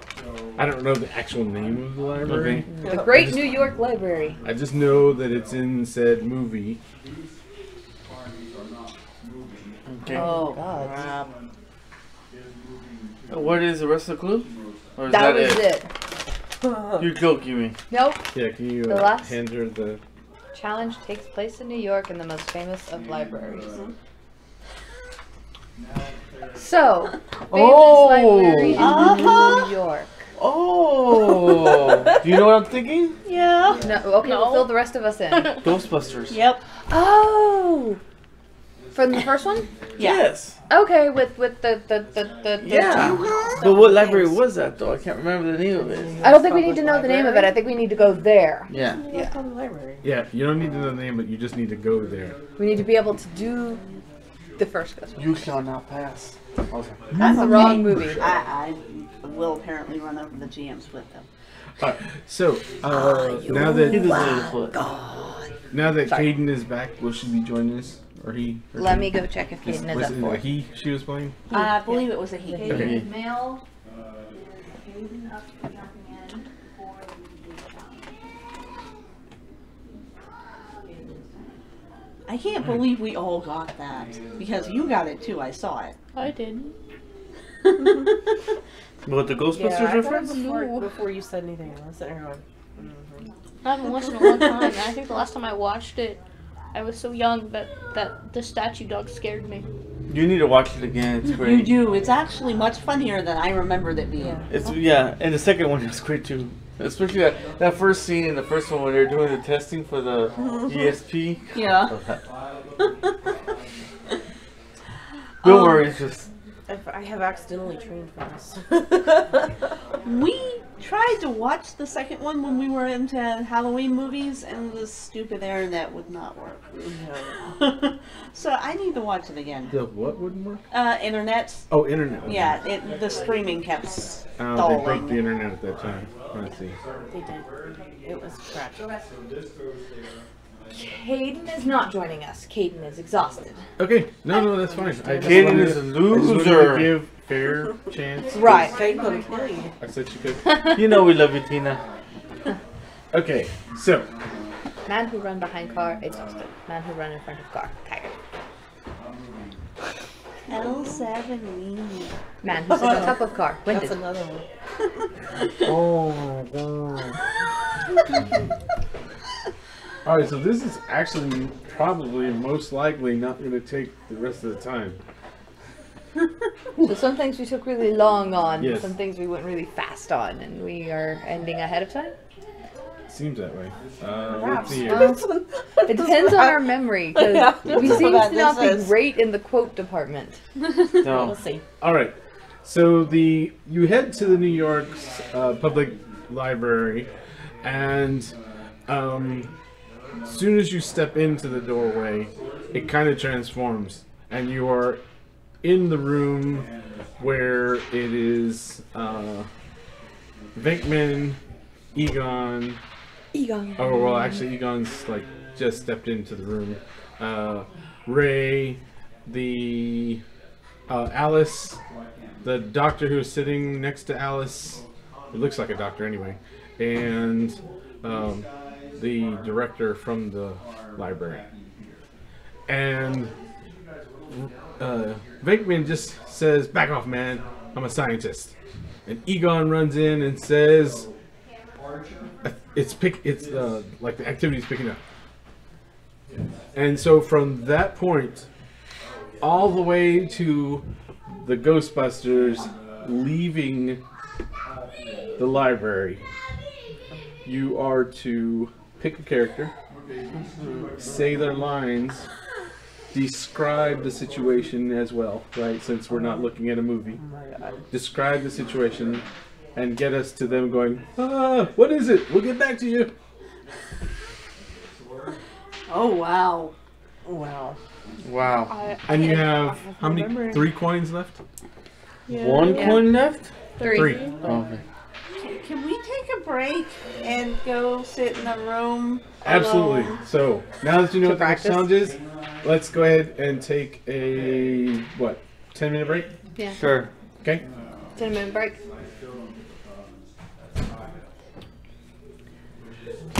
I don't know the actual name of the library. Okay. The Great New York Library. I just know that it's in said movie. Okay. Oh, crap. What is the rest of the clue? Or is That was it. You're joking me. Nope. Yeah, can you The last- hand her the... Challenge takes place in New York, in the most famous of libraries. So, famous library in New York. Oh! Do you know what I'm thinking? Yeah. No, okay, we'll fill the rest of us in. Ghostbusters. Yep. Oh! From the first one? Yeah. Yes. Okay, with the Yeah. But what library was that though? I can't remember the name of it. I don't think we need to know the name of it. I think we need to go there. Yeah. Yeah. The library. Yeah, you don't need to know the name, but you just need to go there. We need to be able to do the first Ghostbusters. You shall not pass. Okay. That's the wrong movie. I will apparently run over the GMs with them. Alright, so, now that... He deserves a foot. Now that Sorry. Caden is back, will she be joining us? Or he? Or Let she? me go check if Caden is Was up it for a it. he she was playing? I believe it was a he. Okay. Male. I can't believe we all got that. Because you got it too, I saw it. I did. What, the Ghostbusters Yeah, I reference? before you said anything, I was sitting there going, I haven't watched it in a long time. And I think the last time I watched it, I was so young that the statue dog scared me. You need to watch it again. It's You great. do. It's actually much funnier than I remembered it being. It's and the second one is great too. Especially that first scene in the first one when they're doing the testing for the ESP. Yeah. Bill Murray's just I have accidentally trained for this. We tried to watch the second one when we were into Halloween movies, and the stupid internet would not work. No. So I need to watch it again. The what wouldn't work? Internet. Oh, internet. Okay. Yeah, the streaming kept They stalling. broke the internet at that time. Let's see. They did. It was tragic. Caden is not joining us. Caden is exhausted. Okay, no, that's fine. I just Caden wanted is a to- I just wanted to loser. give fair chance. Right. They could have played. I said she could. You know we love you, Tina. Okay, so Man who run behind car, exhausted. Man who run in front of car, tired. L7 Man who sits on top of car, That's winded. another one. Oh my god. all right, so this is actually probably most likely not going to take the rest of the time. So some things we took really long on, Yes. some things we went really fast on, and we are ending ahead of time. Seems that way. Let's see here. It depends on our memory, because we That's seem what to not this be is. great in the quote department. We'll No. see. All right, so you head to the New York's public library, and as soon as you step into the doorway, it kind of transforms, and you are in the room where it is Venkman, Egon. Oh well, actually, Egon's like just stepped into the room. Ray, the Alice, the doctor who's sitting next to Alice. It looks like a doctor anyway, and the director from the library. And Venkman just says, "Back off, man! I'm a scientist." And Egon runs in and says, It's like the activity's picking up. And so from that point all the way to the Ghostbusters leaving the library, you are to pick a character say their lines, describe the situation as well, right? Since we're not looking at a movie. Oh my god. Describe the situation and get us to them going, what is it? We'll get back to you. Oh wow. Wow. Wow. And you have how many? remembering. 3 coins left? Yeah. One coin left? 3. Okay. Can we take a break and go sit in a room? Absolutely. alone? So now that you know To what the next practice? challenge is, let's go ahead and take a 10-minute break. Yeah. Sure. Okay. 10-minute break.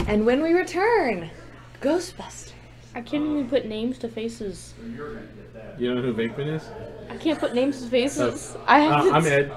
And when we return, Ghostbusters. I can't even put names to faces. You know who Vakeman is? I can't put names to faces. I have to I'm Ed.